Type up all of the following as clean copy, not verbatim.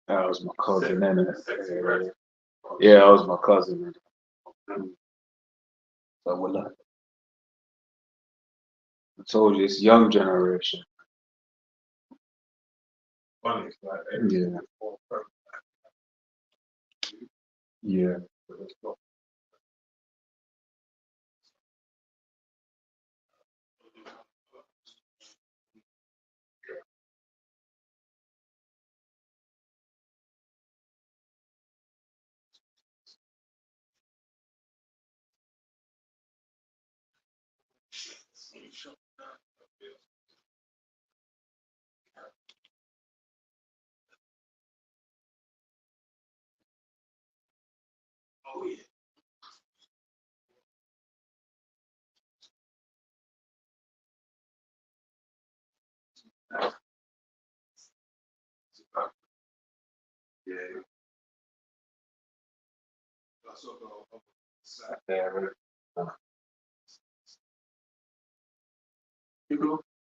That was my cousin, innit? Yeah, that was my cousin. So we're like, I told you, it's young generation. Yeah. Yeah.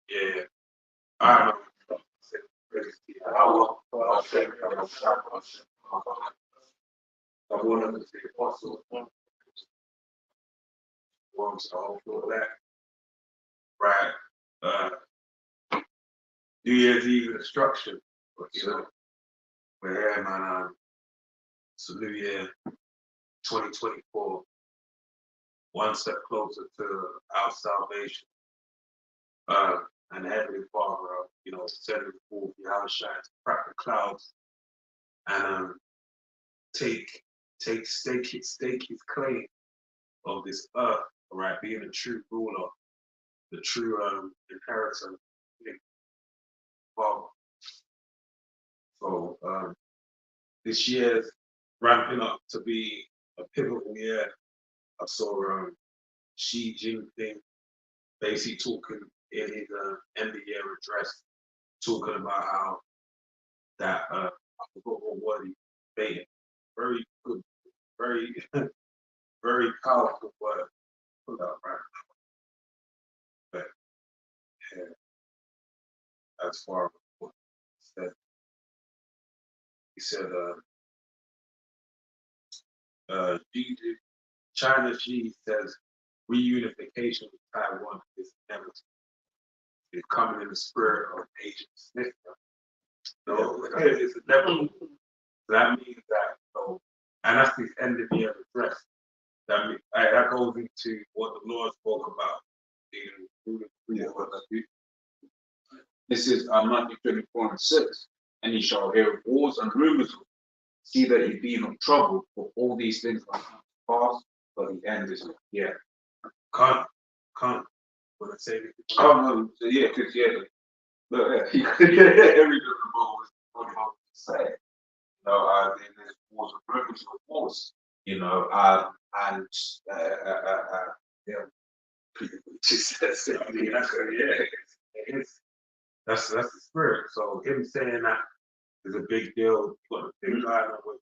Yeah. I wanted to say also once all for that. Right. New Year's Eve instruction. You know, we're here, man. It's a new year, 2024. One step closer to our salvation. And Heavenly Father, setting forth the outshine to crack the clouds and stake his claim of this earth, right? Being a true ruler, the true inheritor, Father. So this year's ramping up to be a pivotal year. I saw Xi Jinping basically talking in his end of year address, talking about how that I forgot what word he made. Very good, very very powerful word. Put that right. But yeah, as far as what he said, China Xi says reunification with Taiwan is inevitable. It's coming in the spirit of Asian Smith. No, it's inevitable. That means that, and that's the end of the year address. That goes into what the Lord spoke about. This is Matthew 24:6. And you shall hear wars and rumors. See that you be not troubled, for all these things are come to pass, but the end is not yet. Can't. When I say it, can't. Yeah, because every little moment is what to say. There's wars and rumors of wars. And just that's it. It is. That's the spirit. So him saying that is a big deal. Got a big guy with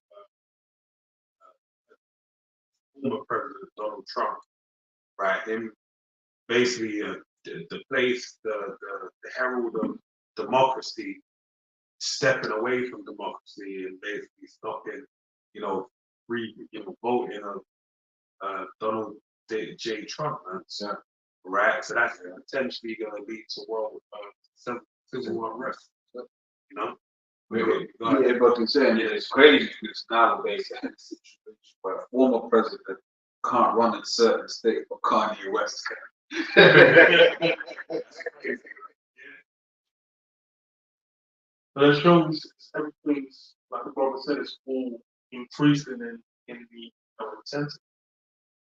former President Donald Trump, right? Him basically the place, the herald of democracy, stepping away from democracy and basically stopping, free, voting of Donald J. Trump, man. So, right? So that's potentially going to lead to world civil unrest. You know. Yeah, but I'm saying it's crazy because nowadays in a situation where a former president can't run in certain states, but Kanye West can. But it shows everything's, like the brother said, it's all increasing in the incentive.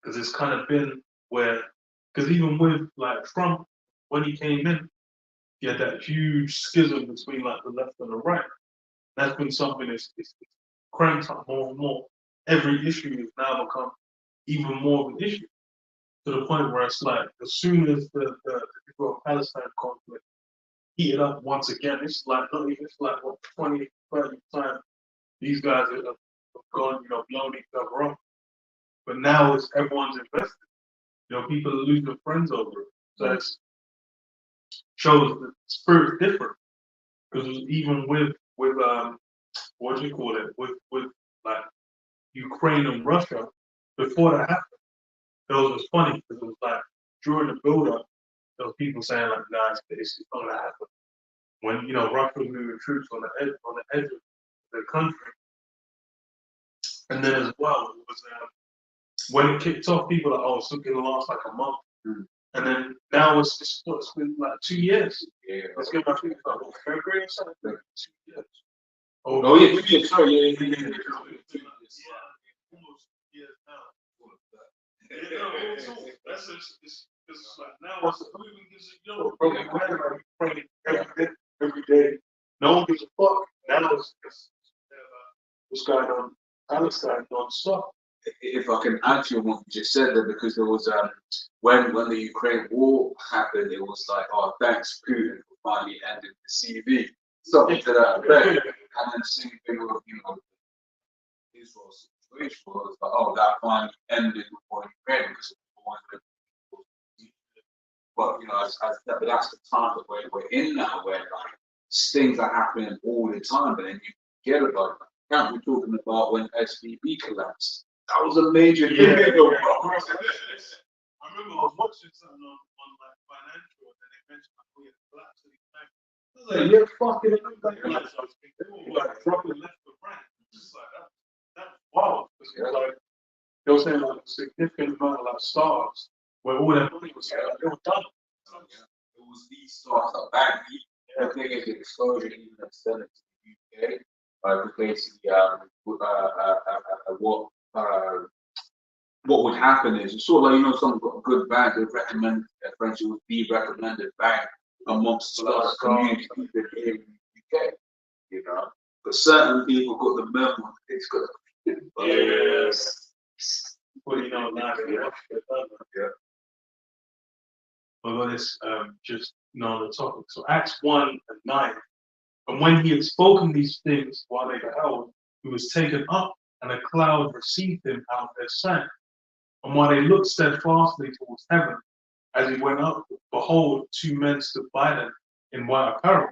Because it's kind of been where, because even with like Trump, when he came in, he had that huge schism between like the left and the right. That's been something that's cranked up more and more. Every issue has now become even more of an issue to the point where it's like as soon as the Israel-Palestine conflict heated up once again, it's like what 20, 30 times these guys have gone, blown each other up. But now it's everyone's invested. People are losing friends over it. So it shows the spirit's different. Because even with what do you call it? With like Ukraine and Russia, before that happened, it was funny because it was like during the build-up, there was people saying like, "Nah, it's not gonna happen." When Russia was moving troops on the edge of the country, and then as well, it was when it kicked off, people were like, "Oh, it's gonna last like a month." And then now it's been like 2 years. Yeah. Let's get my fingers like February or something. 2 years. Oh yeah, 2 years. Sorry, yeah. Almost years now. That's it's like now what's the movie gives every day. No one gives a fuck. Now it's what's going on Palestine non-stop. If I can add to what you just said there, because there was when the Ukraine war happened, it was like, oh, thanks Putin for finally ending the CV, something to that effect. And then the same thing with Israel situation was like, oh, that finally ended before Ukraine because it was but but that's the time that we're in now, where like things are happening all the time, but then you get about it. Can't be talking about when SVB collapsed. That was a major thing. I remember I was watching something on like financial, and they mentioned like, oh, yeah, collapse of these banks. I was like, yeah, fucking like dropping left and right. Just like that's wild. Like they were saying like a significant amount of like stars where all their money was they were done. It was these stocks that back the thing is the exposure even extended to the UK. Because basically, what would happen is sort of like someone got a good bank, they recommend a friends would be recommended bank amongst the community people here in the UK. But certain people got the memo. It's got yes. Well, now yeah. Well, this just on the topic. So Acts 1:9. And when he had spoken these things while they beheld, he was taken up, and a cloud received him out of their sight. And while they looked steadfastly towards heaven, as he went up, behold, 2 men stood by them in white apparel,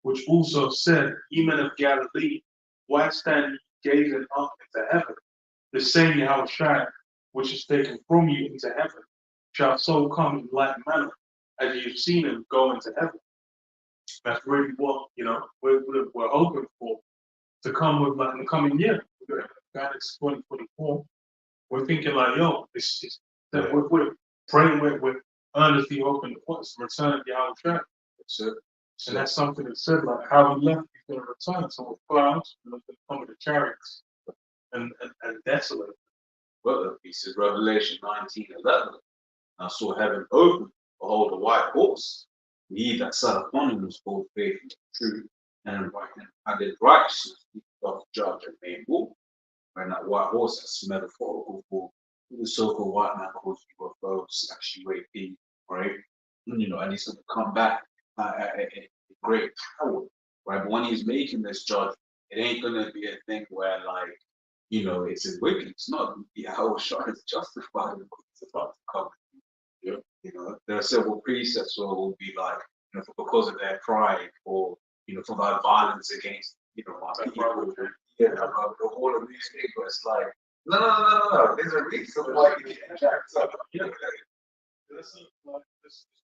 which also said, Ye men of Galilee, why stand ye gazing up into heaven? The same Yahushua, which is taken from you into heaven, shall so come in like manner as you've seen him go into heaven. That's really what we're hoping for to come with like in the coming year. Guidance 2024. We're thinking like, yo, that we're praying, we're earnestly hoping the points to return of Yahushua. And that's something that said like how he left, he's going to return. So with clouds, we're going to come with the chariots and desolate. Well, he says Revelation 19:11. I saw heaven open, behold a white horse. He that sat upon him was both faithful and true, and did righteousness, he doth judge and make war. And that white horse is metaphorical for the so-called white man called UFO/UAP, right? And he's going to come back a great power, right? But when he's making this judgment, it ain't going to be a thing where like, it's in wicked. It's not. How sure is justified it's about to come. There are several precepts where it will be like, because of their pride or, for their violence against, my people. All of these things, but it's like, no. There's a reason why you get jacked up. This is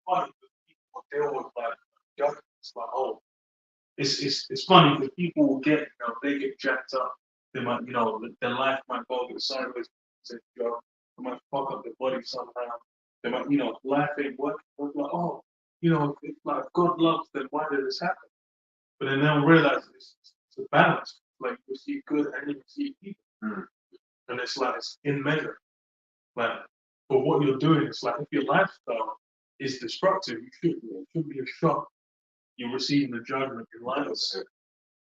funny because people deal with like judgments like, oh, it's funny because people will get, they get jacked up. They might, their life might go to sideways. They might fuck up their body somehow. They might, life ain't working. Like, oh, if like God loves them, why did this happen? But then they'll realize it's a balance. Like you see good and you see evil. And it's like it's in measure. Like for what you're doing, it's like if your lifestyle is destructive, it should be a shock. You're receiving the judgment in line with it.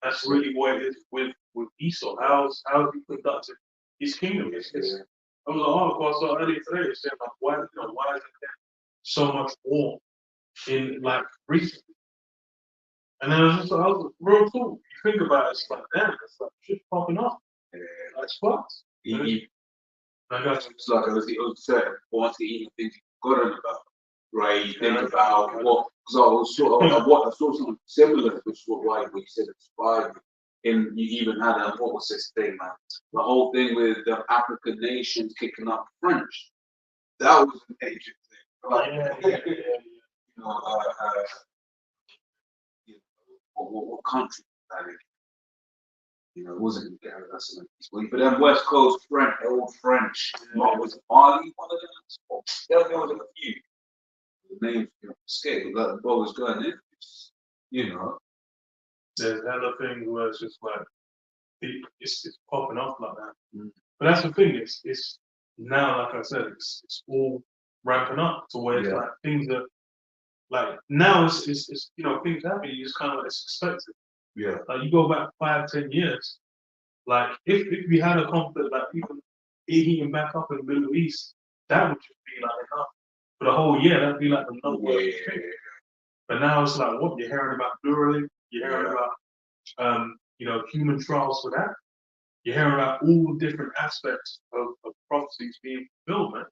That's really what it is with Esau. How's he conducted his kingdom? I was like, I saw earlier today, saying like, why is there so much war in like recently? And then I was real cool. You think about it, it's like, damn, it's like shit popping up. Like spots. It's like I was saying, once you even think you got on about, right? You think about what, because I was sort of, I saw something similar, which is why when you said inspired me. And you even had what was this thing, man? The whole thing with the African nations kicking up French. That was an major thing. Like, you know, you know, what country was that in? You know, it wasn't that's an but then West Coast French, old French, was it Mali, one of them? There was a few. The names, you know, escape, but the ball was going in. You know. There's other things where it's just like, it's popping off like that. But that's the thing, it's now, like I said, it's all ramping up to where it's like things are, like now it's you know, things happen, you just kind of like, it's expected. Yeah. Like you go back 5-10 years, like if we had a conflict like even heating back up in the Middle East, that would just be like enough for the whole year. That'd be like the number one thing. But now it's like what you're hearing about Neuralink, you're hearing about you know, human trials for that. You're hearing about all different aspects of prophecies being fulfilled, man.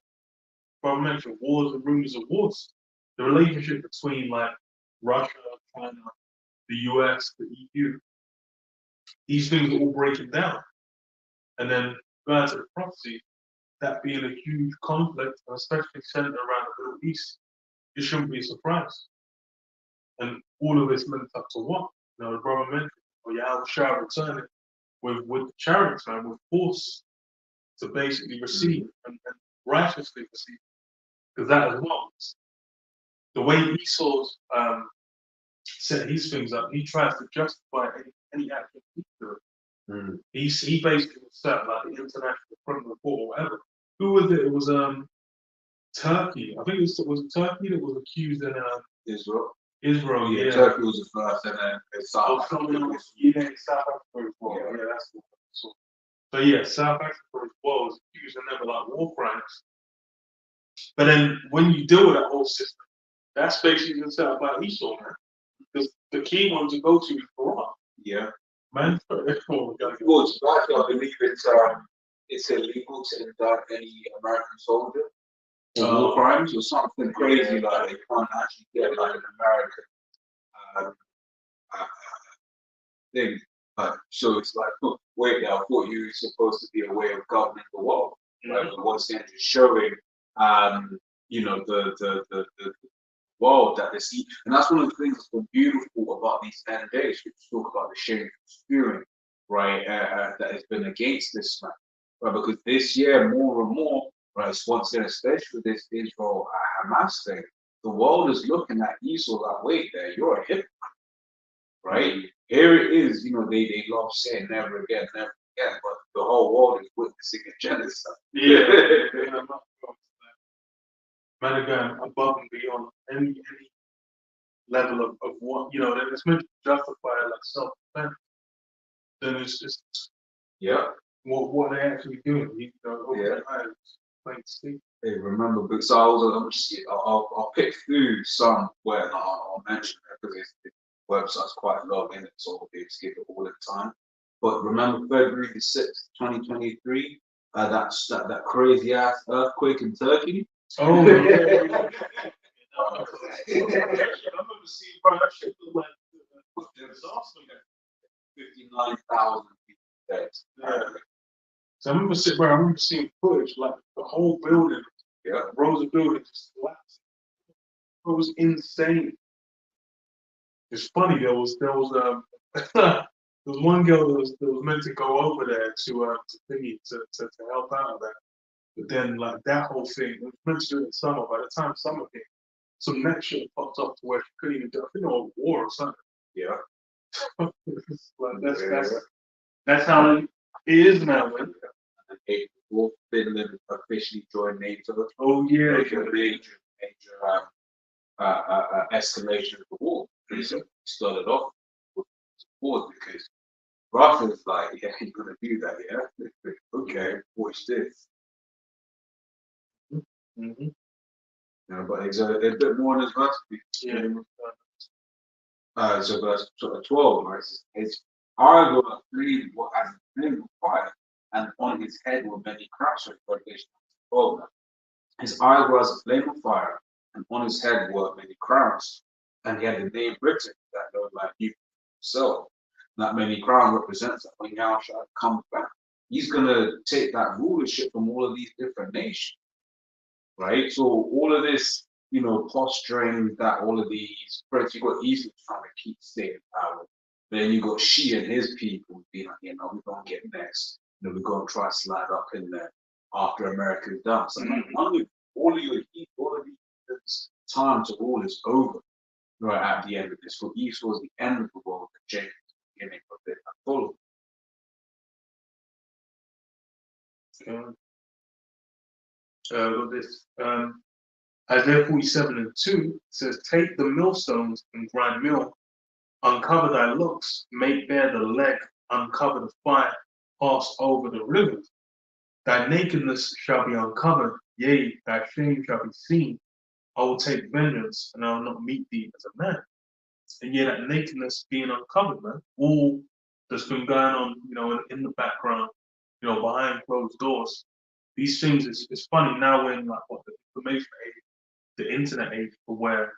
But I mentioned wars and rumors of wars. The relationship between like Russia, China, the US, the EU, these things are all breaking down. And then going to the prophecy, that being a huge conflict, especially centered around the Middle East, it shouldn't be a surprise. And all of this linked up to what? You know, the brother mentioned, Yahweh shall return it with the chariots, man, with force to basically receive and righteously receive. Because that as well, the way Esau's set his things up, he tries to justify any action he does. He basically set like the International Criminal Court or whatever. Who was it? It was Turkey. I think it was Turkey that was accused in Israel. Israel, yeah. Turkey was the first, and then South Africa. South Africa as well. Yeah, that's the one. So yeah, South Africa as well was accused of never like war crimes. But then when you deal with that whole system, that's basically been set up by Esau, man. Because the key one to go to is Quran. Yeah. Man, well, I believe it's illegal to indict any American soldier for war crimes or something crazy like they can't actually get like an American thing. So it's like, wait, I thought you were supposed to be a way of governing the world, right? But once again, just showing, you know, the world that they see, and that's one of the things that's been beautiful about these 10 days. We talk about the shameful spewing, right? That has been against this man, right? Because this year, more and more, right? Once again, especially with this Israel Hamas thing, the world is looking at Esau like, wait, there, you're a hypocrite, right? Here it is, you know, they love saying never again, but the whole world is witnessing a genocide. Yeah. Man, again, above and beyond any level of what, you know, that it's meant to justify like self-defense. Then it's just what they actually doing. You know, open their eyes, plain see. Hey, remember, because I'll pick through some where I'll mention it because the website's quite long in it, so I'll be able to give it all the time. But remember February the 6th, 2023, that crazy ass earthquake in Turkey. Oh yeah. I remember seeing that shit like disaster. 59,000 people dead. So I remember seeing footage like the whole building, rows of buildings just collapsed. It was insane. It's funny. There was there was one girl that was meant to go over there to help out with that. But then like that whole thing, it was meant to do it in summer. By the time summer came, some next shit popped up to where she couldn't even do it. I think it was war or something. Yeah. Like that's how it is now, man. And April, Finland officially joined NATO. Oh yeah. Major escalation of the war. So started off with support because Russia's like, yeah, you're gonna do that, yeah? Okay, watch this. But it's a bit more than verse. So verse 12, right? His eye was flamed as a flame of fire, and on his head were many crowns. His eye was a flame of fire, and on his head were many crowns, and he had the name written that no man knew himself. That many crown represents that when Yahweh shall come back, he's gonna take that rulership from all of these different nations, right? So all of this, posturing that all of these, first you got Egypt trying to keep staying in power. Then you got Shi and his people being like, we're gonna get next. We're gonna try to slide up in there after America's done. So all of these time to rule is over, right at the end of this. For Esau was the end of the world, and Jacob is the beginning of it. I follow. With this, Isaiah 47:2 says, "Take the millstones and grind meal, uncover thy locks, make bare the leg, uncover the fire, pass over the rivers. Thy nakedness shall be uncovered, yea, thy shame shall be seen. I will take vengeance, and I will not meet thee as a man." And yeah, that nakedness being uncovered, man, all that's been going on, in the background, behind closed doors. These things, it's funny now when like what the information age, the internet age, for where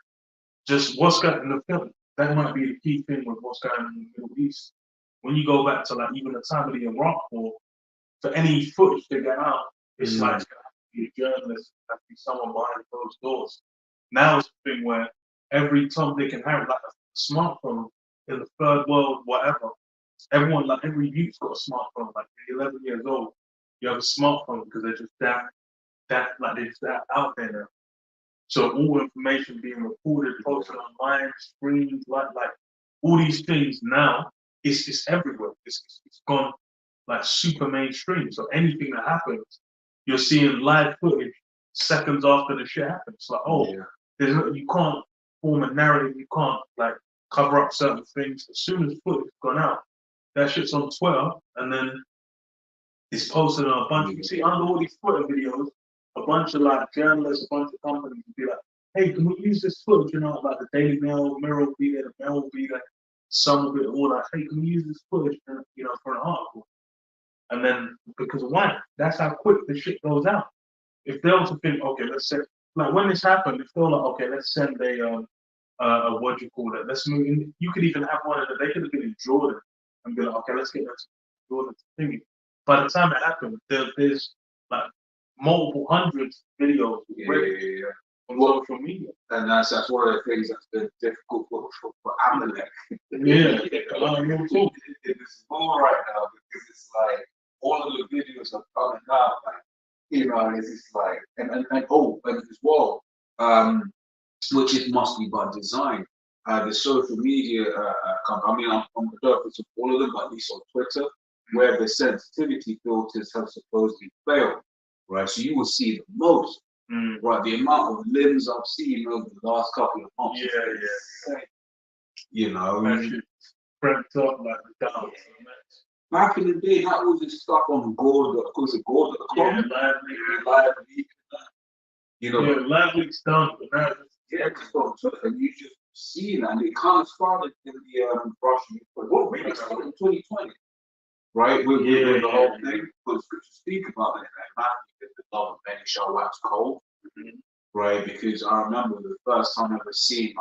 just what's going in the film. That might be the key thing with what's going on in the Middle East. When you go back to like even the time of the Iraq War, for any footage to get out, it's like it's gonna have to be a journalist, have to be someone behind closed doors. Now it's a thing where every Tom, Dick, and Harry, like a smartphone in the third world, whatever. Everyone, like every youth's got a smartphone. Like 11 years old, you have a smartphone because they're just they're just that out there now. So all information being recorded, posted online, streamed, like all these things now, it's everywhere. It's gone like super mainstream. So anything that happens, you're seeing live footage seconds after the shit happens. It's like, you can't form a narrative, you can't like cover up certain things. As soon as footage has gone out, that shit's on Twitter, and then it's posted on a bunch. You see under all these Twitter videos, a bunch of like journalists, a bunch of companies will be like, "Hey, can we use this footage?" Like the Daily Mail, Mirror will be there, the Mail will be there, some will be all like, "Hey, can we use this footage?" For an article. And then because why? That's how quick the shit goes out. If they also think, okay, let's say like when this happened, if they're like, okay, let's send what do you call it? Let's move in. You could even have one of the, they could have been in Jordan and be like, okay, let's get that to Jordan to thingy. By the time it happened, there's like multiple hundreds of videos on social media. And that's one of the things that's been difficult for Amalek. It's more right now because it's like all of the videos are coming out, it's just like and as well, which it must be by design. The social media, I mean, I'm with all of them, but at least on Twitter, where the sensitivity filters have supposedly failed, right? So you will see the most, right? The amount of limbs I've seen over the last couple of months. That shit crept up like the dogs. Back in the day, that was just stuff on Gore.com. Live leak. Live leak's done, but now just on Twitter, and you just see that, and it kind of started in the Russian. Well, really started in 2020, right? With the whole thing, because scriptures speak about it. Matthew, the love of many shall wax cold, right? Because I remember the first time I ever seen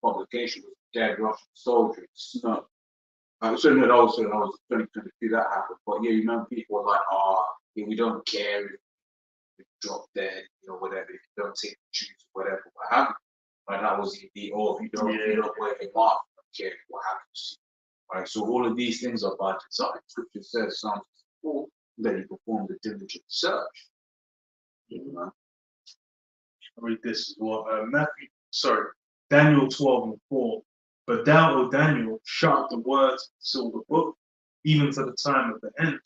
publication was dead Russian soldier in snow. That was 2022 that happened. But you remember people were like, we don't care if you drop dead, whatever, if you don't take the shoes, whatever, what have you. Right, that was if you don't wear your mask, you don't care what happens to you. Right, so all of these things are by design. Scripture says, Psalm 4, that he performed a diligent search. I read this as well. Daniel 12:4. But thou, O Daniel, shut up the words of the silver book, even to the time of the end.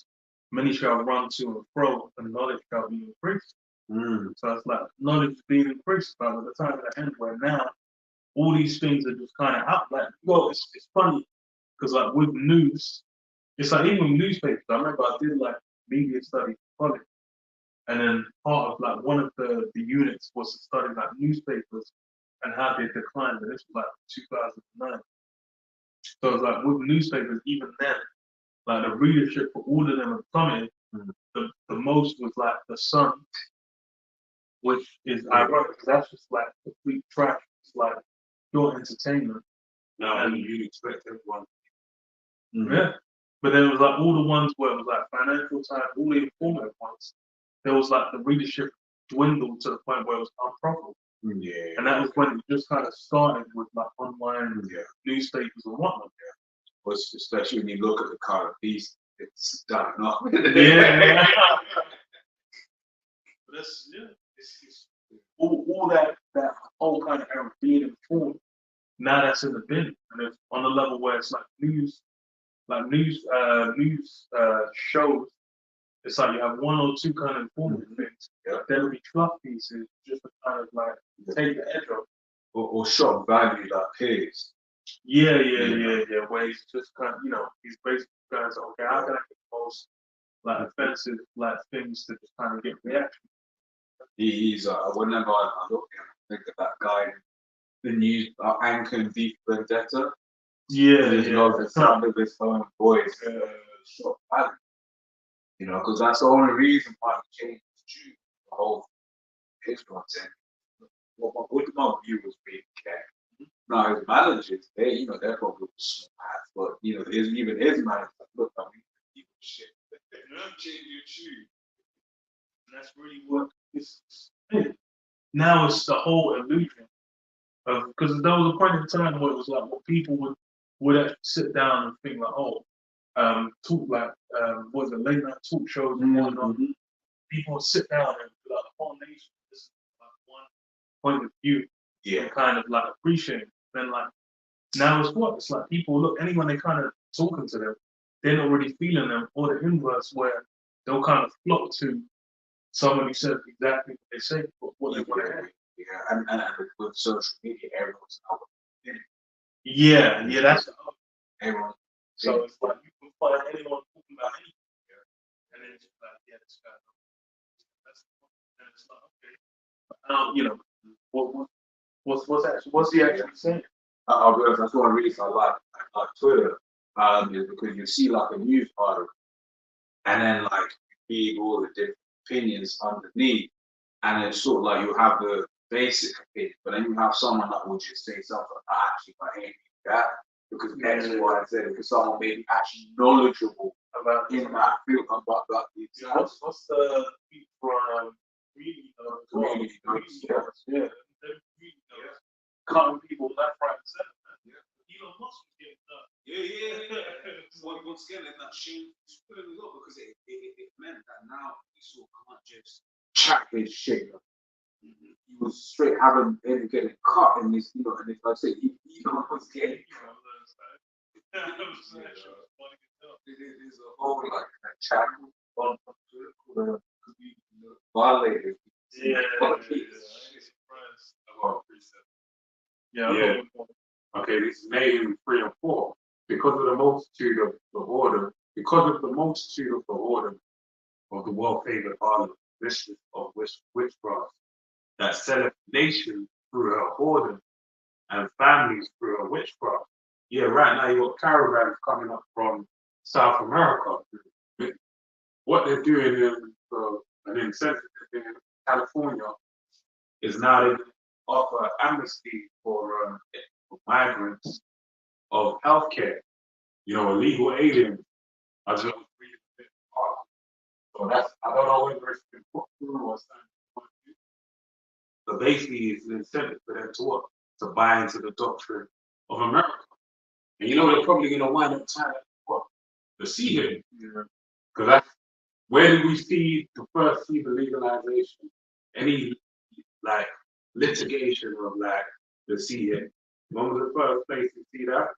Many shall run to and fro, and knowledge shall be increased. So it's like knowledge is being increased by the time of the end, where now all these things are just kind of out. Like, it's funny because like with news, it's like even with newspapers. I remember I did like media studies in college, and then part of like one of the units was to study like newspapers and how they declined. And this was like 2009. So it's like with newspapers, even then, like the readership for all of them have come in. The most was like the Sun, which is ironic because that's just like complete trash. It's like pure entertainment. No, And you expect everyone. yeah, but then it was like all the ones where it was like Financial Times, all the informative ones. There was like the readership dwindled to the point where it was unprofitable. Yeah. And that was when it just kind of started with like online newspapers and whatnot. Especially when you look at the current piece, it's done up. Yeah. That's it's all that whole kind of era being informed. Now that's in the bin, and it's on a level where it's like news shows. It's like you have one or two kind of informative things. Yeah. There'll be fluff pieces just to kind of like take the edge off. Or shock value that pays. Yeah. Where he's just kind of, he's basically going, okay, how can I get the most like offensive like things to just kind of get reaction? He's whenever I look at him, I think of that guy, the news anchor in Deep Vendetta. Yeah. The sound of his own voice, shock value. Because that's the only reason why he changed the whole his content. What my viewers really care. Now his managers, they're probably smart, but his managers look, I mean, people shit. Change your tune. And that's really what it's. Now it's the whole illusion of, because there was a point in time where it was like what people would actually sit down and think like, talk like what was it, late night talk shows and whatnot. People would sit down and be like, the whole nation, this is like one point of view. And kind of like appreciate it. Then like now it's what? It's like people look, anyone they kind of talking to them, they're not really feeling them, or the inverse where they'll kind of flock to someone who says exactly what they say, but what they want to hear. Yeah, and with social media, everyone's out. Yeah, that's everyone. So it's like you can find anyone talking about anything, and then it's like, this guy. That's and it's like, okay, what's he actually saying? I'll be honest, that's one reason I like Twitter, is because you see like a news article, and then like you read all the different opinions underneath, and it's sort of like you have the basic opinion, but then you have someone that will just say something actually I hate that because X, Y, and Z, because someone may be actually knowledgeable about in that field about that. What's the beat from community? Yeah. Cutting people left, right, and center. Elon Musk was getting done. Once again, it's not shame to put it up because it meant that now he sort of can't just chat his shit. He was straight having him getting cut in this, and if I say Elon was getting there's a whole like a channel on Twitter violated. Okay, this is name 3 and 4. Because of the multitude of the order, of the well-favored harlot, mistress of witchcraft, that selleth nations through her whoredom and families through her witchcraft. Yeah, right now you got caravans coming up from South America. What they're doing an incentive in California is now they offer amnesty for migrants of healthcare, illegal aliens. I just reading a bit hard. So I don't know whether it's been put through or something. But basically it's an incentive for them to buy into the doctrine of America. And they're probably gonna wind up tying the sea here. Because that's where did we see the legalization? Any like litigation of like the sea here? When was the first place to see that?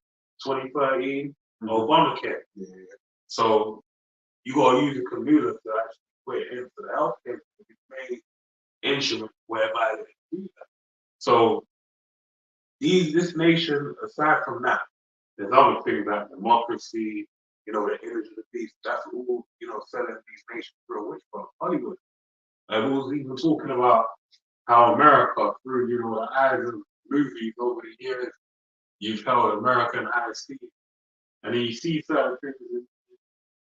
2013, Obamacare. So you gotta use a computer to actually put it into the healthcare to be made insurance whereby they can do that. So this nation, aside from that, there's other things like democracy, the image of the beast. That's all selling these nations through witchcraft, Hollywood. Like we was even talking about how America, through the eyes of movies over the years, you've held American high esteem, and then you see certain things,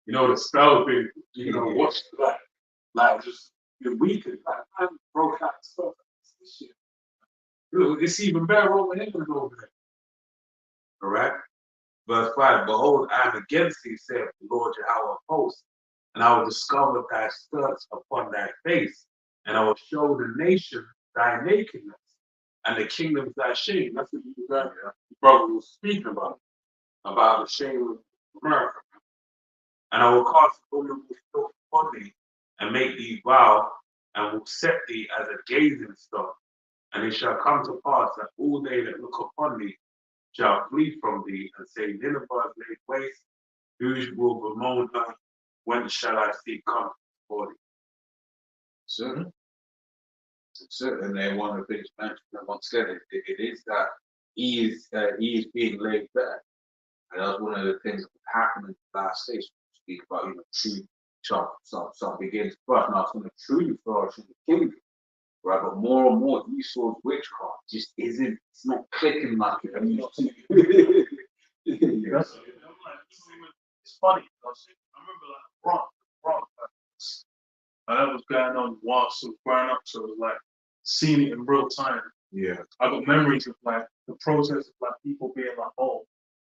the spell thing, what's that? Like just been weakened. Like, man broke out stuff this year. Look, it's even better over here than over there. All right? Verse 5, behold, I am against thee, saith the Lord Yahweh of hosts, and I will discover thy skirts upon thy face, and I will show the nation thy nakedness, and the kingdoms thy shame. That's what you brother was speaking about the shame of America. And I will cast all your filth upon thee, and make thee vile, and will set thee as a gazing stone. And it shall come to pass that all they that look upon thee shall flee from thee, and say, Nineveh is laid waste, who will bemoan her? When shall I see comfort for thee? Certainly. And then one of the things mentioned once again, it is that he is being laid bare. And that's one of the things that happened in the last days. We speak about, true shall begin to flourish. Now it's going to truly flourish in the kingdom. Right, but more and more Esau's witchcraft just isn't, it's not clicking like it used to. It's funny. I remember like rock, that was going on whilst I was growing up, so it was like seeing it in real time. Yeah. I got memories of like the process of like people being like, oh,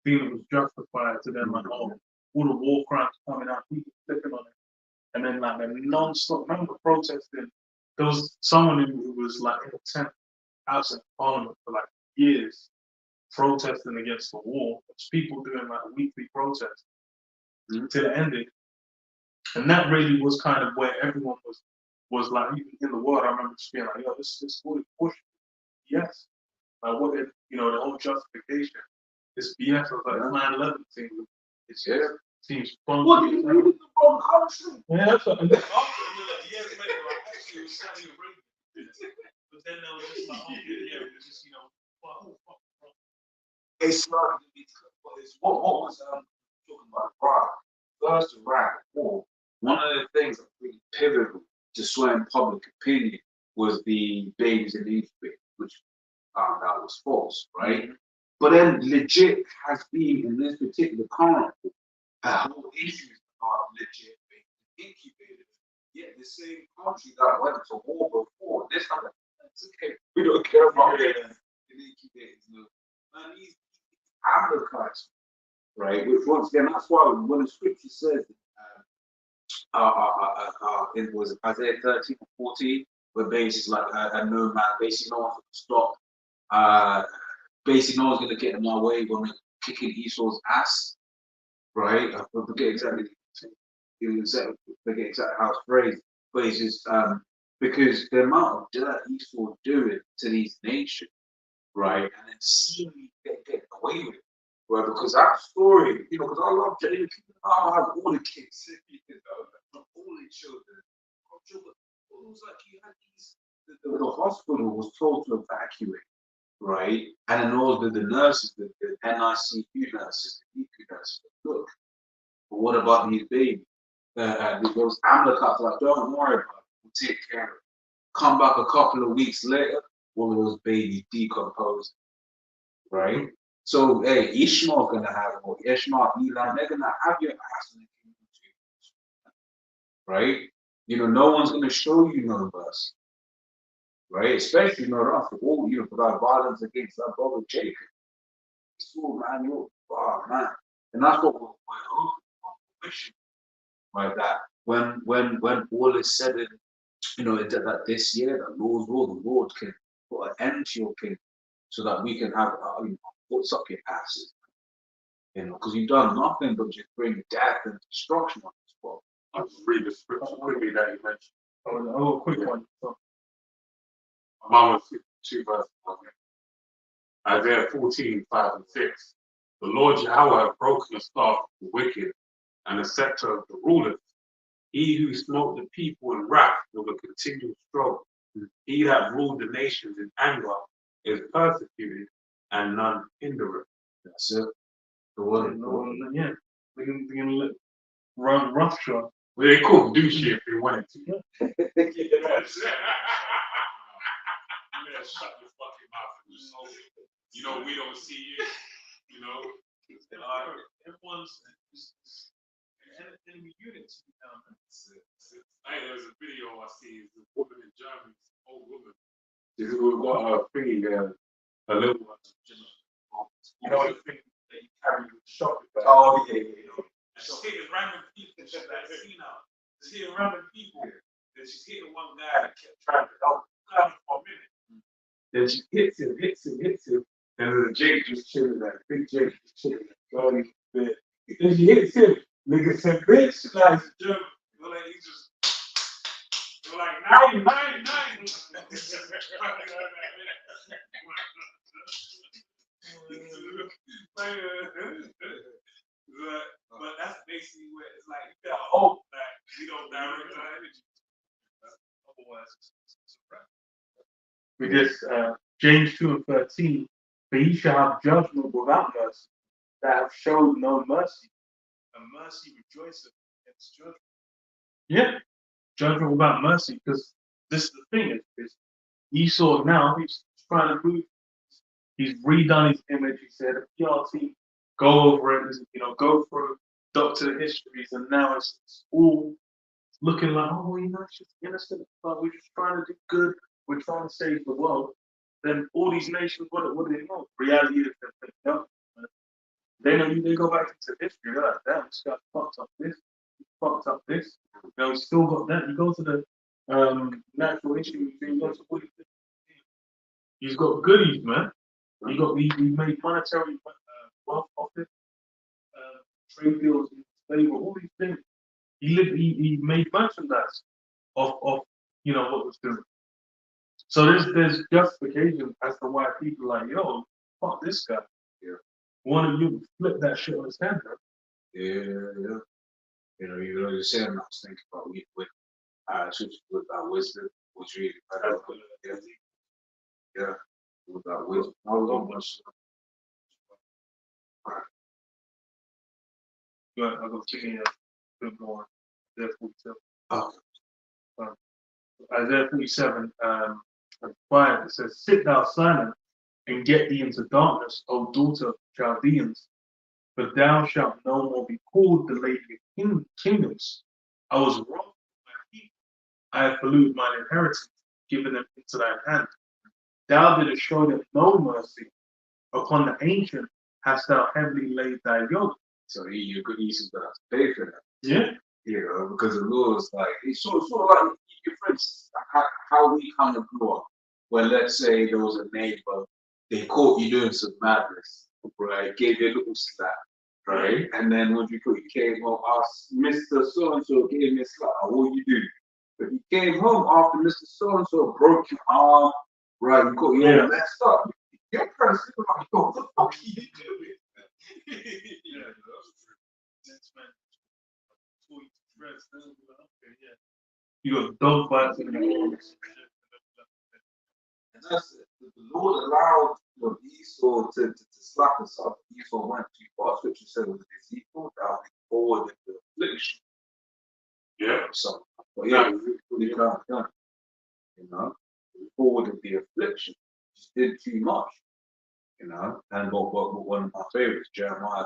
feeling it was justified to them, like, oh, all the war crimes coming out, people flipping on it. And then like non-stop, remember protesting. There was someone who was like in a tent outside Parliament for like years, protesting against the war. There's people doing like weekly protests till it ended. And that really was kind of where everyone was like, even in the world, I remember just being like, yo, this is fully push. Yes. Like what if, the whole justification, this BS of like 9/11 thing, it seems funky. What, you in the wrong country? Yeah, that's what, and then after, years later, I actually was Saudi Arabia. But then there was just like, oh, yeah, it was just, fuck. It's not what was talking about Iraq. First Iraq war. One of the things that really pivotal to swaying public opinion was the babies in Egypt, which found out was false, right? But then legit has been in this particular current whole issue about legit being incubated. Yet the same country that went to war before, this time it's okay. We don't care about it. Incubators, no. And these Amalekites, right? Which once again, that's why when the scripture says it was Isaiah 13 or 14, where basically like a no man, basically no one's gonna stop. Basically no one's gonna get in my way when we're kicking Esau's ass, right? I forget exactly how it's phrased, but it's just because the amount of dirt Esau doing to these nations, right, and then seeing me get away with it. Right, because that story, because I love Jada, I have all the kids, all the children. It was like you had these, the hospital was told to evacuate, right? And then all the nurses, the NICU nurses, the NICU nurses, look, but what about these babies? Those Amalekites, like, don't worry about it, we'll take care of it. Come back a couple of weeks later, one of those babies decomposed, right? So, hey, Ishmael's gonna have it, or Ishmael, Eli, they're gonna have your ass in the kingdom too, right? No one's gonna show you no mercy, right? Especially not us, for that violence against our brother Jacob. So, man, man, and that's what we're hoping for, like that. When all is said, that this year, that the Lord can put an end to your kingdom, so that we can have what's up your asses, because you've done nothing but just bring death and destruction on this world. I'll just read the scripture quickly that you mentioned. Oh, quick one. Mama 2 verses. Isaiah 14, 5 and 6. The Lord Yahweh hath broken the staff of the wicked and the scepter of the rulers. He who smote the people in wrath with a continual stroke. He that ruled the nations in anger is persecuted, and none hindereth. That's it. Yeah. We can run roughshod. Well, they couldn't do shit if they wanted to. Yeah. Shut your fucking mouth. We don't see you. Everyone's enemy units. I there's a video I see. It's a woman in Germany, old woman. This is what we got a thingy there, a little one. You know the thing that you carry with the shopping bag. Oh yeah. She's hitting random people. She's like, see now. She's hitting random people. Then she's hitting one guy that kept trying to help her for a minute. Then she hits him, and then Jake just chilling there. Big Jake just chilling there. Bit. Then she hits him. Nigga said, bitch, like German. You're like, he's just. You're like, nine. But that's basically where it's like, you gotta hope that we don't direct our energy. Otherwise, it's a wrap. because James 2:13, for ye shall have judgment without mercy, that have showed no mercy. And mercy rejoiceth against judgment. Yeah, judgment without mercy, because this is the thing, is Esau now, he's trying to prove, he's redone his image, he said, PRT, go over it, go through doctor histories, and now it's all looking like, oh, it's just innocent, but we're just trying to do good, we're trying to save the world. Then all these nations, what do they know? Reality is that they don't. They know they go back into history, they're like, damn, this guy fucked up this, he fucked up this. He's still got that. You go to the natural history museum, you go to all these things. He's got goodies, man. He made monetary wealth off it, trade deals in his favor, all these things. He made merchandise of what was doing. So there's justification as to why people are like, yo, fuck this guy. Yeah. One of you flip that shit on his head, bro. Yeah. You're saying, I was thinking about with wisdom, which really, without wisdom. I was on much. I'll go to a bit more. Isaiah 47. Isaiah 47, 5, it says, sit thou silent and get thee into darkness, O daughter of Chaldeans, for thou shalt no more be called the lady of kingdoms. I was wrong with my people. I have polluted mine inheritance, given them into thine hand. Thou didst show them no mercy. Upon the ancient hast thou heavily laid thy yoke. So you're good, Esau's gonna have to pay for that. Yeah. Because the law is like, it's sort of like your friends, how we kind of grew up. Where let's say there was a neighbor, they caught you doing some madness, right? Gave you a little slap, right? And then when you came home, asked Mr. So-and-so gave me a slap, what you do? But you came home after Mr. So-and-so broke your arm, right? You got your all messed up. Your parents look like, yo, what the fuck are you doing? You got dog fights in the And that's it. The Lord allowed Esau to slap us up. Esau went too far. Scripture said with Ezekiel, that we forward into affliction. Yeah. So, but yeah, we really can't done. We forwarded the affliction. Just did too much. And but one of my favorites, Jeremiah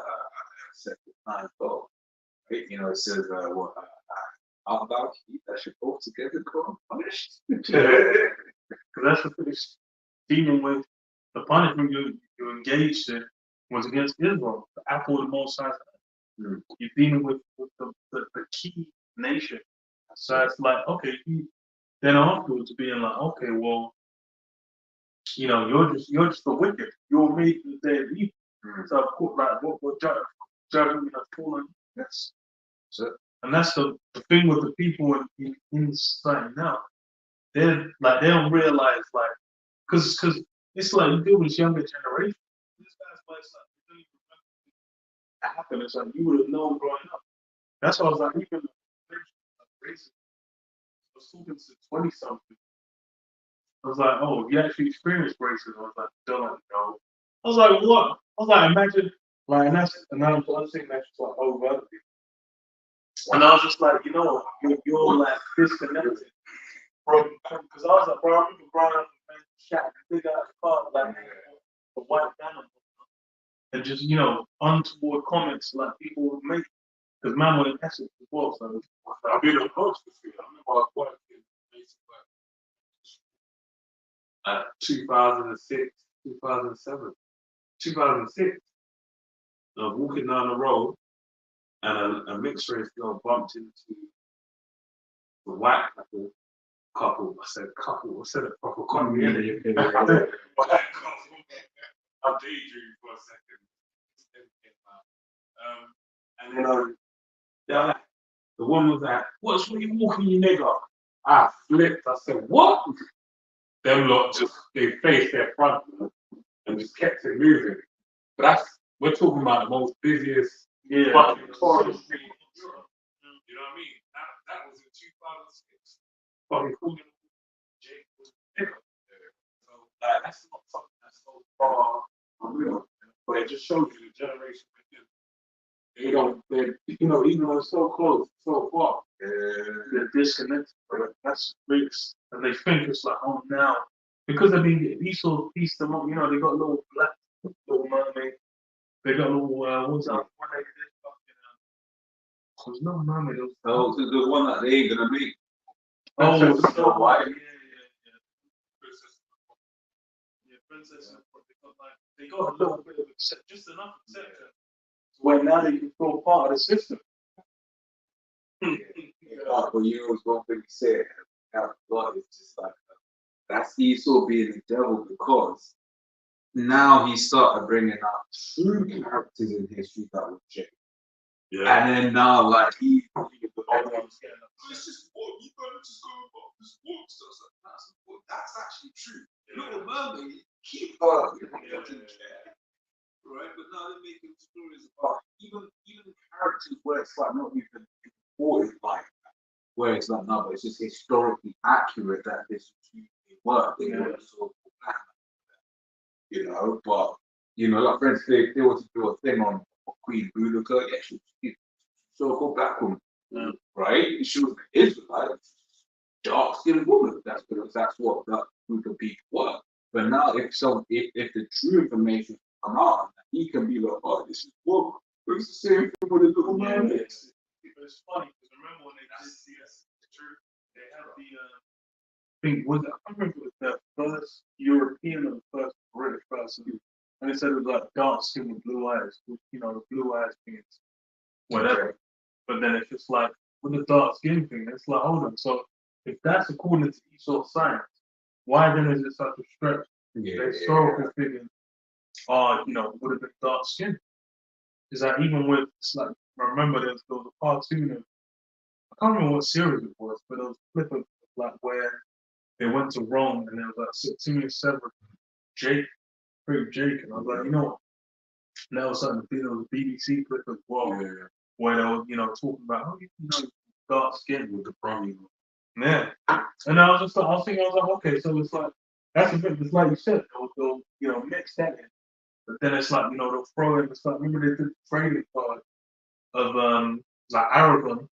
9:12. Right? It says out thou keep that should both together go unpunished. Because that's the thing. Dealing with the punishment you engaged in was against Israel, the apple of the Most High. You're dealing with the key nation. So it's like, okay, then afterwards being like, okay, well, you're just the wicked. You're made in the day of evil. So of course, like what judgment has fallen? Yes. So, and that's the thing with the people in society now. They're like, they don't realize, like, because it's like you deal with this younger generation. This guy's like, you don't even remember what happened. It's like you would have known growing up. That's why I was like, even racism. I was talking to 20 something. I was like, oh, you actually experienced racism? I was like, don't know. I was like, what? I was like, imagine, like, and I'm saying that's just like over. And I was just like, you're like disconnected from, because I was like, bro, I remember growing up and shouting big ass car, like the white man, and just untoward comments like people would make, because man was in Essex as well. So I've been a post this year. I remember I was 2006, 2007, 2006. I was walking down the road and a mixed race girl bumped into the white couple. I said couple. I said it proper couple. Yeah. White couple. I'm daydreaming for a second. And then the woman was like, "What's when you walking, you nigga?" I flipped. I said, "What?" Them lot just they faced their front and just kept it moving. But we're talking about the most busiest fucking tourist street in Europe. You know what I mean? That was in 2006. Fucking cool. Jake was nigga. So that's not something that's so far unreal. But it just shows you the generation. They don't, even though it's so close, so far, they're disconnected. But that's biggest. And they think it's like, oh, now, because I mean, these sort of piece them up, they got little black, little mermaid. They got little, what's that one they did? There's no mermaid. Oh, the one that they ain't gonna make. Oh, so white. Yeah, Princess. They got a little bit of just enough exception. Where now they can feel part of the system. But it's one thing you said, it's just like that's Esau being the devil because now he started bringing up true characters in history that were Jake. Yeah. And then now, like, it's just, you gotta just go about this book. So that's actually true. Little Mermaid, keep her, right? But now they're making stories about even characters where it's like not even important like that. Where it's like no, but it's just historically accurate that this work. They want to sort of plan, but like for instance, they want to do a thing on Queen Boudica. Yeah, she's so-called black woman, right? She was an Israelite, dark-skinned woman. That's what that group of people were. But now, if the true information come out, he can be like, oh, this is what it's the same thing with the little man. But it's funny because remember when they did the truth, they had I remember it was the first European or the first British person, and they said it was like dark skin with blue eyes, with, the blue eyes means whatever. But then it's just like with the dark skin thing, it's like, hold on. So if that's according to Esau science, why then is it such a stretch? The historical figure, would have been dark skin. Is that even with, it's like, I remember there was a cartoon of, I can't remember what series it was, but it was a clip of like where they went to Rome and there was like Simeon Severn, Jake, and I was like, you know what? And that was something, there was a BBC clip as well, where they were, talking about, dark skin with the problem. Yeah. And I was thinking, okay, so it's like, that's a bit, it's like you said, they'll mix that in. But then it's like, they'll throw in, it's like, remember they did the trading card of, like Aragorn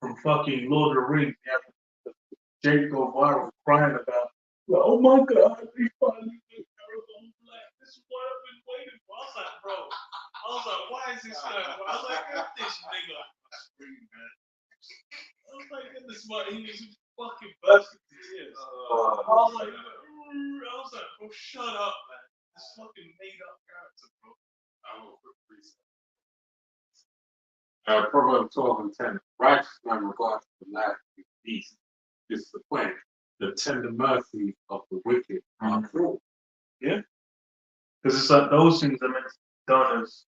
from fucking Lord of the Rings. Yeah, Jake go viral crying about, like, oh my God, we finally did Aragorn black. This is what I've been waiting for. I was like, bro, why is this guy? I was like, get this nigga off my screen, man. I was like, get this one. He was fucking bursting to tears. I was like, bro, shut up, man. This fucking made up character, bro. I will put Proverbs 12 and 10. Righteous man regards the life with peace. Discipline. The tender mercy of the wicked are cruel. Yeah. Because it's like those things are meant to be done as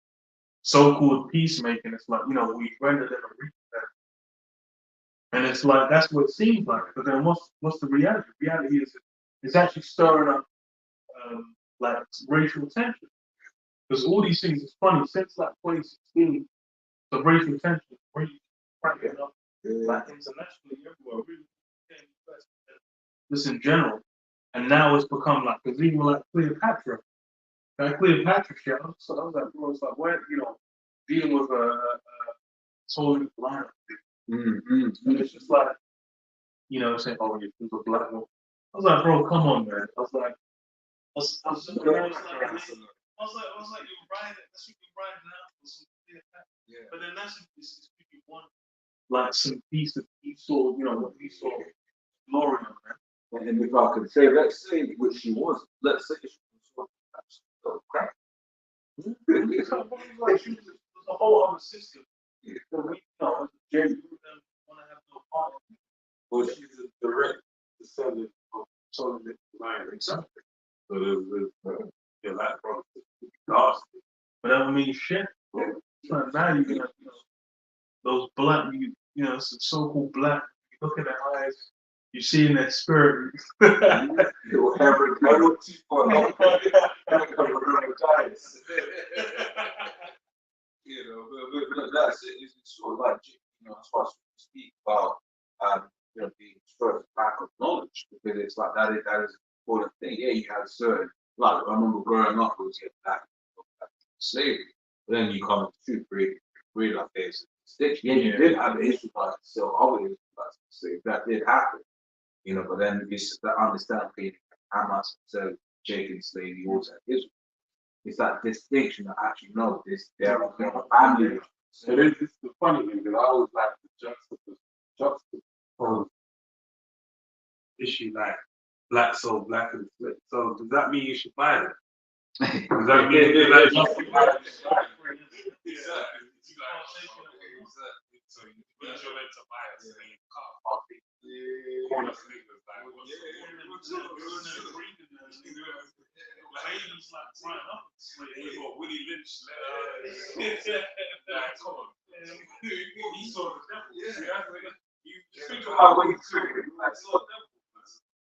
so-called peacemaking. It's like, we render them a reason. And it's like, that's what it seems like. But then what's the reality? The reality is it's actually stirring up like racial tension. Because all these things, it's funny, since like 2016, the racial tension is really cracking up, like internationally everywhere, really this in general. And now it's become like, because even like Cleopatra, that Cleopatra shit, I was like, bro, it's like, where, dealing with a totally blind and it's just like, saying, oh, you're a black woman. I was like, bro, come on, man. I was like, you're riding, that's what you're riding out for some Cleopatra. Yeah. But then that's just if you want like some piece of Esau, what Esau glory on, man. and if I could say, let's say, which she was, let's say she was so crap. Like she was a whole other system. So we, as a J, we wouldn't want to have no part in it. Well, she's a direct descendant of Solomon Ryan himself. So there's that problem. But that would mean shit. So now you're gonna, those black, some so-called black, you look in their eyes, you see in their spirit. But that's it. It's sort of like, as far as we speak about, being first lack of knowledge, because it's like that is an important thing. Yeah, you had certain, like I remember growing up, it was back slavery, but then you come to realize there's a stitch. Yeah, you did have the Israelites, so other Israelites slaves that did happen, but then it's that understanding Hamas said Jacob slave, you also had Israel. It's that distinction that actually know this. They're a family. So this is the funny thing, because I always like to juxtapose issue like black soul, black and split. So does that mean you should buy them? Does that mean that you should buy them? So you use your lens to buy it, and you can't fuck it. Corner sneakers, like ladies like running up. You got Willie Lynch. Like, come on. He saw the devil. You think about what he's doing. Like, saw the devil.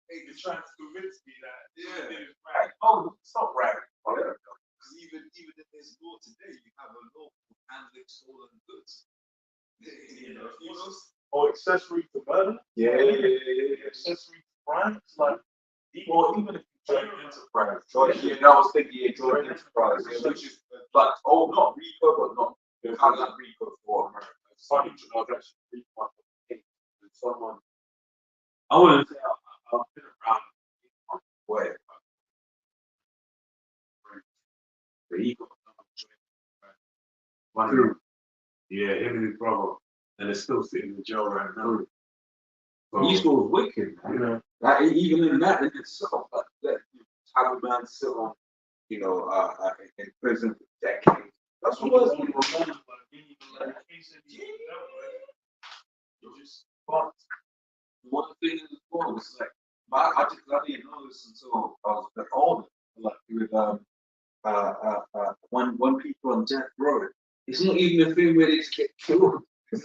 You're trying to convince me that it's right. Oh, stop bragging. Because even if there's law today, you have a law for handling stolen goods. Or accessory to murder. Accessory to crime. It's like, or even if you join enterprise. I was thinking joint enterprise, which is like, not RICO, but not kind of like RICO for America. It's funny to know that someone. I wouldn't say I've been around where the ego. Yeah, him and his brother, and they're still sitting in jail right now. So, East was wicked, man. Like, even in that in itself, like that have a man sit on, in prison for decades. That's what was one thing as well was like I didn't know this until I was a bit older. Like with when people on death row, it's not even a thing where they just get killed. Bro,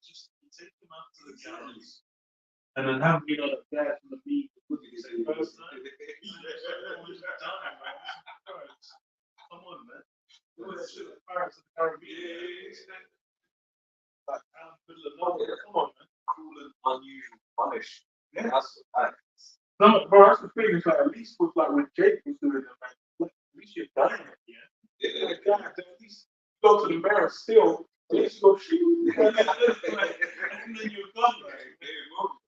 just take them out to the galleries and then have me on a dad from the beat. First time. Come on, man. Pirates of the Caribbean. Come on, man. Cruel and unusual punish. Yeah. That's No, bro, that's the thing. It's like at least with when Jake was doing it, man. At least you're dying at the end. Yeah. At least go to the mirror still. At least go shoot. And then you're done, right?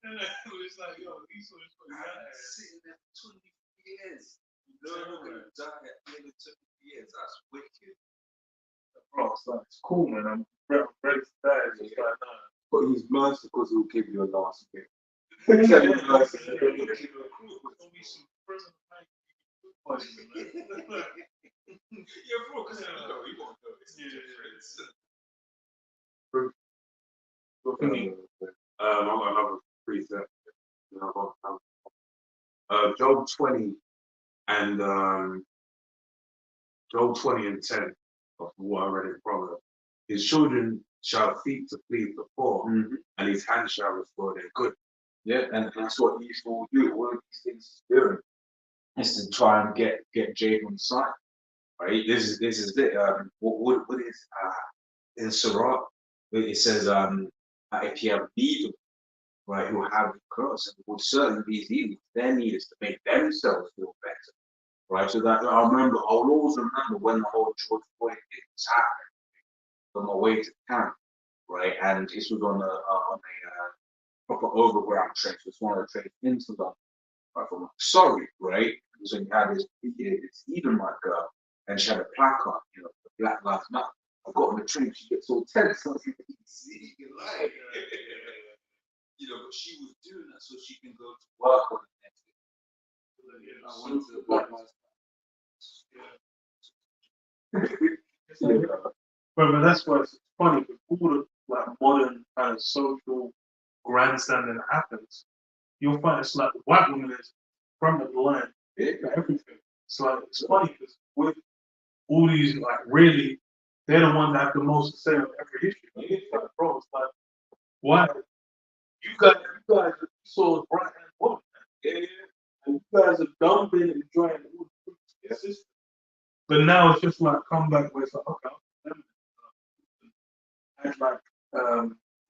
It's like, yo, at least I'm sitting there for 20 years. You're gonna die at the end of 20 years. That's wicked. Bro, it's cool, man. I'm ready to die. It's just like, nah. but he's merciful because he'll give you a last bit. There's gonna be some prison night. Yeah, bro, because you won't know. It's different. I've got another preset. Job 20 and Job 20 and 10 of what I read in Proverbs. His children shall seek to please the poor, and his hand shall restore their good. Yeah, and that's what Esau will do. All of these things he's doing is to try and get Jacob on side. Right? This is it. What is in Sirach? It says if you have need, right, who have the cross, and would certainly be easy. Their need is to make themselves feel better. Right? So that I'll always remember when the whole George Floyd thing was happening on my way to camp, right? And this was on a proper overground train. So it's one of the trains into London, right? From Surrey, right? So you had this it's even my girl, and she had a placard, you know, for Black Lives Matter. I got on the train, she gets all tense. I was like, see, you like, you know, but she was doing that so she can go to work on the next day. I went to the Black Lives Matter. But that's why it's funny, because all the like modern kind of social grandstanding that happens, you'll find it's like the white woman is front of the line for everything. So it's funny because with all these like really, they're the ones that have the most to say on every issue. It's like, bro, it's like, why? You guys saw the bright hand woman. And you guys have done been enjoying all the fruits of the system. But now it's just like come back where it's like, okay, and like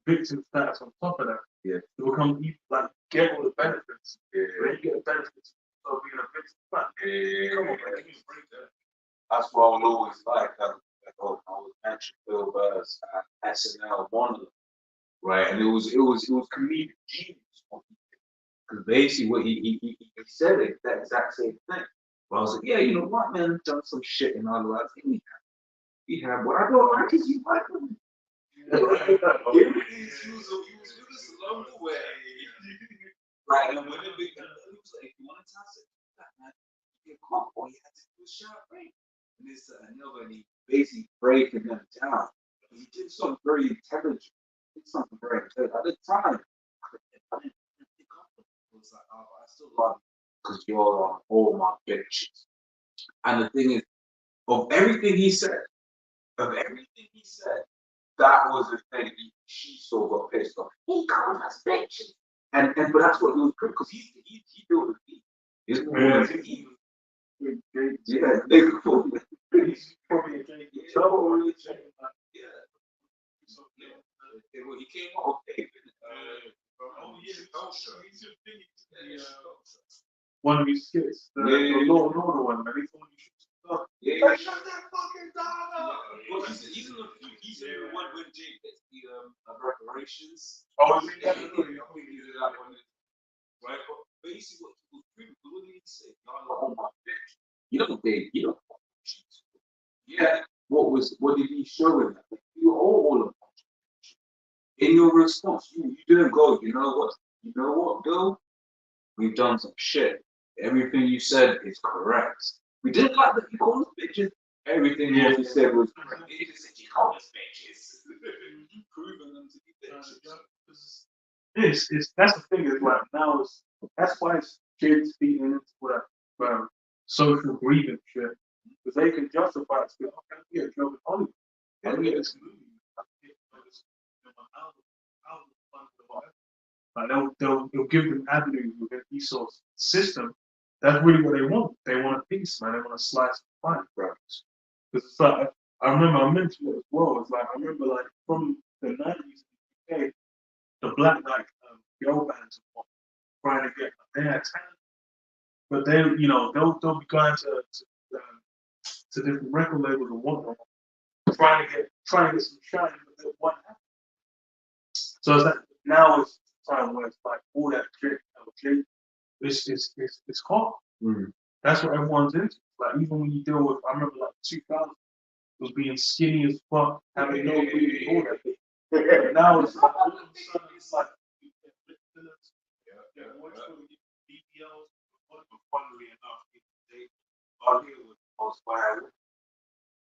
victim status on top of that. Yeah. To become like get all the benefits. Yeah. Then you get the benefits of being a victim. Come on, man, give me a break there. That's what I would always like. I was mentioning Bill Burr's SNL monologue, right? And it was comedic genius. Because basically what he said it, that exact same thing. But I was like, yeah, you know what, man, I've done some shit in our lives. We have what I don't like is you like women. He was along the way. Right, and when it became, he was like, if you want to toss it, man, you get caught, all you had to do was shot break. And this and he Basically breaking them down. He did something very intelligent. He did something very intelligent. At the time, I didn't pick up on it. It was like, oh, I still love you because you're on all my bitches. And the thing is, of everything he said, that was the thing she so got pissed off. He called us bitches. And but that's what he was good because he built a team. He's He's probably a drink. He came off. One of these skits, the Law and Order one, man. Yeah. Shut that fucking dog up. Well, he's in the one when Jake gets the reparations. Oh, yeah. That one. Right, but basically what he was doing, what did he say? Oh my bitch. You know. Yeah. What did he show in that? You all of them. In your response, you didn't go, you know what, Bill? We've done some shit. Everything you said is correct. We didn't like that you called us bitches. Everything you said was correct. You just said you called us bitches. Proving them to be bitches. That's the thing is like now that's why it's kids feeding into that social grievance shit, because they can justify it. Okay, yeah, Joe and Hollywood. Yeah, this movie. Like they'll give them avenues within ESO's system. That's really what they want. They want a piece, man. They want a slice of pie, brothers. Because it's like I remember I mentioned it as well. It's like I remember like from the 90s in the UK, the black like girl bands are trying to get their talent, but they they'll be going to different record labels and whatnot, trying to get some shine, but they won't happen. So it's like now it's time where it's like all that shit, it's hot. That's what everyone's into. Like even when you deal with, I remember like 2000 was being skinny as fuck, having no booty, all that thing. But now it's like all of a sudden it's like funnily enough, they are here with most violent.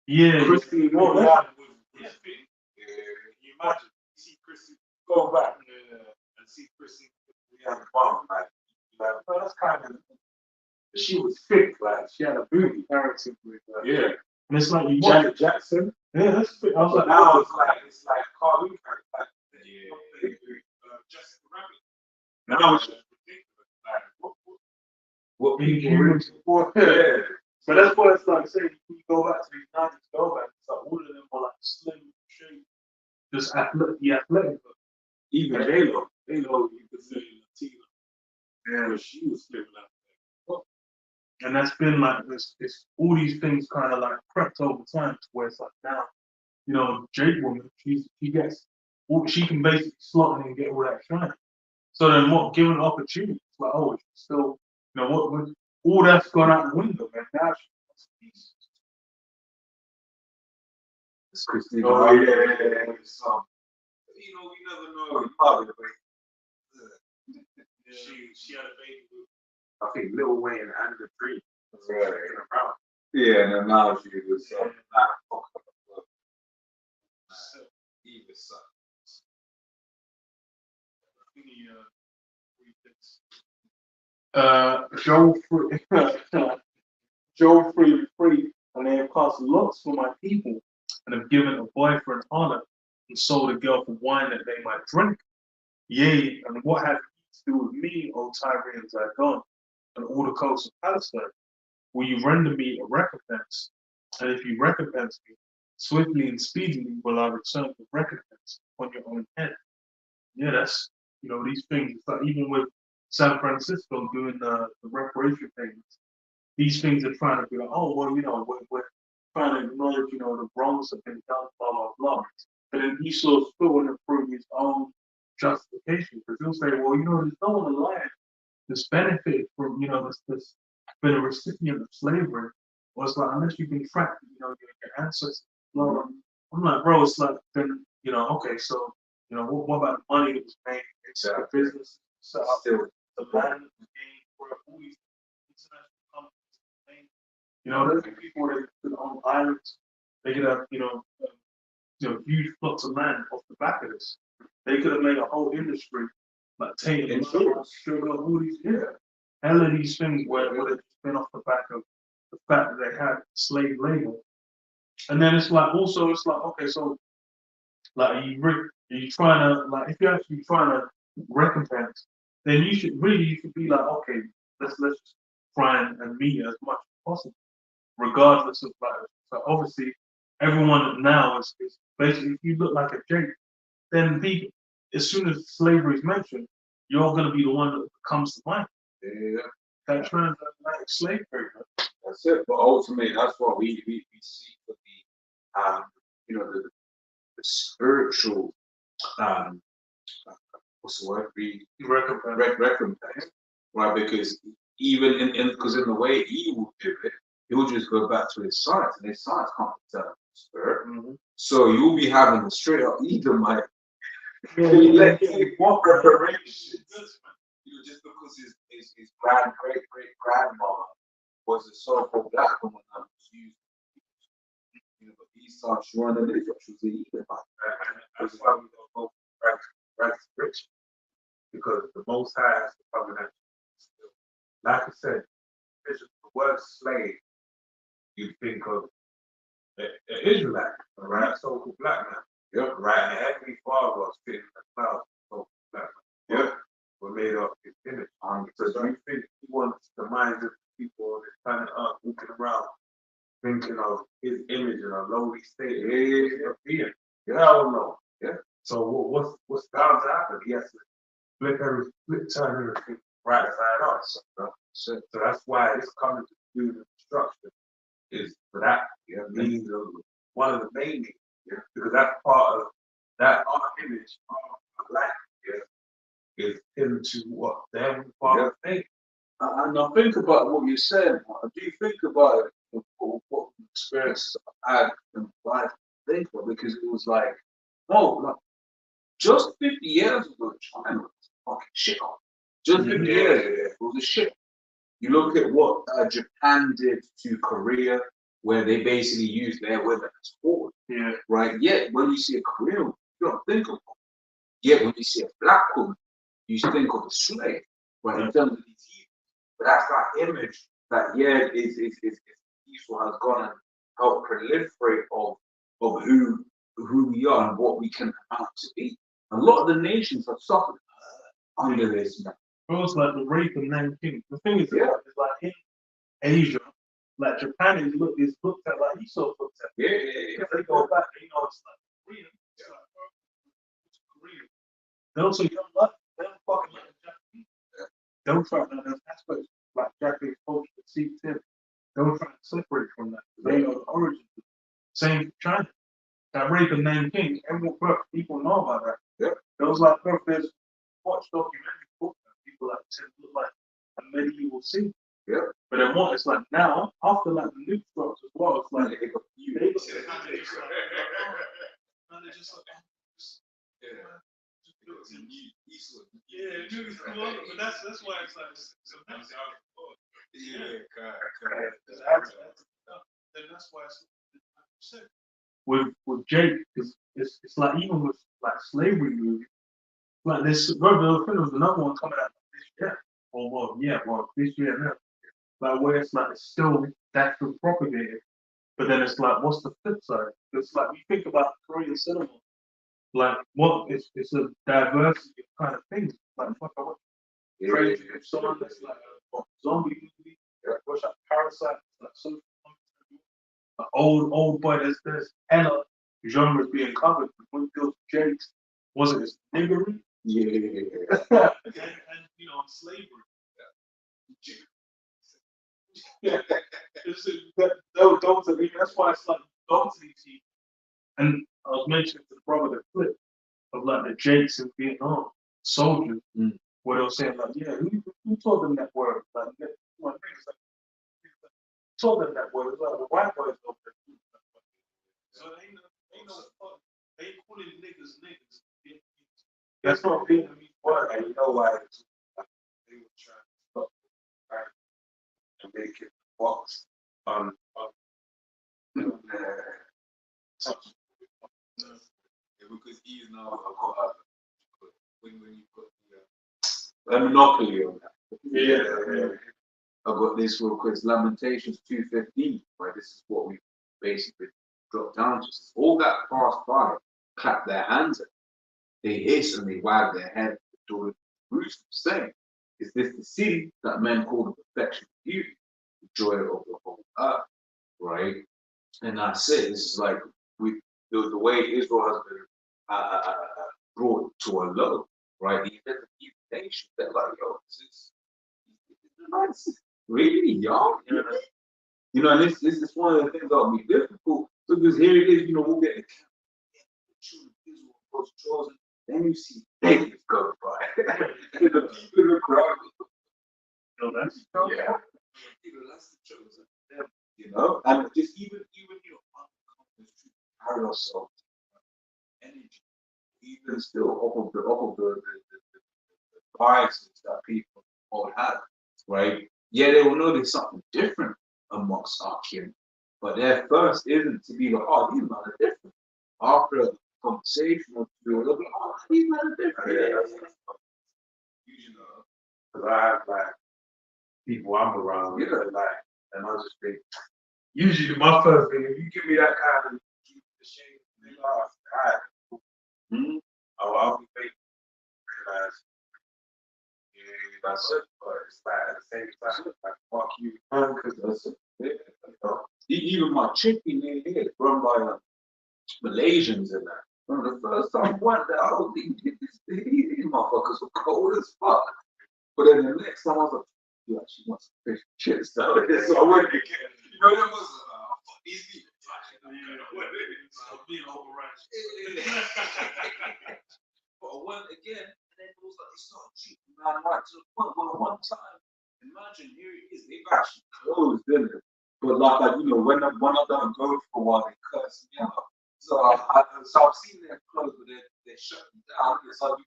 Yeah, Christy more than with Crispy. You imagine, you see Christy go back and see Christy at the bottom, like, oh, that's kind of. She was thick, like she had a booty character with yeah. And it's like you Janet Jackson. Yeah, that's fit. I was like, now it's like cartoon character. Like, Jessica Rabbit. Now it's just ridiculous. Like, what people really support. Yeah. But that's why it's like saying you go back to these 90s go back, it's like all of them were like slim shape, just athletic. Even J-Lo, you could say Latina. Yeah. But she was slim like that. And that's been like this all these things kind of like crept over time to where it's like now, Jake woman, she can basically slot in and get all that shine. So then what given opportunity, it's like, oh, it's still, what all that's gone out the window, man. Now she's peace. It's Christine. Oh, yeah. So, you know, we never know in public, but She had a baby with I think Lil Wayne and the Dream. right. Around. Yeah, and then now she was even so. Joe Free, Joe Free, and they have cost lots for my people, and have given a boyfriend honor, and sold a girl for wine that they might drink. Yea, and what have you to do with me, O Tyrian Zidon, and all the coasts of Palestine? Will you render me a recompense? And if you recompense me, swiftly and speedily will I return the recompense on your own head. Yeah, that's, these things. It's like even with San Francisco doing the reparation payments, these things are trying to be like, oh, well, we're trying to acknowledge, the wrongs have been done, blah, blah, blah. But then Esau's still want to prove his own justification, because he'll say, well, there's no one alive that's benefited from, this been a recipient of slavery. Or it's like, unless you can track, your ancestors. Blah, blah. I'm like, bro, it's like, then, okay, so, what about the money that was made? It's a business, set up, the land, the game, for all these international companies. There's people that could own islands. They could have, huge plots of land off the back of this. They could have made a whole industry, like taking sugar, all these, hell of these things where would have been off the back of the fact that they had slave labor. And then it's like, also, it's like, okay, so, like, are you trying to, like, if you're actually trying to recompense, then you should be like, okay, let's try and meet it as much as possible, regardless of, like, so obviously, everyone now is basically, if you look like a Jake, then people, as soon as slavery is mentioned, you're going to be the one that comes to mind. Yeah. That transatlantic slave trade. That's it. But ultimately, that's what we see for the spiritual what's the word? Recompense, right? Because even in the way he will do it, he'll just go back to his science, and his science can't tell him the spirit. Mm-hmm. So you'll be having a straight up Edomite. What reparations? Just because his great grandmother was a so-called black woman that was used, but these times she wanted to live, she was an Edomite. That's why we don't go rags rich, because the Most High has the covenant. Like I said, the word slave, you think of an Israelite, right? So-called black man. Yep. Right, and Heavenly Father was sitting in the clouds, so black man. Yep. Were made of his image. So do you think he wants the minds of the people on this planet Earth walking around thinking of his image in a lowly state of being? Hell no. Yeah. So what's bound to happen? He has to turn everything right side up. So that's why it's coming to do the destruction is for that. Yeah, means one of the main things. Yeah, because that's part of that our image, our life. Yeah, is into what their father think. And I think about what you're saying. I do think about it, what experiences I had in life. Think about it, because it was like, just 50 years ago, China was fucking shit on. Just 50 years ago, it was a shit. You look at what Japan did to Korea, where they basically used their women as forward. Yeah. Right? Yet when you see a Korean, you don't think of it. Yet when you see a black woman, you think of a slave. Right? In terms of these evils. But that's that image that is Esau has gone and helped proliferate of who we are and what we can amount to be. A lot of the nations have suffered under this man. Bro, it's like the rape of Nanking. The thing is, it's like in Asia, like Japan is looked at like Esau looked at. Yeah. If they go back, it's like Korean. It's like Korean. They also they don't fucking like the Japanese. Yeah. Don't try to there's aspects like Japanese culture that seeps in. Don't try to separate from that. They know the origin. Same for China. That rape of Nanking, people know about that. Yeah. Those like there's watch documentary book people like to look like a medieval scene. Yeah. But now, after like the nuke drops as well, it's like they got but that's why it's like sometimes then that's why it's with Jake, because it's like even with like slavery movies, like this brother, there was another one coming out this year, this year now. Like where it's like it's still that's still propagated, but then it's like what's the flip side? It's like you think about Korean cinema, like what it's a diversity of kind of things. Like fuck, I watch Train to Busan, that's like a zombie movie. Watch like Parasite, like some old boy. There's hella genres being covered. When Bill Jakes was it niggery? and you know slavery. Yeah, those are, that's why it's like those TV. And I was mentioning to the brother the clip of like the Jakes in Vietnam, soldiers, where they were saying like, yeah, who told them that word? Like, one thing is like, told them that word. It's like the white boys over there. So they know, they ain't calling niggas. That's not Vietnamese word, and you know why? They were trying to stop it, right? And make it box because he's now when you put the monopoly on that. Yeah. I got this real quick. Lamentations 2:15, right? This is what we basically dropped down to. All that passed by, clap their hands at. They hiss and they wag their head during Jerusalem, saying, "Is this the city that men call the perfection of beauty, the joy of the whole earth?" Right? And that's it. This is like the way Israel has been brought to a low, right? Even the nation, they're like, yo, this is really young. You know, and this is one of the things that will be difficult because here it is, you know, we'll get the children of Israel was chosen, then you see babies go by. The people in the crowd. No, that's Yeah. You know, that's the chosen. You know, and just even you know, unconscious to carry yourself energy, even still off of the biases that people all have, right? Yeah, they will know there's something different amongst our kin, but their first isn't to be like, oh, these men are different. After a conversation or two, they'll be, oh, these men are different. You know, because I have like people I'm around, you know, like, and I just think, usually my first thing, if you give me that kind of shame, I'll be fake. Realize, yeah, that's it, but it's like at the same time, like, fuck you, because that's it. You know? Even my chippy near here, run by Malaysians and that. When the first time I went there, I don't think these motherfuckers were cold as fuck. But then the next time I was like, yeah, she wants some fish and chips though. So I went again. You know, that was fuck these people. being overrun. But I went again, and then it was like they started treating man right to the point where one time, imagine here it is, they've actually closed, didn't it? But like you know, when I don't go for a while, they curse me out. So I've seen them close, but they're shutting down. It's like,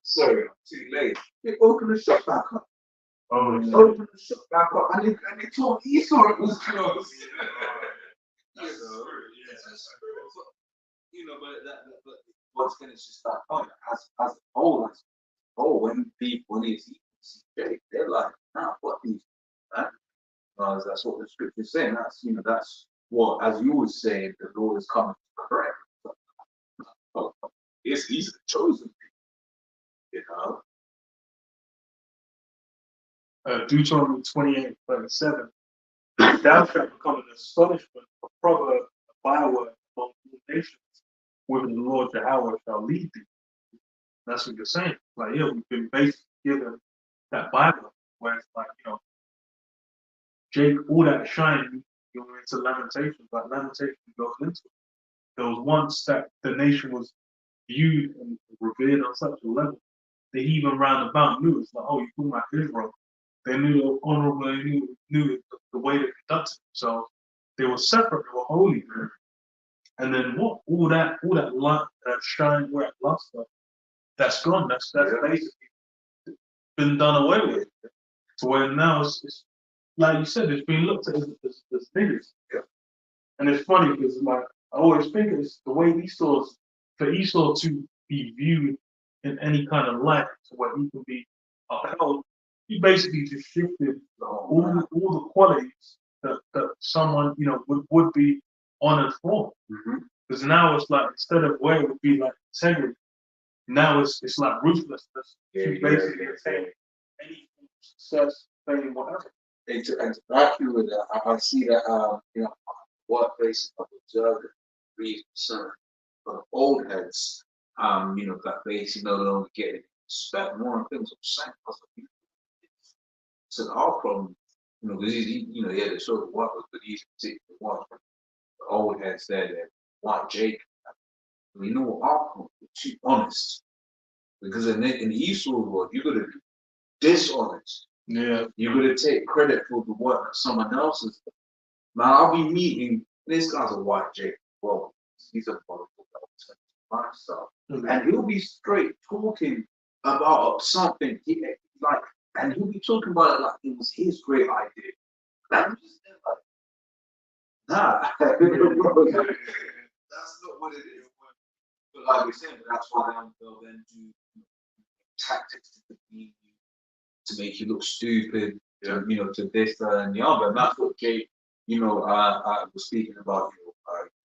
sorry, I'm too late. They open the shop back up. Oh, yeah. Open the shop back up, and they told me Esau it was closed. You know, but once again, it's just that point. As a whole, when it's Jake, they're like, nah, what these, man? That's what the scripture is saying. That's what, as you were saying, the Lord is coming to correct. He's the chosen people, you know. Deuteronomy 28:37. Thou shalt become an astonishment, a proverb, a byword among all nations, whither the Lord Yahweh shall lead thee. That's what you're saying. Like, yeah, we've been basically given that Bible, where it's like, you know, Jake, all that shine, you know, into Lamentations, like Lamentations goes into it. There was once that the nation was viewed and revered on such a level that even round about knew it's like, oh, you're talking about Israel. They knew they were honorable. They knew the way they conducted themselves. They were separate. They were holy. And then what? All that light, that shine, all that luster, that's gone. That's basically been done away with. To where now it's like you said, it's been looked at as niggas. Yeah. And it's funny because like I always think it's the way for Esau to be viewed in any kind of light to where he can be upheld, he basically just shifted all the qualities that someone, you know, would be honored for. Because now it's like instead of where it would be like integrity, now it's like ruthlessness to basically attain any success, fame, whatever. And to back you with that, I see that you know, workplace I've observed the reason concern for the old heads, you know, that basically no longer get respect more and things I'm saying. So our problem, you know, because you know, yeah, they sort of work with these particular ones, the old heads there, that white Jake. You know what our problem is? Too honest. Because in the Esau world, you're gonna be dishonest. Yeah. You're gonna take credit for the work that someone else has done. Now I'll be meeting this guy's a white Jake. Well, he's a lifestyle. And he'll be straight talking about something like, and he'll be talking about it like it was his great idea. And I'm just like, nah, that's not what it is. But like we said, that's why they'll then do tactics to defeat you, to make you look stupid, to, you know, to this, that, and the other. And that's what Jake, you know, I was speaking about. You know,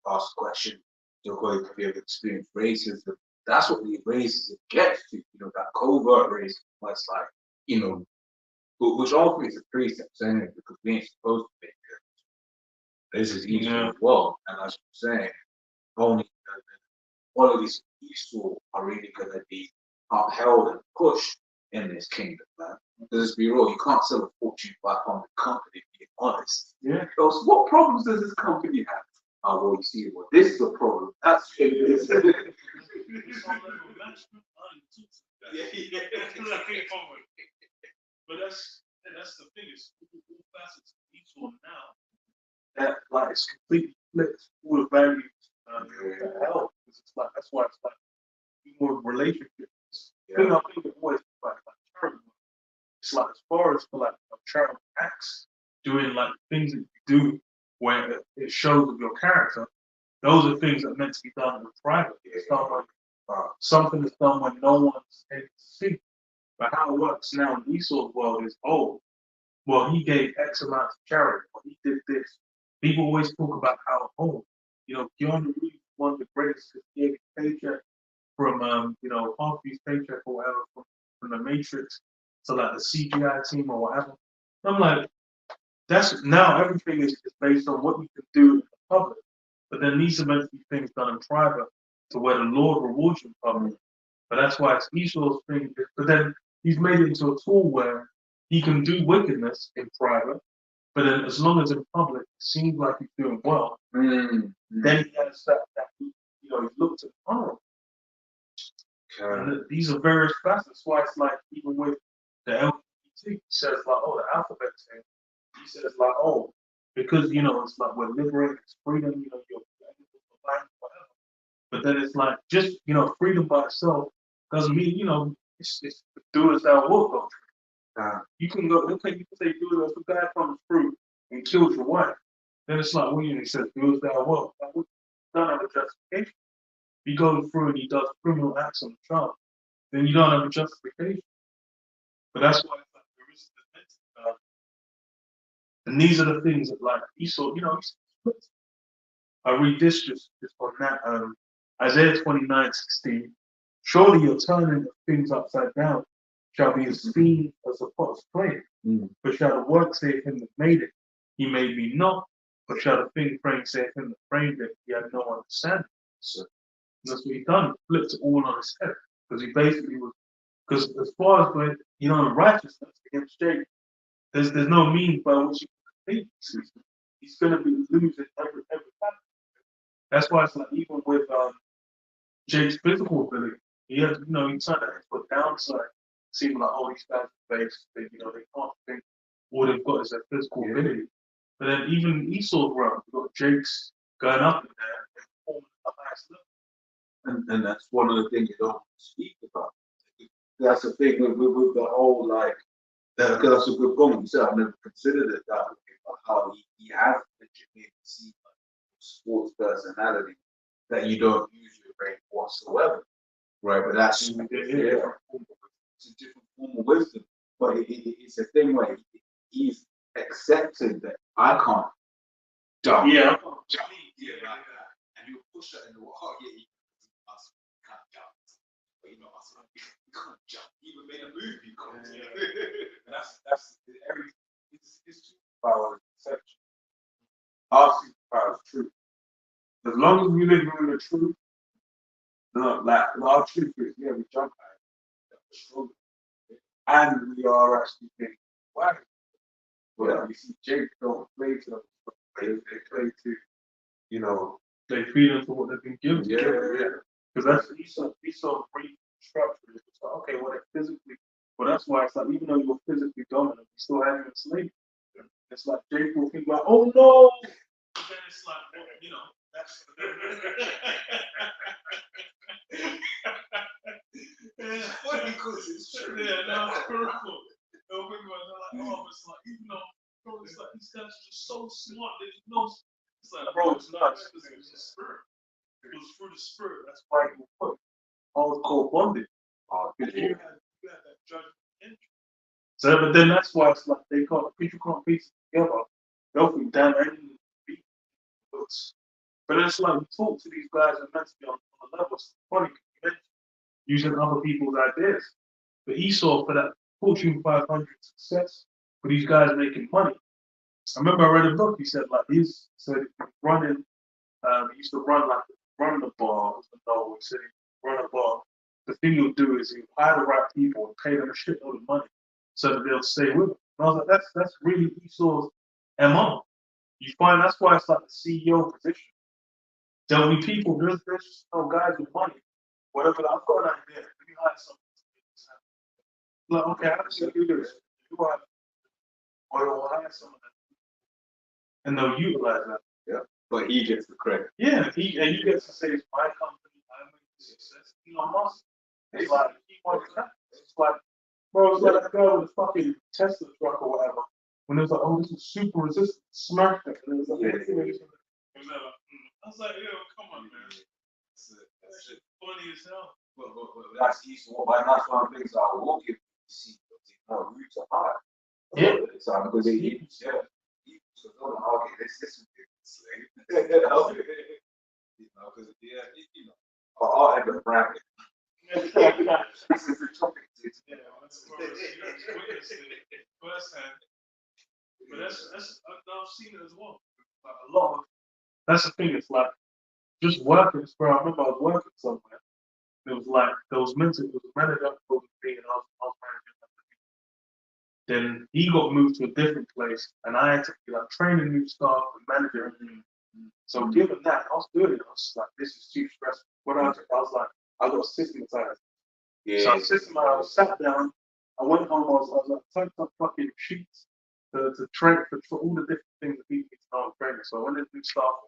asked a question, you're going to be able to experience racism. That's what the racism gets to, you know, that covert racism. It's like, you know, which ultimately is a precepts anyway, because we ain't supposed to be here. This is Esau as well. And as you're saying, only qualities of Esau are really going to be upheld and pushed in this kingdom, man. Because let's be real, you can't sell a Fortune 500 company, being honest. Yeah. So what problems does this company have? Oh, well, you see, well, this is the problem. That's what it is. But that's the thing. It's all facets of Esau now that like it's completely flipped all the values that held. It's like that's why it's like more relationships. Thing I think it always like charity. It's like as far as for like charitable acts, doing like things that you do where it shows of your character. Those are things that are meant to be done in private. It's not like something that's done when no one's able to see. But how it works now in Esau's world is, oh, well, he gave X amount of charity, or he did this. People always talk about how, oh, you know, Keanu Reeves, one of the greatest, he gave a paycheck from, you know, half his paycheck or whatever from the Matrix to like the CGI team or whatever. I'm like, that's now everything is based on what you can do in the public. But there needs to be things done in private to where the Lord rewards you in public. But that's why it's Esau's thing. But then he's made it into a tool where he can do wickedness in private, but then as long as in public it seems like he's doing well, then he has that you know, he's looked at honorable. And these are various facets. That's why it's like even with the LGBT, he says like, oh, the alphabet thing. He says like, oh, because you know it's like we're liberated, it's freedom, you know, you're whatever. But then it's like just you know, freedom by itself doesn't mean you know it's do as thou wilt doctrine. You can go, okay, you can say do as the guy comes through and kills your wife. Then it's like when he says do as thou wilt. That would not have a justification. If he goes through and he does criminal acts on the child, then you don't have a justification. But that's why it's like there is the defense. And these are the things that like Esau, you know, I read this just on that. Isaiah 29:16. Surely your turning of things upside down shall be as clean as a pot's clay. But shall the work say of him that made it, he made me not, but shall the thing framed say of him that framed it, he had no understanding. So that's what he done, flipped it all on his head. Because he basically was, because as far as when, you know, in righteousness against Jacob, there's no means by which you can defeat. He's going to be losing every time. That's why it's like even with Jake's physical ability, he has, you know, he turned that into a downside seem like all these guys are based, they can't think. All they've got is their physical ability. But then even Esau's realm, you've got Jake's going up in there and performing at the highest level. And that's one of the things you don't speak about. That's the thing with the whole like, because that's a good point. You said I've never considered it that way, but how he has the see sports personality that you don't use your brain whatsoever, right? But that's it's a different form of wisdom. But it's a thing where he's accepted that I can't jump. Yeah. Jump. Yeah, like that. And he'll push that in the wall. Oh, yeah, can't jump. But you know, you can't jump. He even made a movie. That's it's superpower perception. Our superpower is truth. As long as we live in the truth, no, like our truth is, yeah, we jump at it, and we are actually getting whacked. But you see, Jake don't play to them. They play to, you know, They feed into what they've been given. yeah. Because that's Esau brief structure. It's like, okay, well, they're physically, well, that's why it's like, even though you're physically dominant, you still have you enslaved. It's like Jake will think like, oh no. But then it's like, well, you know, that's. It's funny because it's true. Yeah, no, it's brutal. They'll think about it, they're like, oh, it's like, even though, bro, it's like, these guys are just so smart, they just know. It's like, bro, it's not, because it was the spirit. It was through the spirit, that's why you put hardcore bondage. Because you had that judgment entry. So, but then that's why it's like, people can't piece it together. They'll think, damn, I need to beat books. But it's like, you talk to these guys and meant to be on a level, it's funny, using other people's ideas. But Esau, for that Fortune 500 success, for these guys making money. I remember I read a book, he said, like, he used to run the bar, he said he'd run a bar. The thing he'll do is he'll hire the right people and pay them a shitload of money so that they'll stay with him. And I was like, that's really Esau's MO. You find that's why it's like the CEO position. There'll be people, there's guys with money, whatever, I've got an idea, let me hire someone. Like, okay, how does you do this? You have, or you'll hire someone and they'll utilize that. Yeah, but he gets the credit. Yeah, and you get to say it's my company, I made the success. Elon Musk. It's like he wants that. It's like, bro, it's like that guy with a fucking Tesla truck or whatever. When it was like, oh, this is super resistant, smacked it. And it was like, I was like, yo, come on, man. That's funny as hell. But that's easy. That's one of the things I will give you. See, more roots are hard. Yeah. So because okay, this would be a slave. You know, because I'll end up bragging. This is the topic. Yeah, firsthand. But I've seen it as well. Like a lot of, that's the thing, it's like, just working, bro, I remember I was working somewhere, it was like, it was a manager for the thing, and I was managing that. Then he got moved to a different place, and I had to be like training new staff and managing everything. So given that, I was doing it, I was like, this is too stressful. What I was like, I got systematized. Yeah. So I systematized, I sat down, I went home, I was like, typed up fucking sheets to train for all the different things that people need to know in training. So I went into new staff,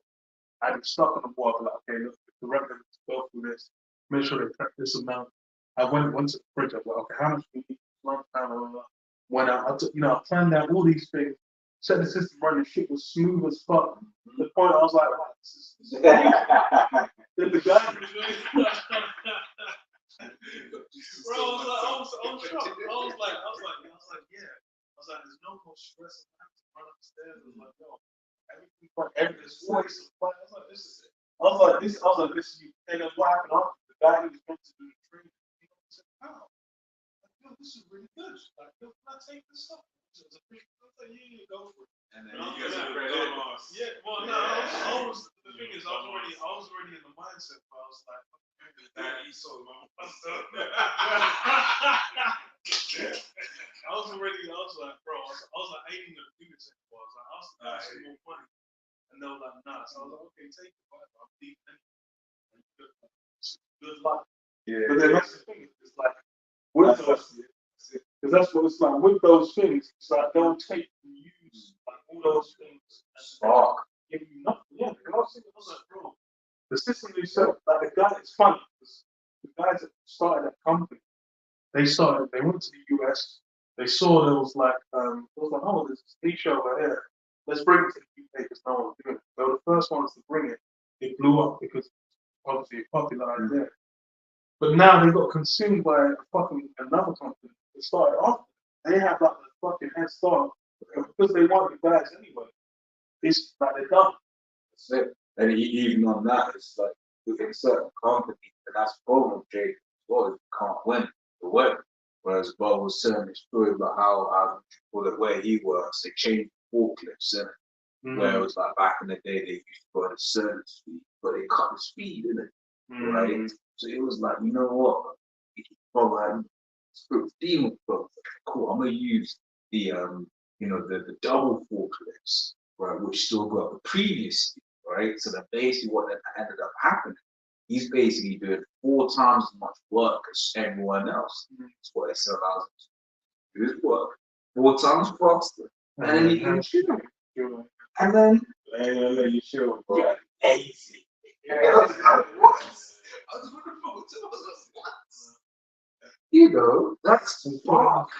I had them stuck on the wall, like, okay, look, the revenue to go through this, make sure they prep this amount. I went to the fridge, I was like, okay, how much do we need? Went out, I planned out all these things, set the system running, shit was smooth as fuck. The point I was like, wow, this is then the guy bro, I was shocked. I was like, yeah. I was like, there's no more stress. I have to run upstairs. I was like, yo, everything's voice. I was like, this is it. I was like, this is you. And then what happened after? The guy who was meant to do the training, he said, wow, yo, this is really good. Like, yo, can I take this stuff? I was like, yeah, go for it. And then you guys are great. Yeah, well, no, I was. The thing is, I was already in the mindset. But I was like, that Esau, man. I was like, bro, I was like, I ain't even gonna do this anymore. I was like, I was more money. And they were like, nah. So I was like, okay, take it, whatever. I'm deep in it. Good luck. Yeah. But then that's the thing, it's like, with us, Because that's what it's like with those things. It's like they'll take and use like all those things and Spark. give you nothing. Yeah, and I was thinking, I was like, bro, the system itself, like the guy, it's funny because the guys that started that company, they went to the US, they saw there was like, oh, there's this niche over here. Let's bring it to the UK because no one's doing it. They were the first ones to bring it. It blew up because obviously it's popular idea. But now they got consumed by fucking another company that started off. They have like the fucking head start because they want the guys anyway. It's like they're done. That's it. And even on that, it's like within certain companies, and that's the problem with Jake as well, you can't win the way. Whereas Bob was telling his story about how where he works, they changed forklifts, and where it was like back in the day they used to go at a certain speed, but they cut the speed, innit? Right? So it was like, you know what? Bro, like, spirit demon, bro. Cool, I'm gonna use the the double forklifts, right, which still got the previous speed, right? So that basically what ended up happening, he's basically doing 4 times as much work as everyone else. That's what it allows him to do his work 4 times faster. And then he can chill. And then Let you chill, bro. yeah, lazy. Yeah. I was like, what? I was wondering what? You know, that's fuck.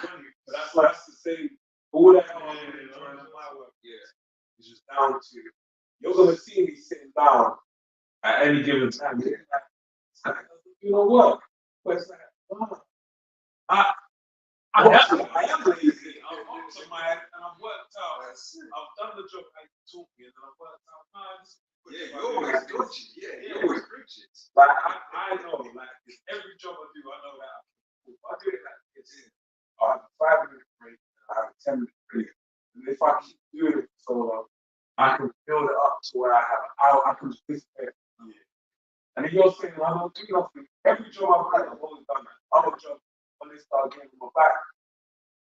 That's the same. All that on in terms of my work, it's just down to you're gonna see me sitting down at any given time. You know what? But it's like, oh, I am lazy. I'm up to my head and I've worked out. I've done the job I taught me and then I've worked out. You always coach it. You always preach it. Like I know, like every job I do, I know that I do it like it's in. I have a 5-minute break, I have a 10-minute break. And if I keep doing it for so long, I can build it up to where I have an hour, I can participate. And if you're saying I don't do nothing, every job I've had, I've always done that. Other job, when they start getting my back,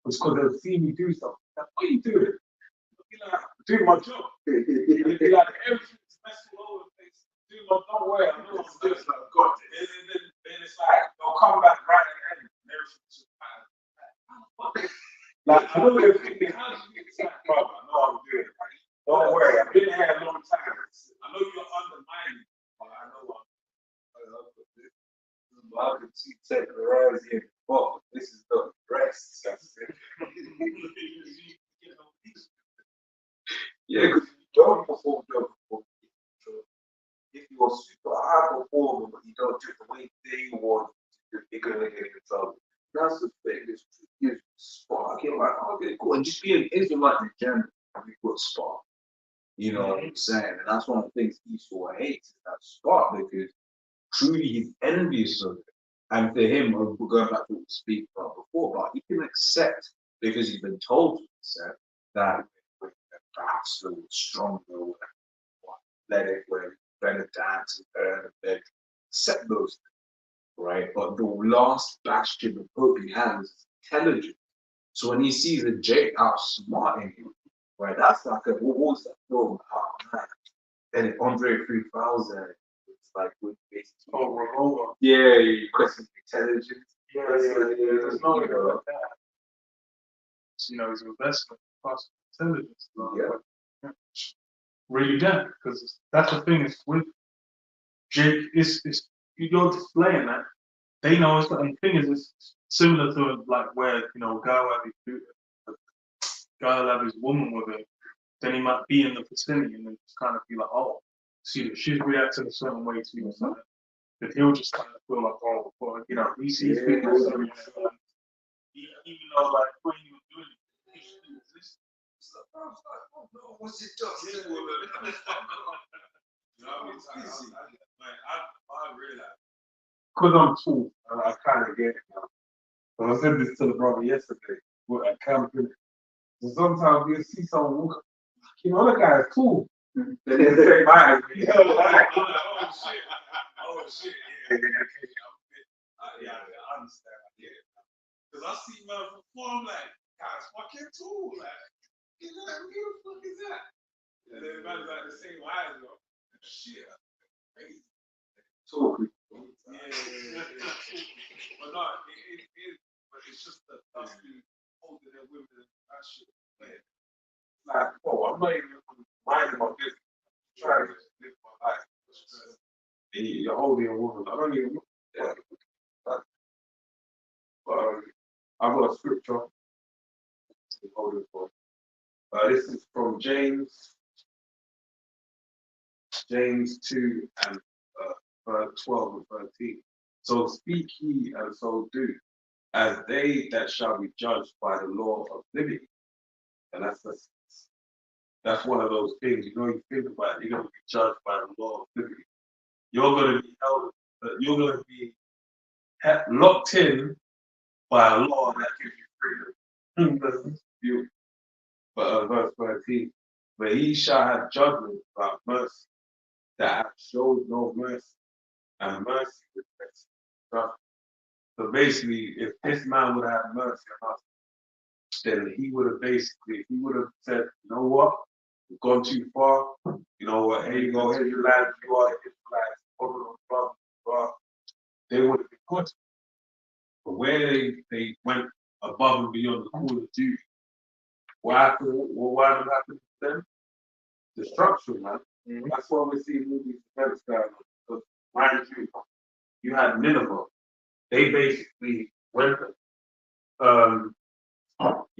it's because they'll see me do something. Like, what are you doing? I'll be like, I'm doing my job. And they'll be like, everything's messed all over the place. Don't worry, I know I'm doing it. Then it's like, they'll come back right at the end and everything's just bad. Like, I know they're thinking, how did you get this back, bro? I know I'm doing it. Right? Don't worry, I've been here a long time. I know you're undermining, but I know I'm. I can see technology and fuck. This is the rest. Yeah, because you don't perform well. If you're a super high performer, but you don't do it the way they want to, you're gonna get in trouble. That's the thing. It's spark. You're like, okay, cool. And just being Israelite in general, you put spark. You know what I'm saying? And that's one of the things Esau hates, is that spark, because truly he's envious of it. And for him, we're going back to what we speak about before, but he can accept, because he's been told to accept, that perhaps a little stronger, or athletic, where better dance, better in the bedroom, accept those things, right? But the last bastion of hope he has is intelligence. So when he sees a Jake outsmarting him, right, that's like what was that film? Oh man. And Andre 3000, it's like with basically. Oh, Revolver. Yeah, you question intelligence. Yeah. There's no way like that. You know, his investment cost intelligence. Yeah. Really done, because that's the thing is with Jake, it's you're displaying that they know it's, and the thing is it's similar to like where guy will have his woman with him, then he might be in the vicinity and then just kind of be like, oh, see that she's reacting a certain way to you or something. But he'll just kind of feel like, oh, well, he sees people even though like when he was doing it, he still existed. I was like, oh no, what's it doing? I realize, because I'm tall, I kind of get it now. But I said this to the brother yesterday, at camping. So sometimes you see someone walk, that guy is cool. Then they say, "Bye." Oh shit! Oh shit! Yeah, I understand. Yeah, because I see man perform like, guys, fucking tall, like, who the fuck is that? And then man's like the same height, bro. Shit, crazy. Talk. Yeah. But no, but it's just the dusty holding their women and that shit. Man. Like, oh, I'm not even minding my business. I'm trying to just live my life. And you're holding a woman. I don't even. Yeah. But I've got a scripture. Hold it for. This is from James 2 and 12 and 13. So speak ye and so do, as they that shall be judged by the law of liberty. And that's one of those things, you know, you think about it, you're going to be judged by the law of liberty. You're going to be held, you're going to be locked in by a law that gives you freedom. That's beautiful. But verse 13, but he shall have judgment about mercy, that have showed no mercy, and mercy with mercy. So basically, if this man would have mercy on us, then he would have said, you know what, we've gone too far, you know what, here you go, here's your land, you are Israelites, blah, blah, blah. They would have been good. But where they went above and beyond the call of duty, what happened to them? Destruction, man. Mm-hmm. That's why we're seeing all these events going on. Because, mind you had Nineveh. They basically went,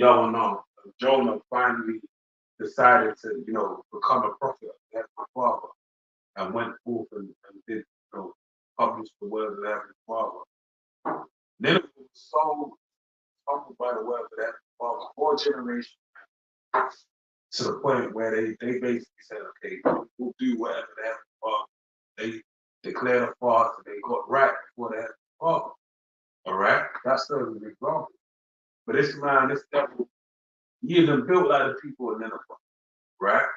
Jonah finally decided to, you know, become a prophet of my father and went forth and did, you know, publish the word of the Heavenly Father. Nineveh was so humbled by the word of the Heavenly Father, 4 generations, to the point where they basically said, okay, we'll do whatever the Heavenly Father. They declared a fast and they got right before the Heavenly Father. All right? That's the example. But this man, this devil, he isn't built like the people in Nineveh, right?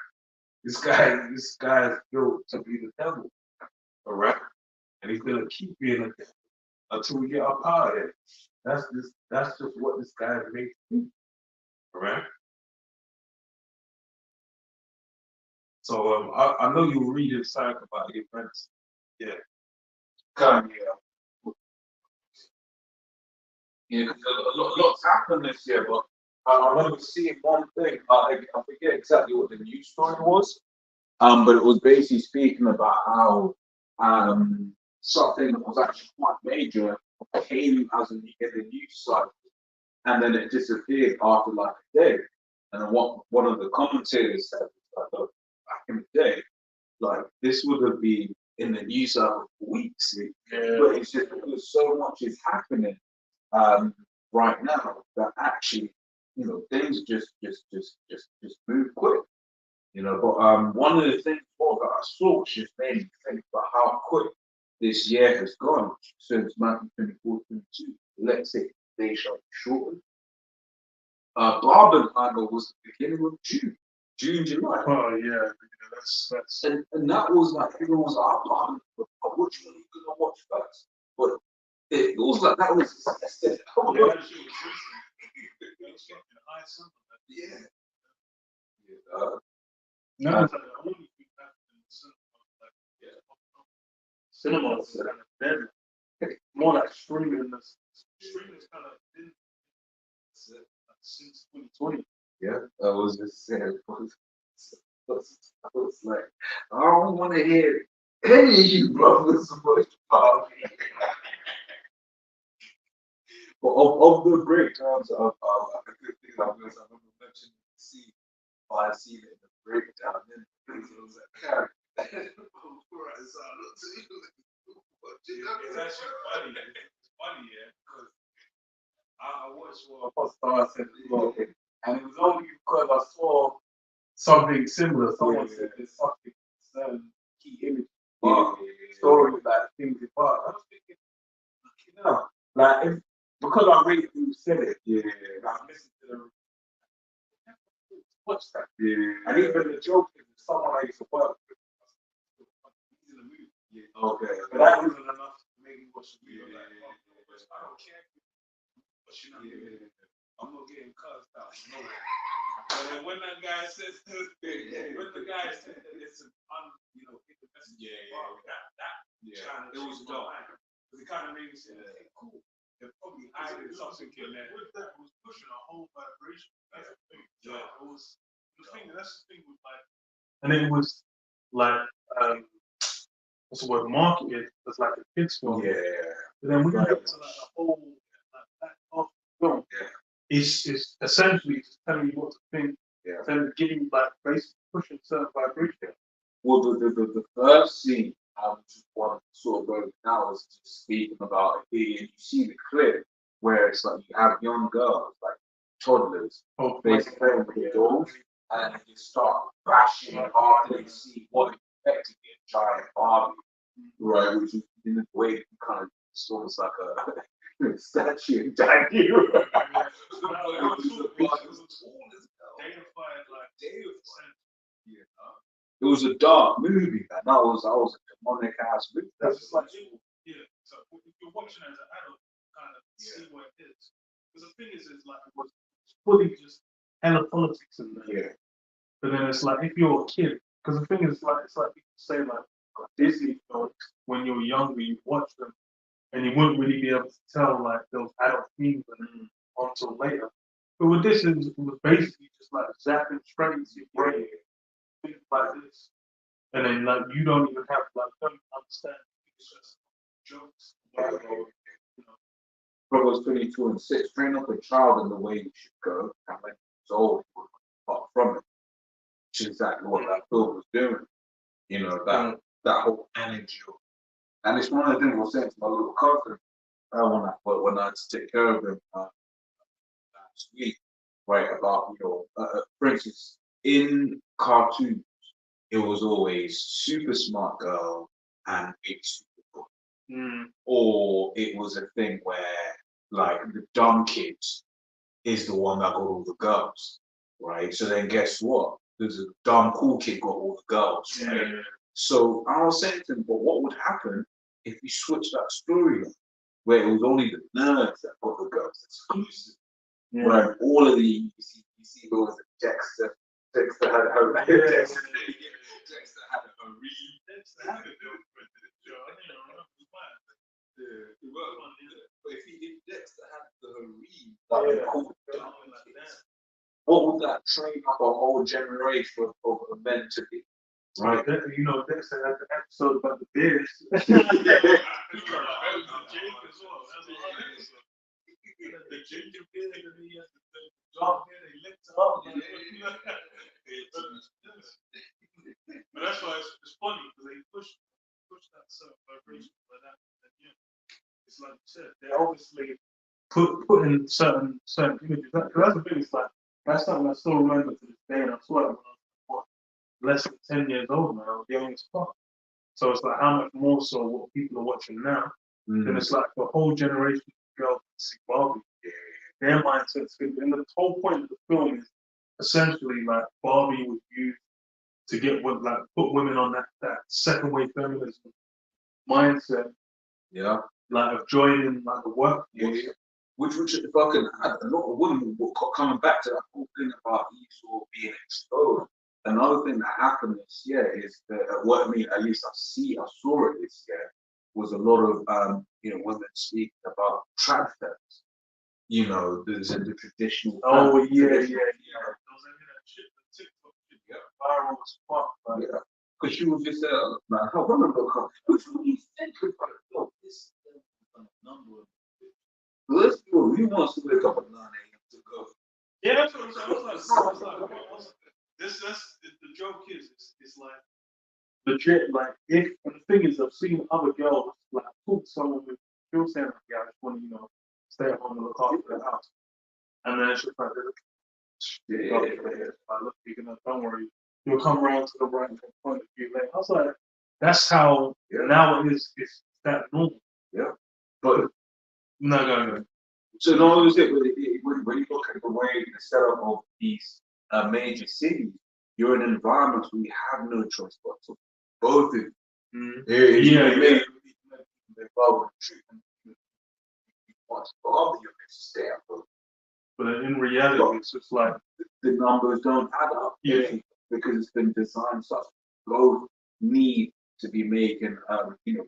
This guy is built to be the devil, all right? And he's gonna keep being a devil until we get our power in. That's just what this guy is made to be, all right? So I know you were reading something about the events. Yeah. Yeah, because a lot's happened this year, but I remember seeing one thing. I forget exactly what the news story was. But it was basically speaking about how something that was actually quite major came as in the news cycle, and then it disappeared after like a day. And then what one of the commentators said was like, look, back in the day, like this would have been in the news cycle for weeks, but it's just because so much is happening right now that actually, you know, things just move quick. You know, but one of the things that I saw just made me think about how quick this year has gone since Matthew 24:22. Let's say they shall be shortened. Barbenheimer was the beginning of June, July. Oh yeah, that's and that was like everyone was like, which one are you gonna watch first? But it was like that was yeah. No, I only think that in cinema is kind of dead. More like streaming. Streaming is kind of been since 2020. Yeah, I was just saying. I was like, I don't want to hear any of you brothers much about me. But of the breakdowns of the good things I remember mentioning I see it in the breakdown. Then it was like, It's actually funny. It's funny, yeah, because I watched what Apostle said, and it was only because I saw something similar. Someone said there's something certain key image stories like things apart. I was thinking, fucking hell. Like because I read who said it, I listened to the watch that. And even the joke is someone I used to work with. He's in the movie. Okay. But that wasn't enough to make me watch the video. I don't care. But you know, I'm not getting cussed out. No way. But then when that guy says, when the guy said that it's an hit the message. It was dope. Because it kind of made me say, okay, cool. They're probably hiding something in there. With that, it was pushing a whole vibration. That's the thing. Yeah. It was the thing. That's the thing with like, and it was like, what's the word? Marketed as like a kids film. Yeah. But then we Right. get to like the whole like that half of the film. Yeah. It's essentially just telling you what to think. Yeah. And giving you like basically pushing certain vibration. Well, the first scene I just want to sort of go now is just speaking about it. You see the clip where it's like you have young girls, like toddlers, Oh, basically playing with the dolls, and they start bashing after they see what is effectively a giant Barbie, right? Which is in a way kind of it's almost like a statue of Daniel. It was a Barbie, it was tall as hell. Deified, like Deified. Yeah. It was a dark movie, man. That was a demonic ass movie. That's just like, yeah. So if you're watching as an adult, kind of see what it is. Because the thing is like it was fully just hella politics in there. Yeah. But then it's like if you're a kid, because the thing is like it's like you can say like Disney films when you're younger, you watch them, and you wouldn't really be able to tell like those adult themes until later. But with this, it was basically just like zapping straight into your brain. Things like this, and then like you don't even have like don't understand. It's just jokes. You know. Proverbs 22 and 6, train up a child in the way you should go, and when he's old, he will not depart from it. Which is exactly what that film was doing. You know, that whole energy. And it's one of the things I was saying to my little cousin when I had to take care of him last week, right? About, for instance, in cartoons, it was always super smart girl and big super boy. Or it was a thing where like the dumb kid is the one that got all the girls, right? So then guess what? There's a dumb cool kid got all the girls, right? Yeah. So I was saying to him, but what would happen if you switch that storyline where it was only the nerds that got the girls exclusive? Yeah. Right, all of the you see those Dexter had her Dexter had a harem. Dexter had a girlfriend. I didn't remember mine. But if Dexter had the harem, Like that, what would that train up a whole generation of men to be? Right. You know, Dexter had the episode about the bears. The ginger beard, and he has the dark hair, they licked it up. But that's why it's funny because they push that certain vibration like that. And yeah, it's like you said, they're obviously putting certain images. That's the thing. It's like that's something I still remember to this day, and I saw it when I was less than 10 years old now. I was young as fuck. So it's like how much more so what people are watching now. Then it's like the whole generation of girls see Barbie. Their mindset's good. And the whole point of the film is essentially like Barbie was used to get put women on that second wave feminism mindset. Yeah. Like of joining like the work. Yeah. Which fucking had a lot of women coming back to that whole thing about Esau being exposed. Another thing that happened this year is that at least I saw it this year, was a lot of women speaking about trad femmes. You know, there's the traditional. Oh yeah. Those shit, the TikTok shit, viral as fuck. Like, yeah. Because she was just man, I remember which one do you think about it? Yo, this number of let's do it. We want to wake up at 9 a.m. to go. Yeah, that's what I'm saying. I was like, that's the joke is it's like legit. Like and the thing is, I've seen other girls like talk to someone who still saying like, yeah, I just want to stay at home and look after the house, and then it's just like, look, don't worry, you'll come around to the right point of view later. I was like, that's how now it is. It's that normal. Yeah, but no. So not only is it when you look at the way the setup of these major cities, you're in environments where you have no choice but to both of them. They stay at home. But in reality, it's just like the numbers don't add up. Yeah. Because it's been designed such both need to be making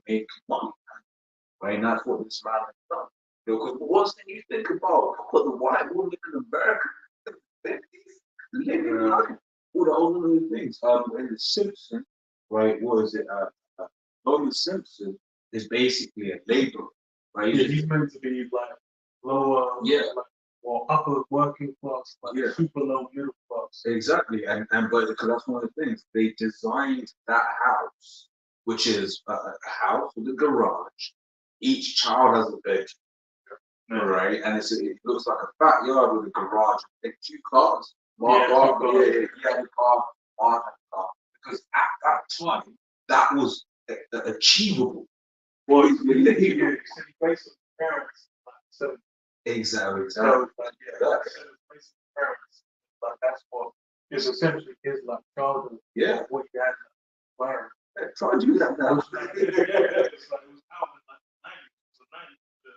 make money. Right? And that's what this man has done. Because the worst thing you think about, what the white woman in America, living life, all the old little things. In The Simpsons, right? What is it? Homer Simpson is basically a laborer, right? Yeah, he's meant to be like lower, Yeah. like, or upper working class, like Yeah. super low middle class. Exactly, and but because that's one of the things they designed that house, which is a house with a garage. Each child has a bedroom, right? And it looks like a backyard with a garage. And two cars. Mark, he had a car. Mark had a car. Because at that time, that was achievable. Well, he said he based on parents, like, so Exactly. So like, parents, like that's what is essentially his like childhood. Yeah. Like, what he had learned. Try to do that now. It's like it was out in like the 90s, so 90s to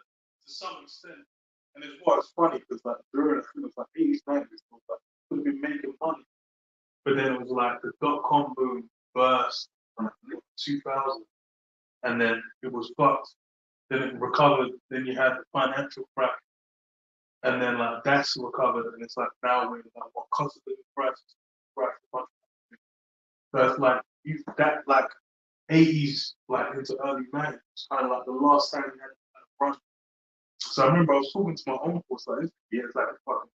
some extent. And it's funny because like during it was like 80s, 90s, it was like could have been making money, but then it was like the .com boom burst in 2000, and then it was fucked. Then it recovered. Then you had the financial crash. And then like that's recovered, and it's like now we're like what cost of living prices, so it's like that like 80s like into early 90s, kind of like the last time we had a run. So I remember I was talking to my uncle, so it's like fucking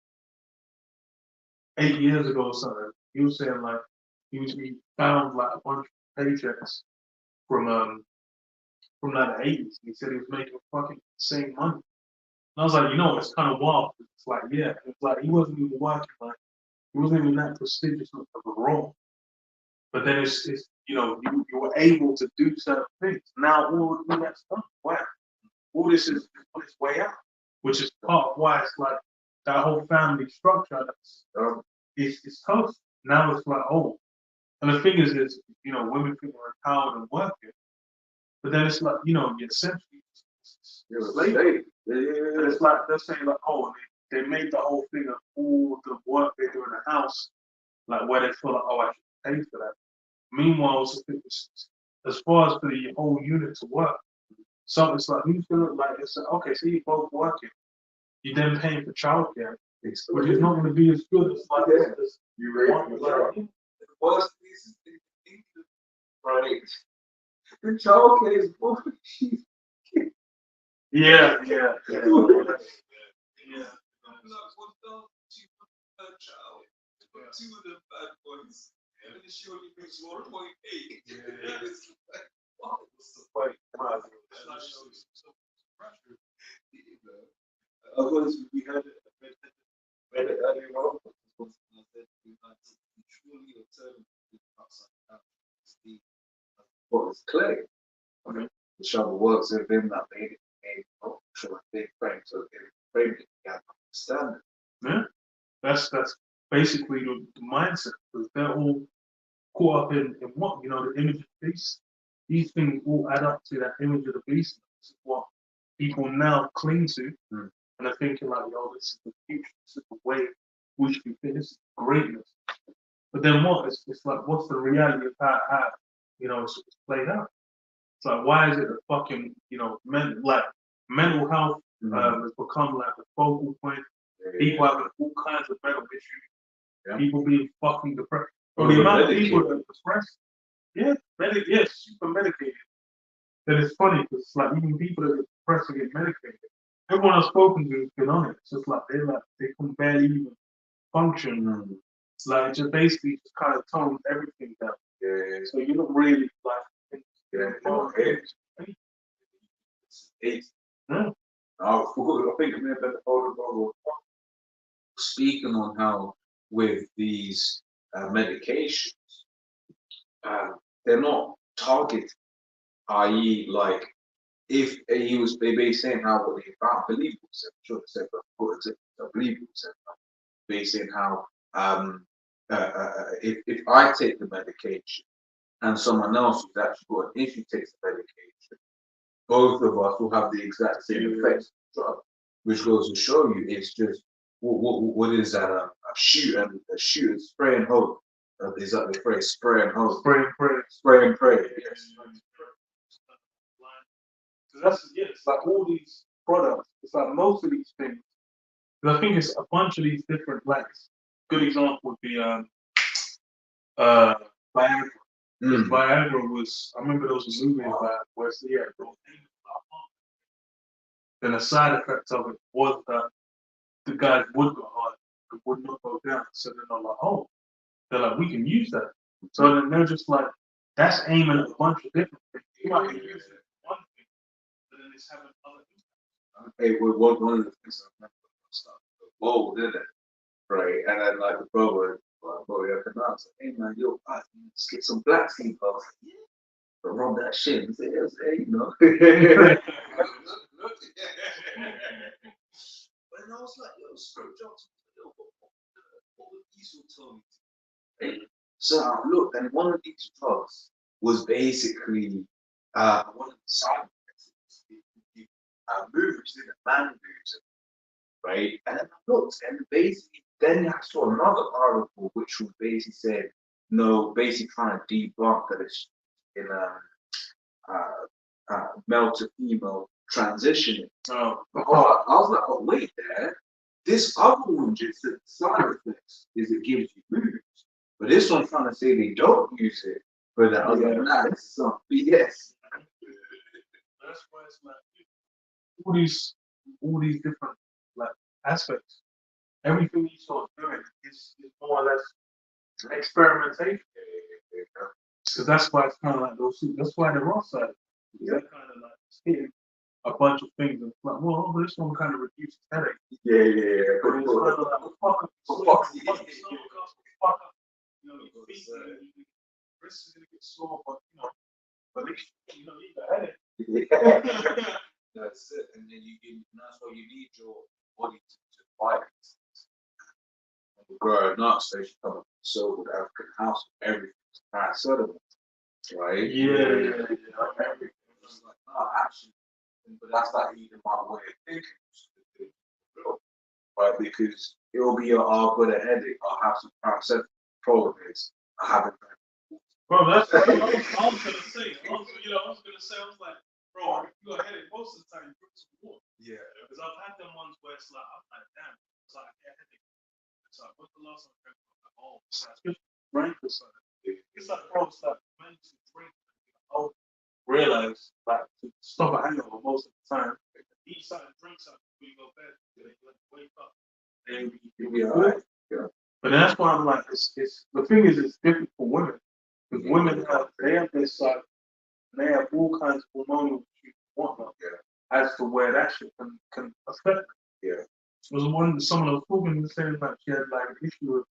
8 years ago or something. He was saying like he found like a bunch of paychecks from like the 80s. He said he was making fucking insane money. And I was like, you know, it's kind of wild. It's like, yeah, it's like he wasn't even working, like he wasn't even that prestigious of a role. But then it's you know, you were able to do certain things. Now all that's done. Wow. All this is on its way out, which is part of why it's like that whole family structure that's is toast. Now it's like, oh, and the thing is you know, women feel empowered and working, but then it's like, you know, you're essentially slavery. And it's like they're saying like, oh, they made the whole thing of all the work they do in the house, like where they feel like, oh, I should pay for that. Meanwhile, as far as for the whole unit to work, so it's like who's gonna like it's like, okay, so you're both working, you're then paying for childcare, which is not gonna be as good as like as You raise the worst piece is right. The childcare is bullshit. yeah. Two of them bad boys. And she only makes 1.8. It's like, what? What's the point? We had it earlier on. Truly alternative outside what was clear. I mean, the shovel works within that made a big frame, so it framed it, you have to understand it. Yeah, that's basically the mindset, because they're all caught up in what, you know, the image of the beast. These things all add up to that image of the beast. This is what people now cling to, and are thinking like, yo, this is the future, this is the way we should be, this is greatness. But then what? It's like, what's the reality of how you know, it's played out? It's like, why is it the fucking, you know, mental health has become like the focal point. People having all kinds of mental issues. People being fucking depressed. But the amount of people that are depressed, super medicated. Then it's funny because it's like even people that get depressed and get medicated, everyone I've spoken to has been on it. It's just like they can barely even function. It's like it just basically just kind of tones everything down. Yeah. So you don't really like. I think I may have been speaking on how with these medications, they're not targeted, i.e., like if he was basically saying how what they found, I believe it was, I'm sure it said, but I believe it was basically saying how if I take the medication and someone else who's actually got an issue takes the medication, both of us will have the exact same effects of the drug, which goes to show you it's just what is that a shoot spray and hope. Is that the phrase? Spray and hope. Spray and pray. Yes. Because it's like all these products. It's like most of these things. Because I think it's a bunch of these different blacks. Good example would be Viagra. Viagra was, I remember there was a movie about where it's, yeah, then the side effect of it was that the guys would go hard, it would not go down. So then they're like, oh, they're like, we can use that. So then they're just like, that's aiming at a bunch of different things. You might be using it for one thing, but then it's having other things. Hey, one of the things I remember stuff. Whoa, did it? Right, and then like the brother, yeah, I was like, hey man, yo, let's get some black seed. I was like, yeah, but rub that shit. And say, hey, you know. But then I was like, yo, Scrub Johnson, what would Diesel tell me? Right? So I looked, and one of these drugs was basically one of the side effects. Moves in a man moves, right? And then I looked, and basically, then I saw another article which was basically said, no, basically trying to debunk that it's in male to female transitioning. Oh, I was like, oh, wait there. This other one just said side effects is it gives you moves. But this one's trying to say they don't use it. But I was like, nah, this is some BS. That's why it's like all these different like aspects. Everything you start doing is more or less experimentation. So that's why it's kind of like those. That's why they're offside. They're kind of like hitting a bunch of things and it's like, well, this one kind of reduces headache. Yeah. But it's kind of like, you know, your feet, wrists is gonna get sore, but you know, at least you know you got headache. Yeah. That's it. And then that's why you need your body to fight. Growing up, so she come up so with African house, everything's kind of settlement, right? Yeah. Everything. It's like, no, actually, but that's not even my way of thinking, right? Because it'll be I'll got a headache, I'll have some paracetamol. Problem is, I haven't. Bro, that's what I was gonna say. I was like, bro, if you got a headache most of the time, you drink some water. Yeah. Because I've had them ones where it's like, I'm like, damn, it's like I get a headache. It's like, what's the last time I drank? Like, oh, it's like, drink or something. It's like, bro, it's like, when to drink, I'll realize, like, to stop a hangover most of the time, eat something, drink something, before you go to bed, you wake up, and you'll be alright. Yeah. But that's why I'm like, it's the thing is, it's different for women. Because women have this side, and they have all kinds of hormonal issues and whatnot, as to where that shit can affect them. Yeah. There was someone I was talking to saying that she had like an issue with,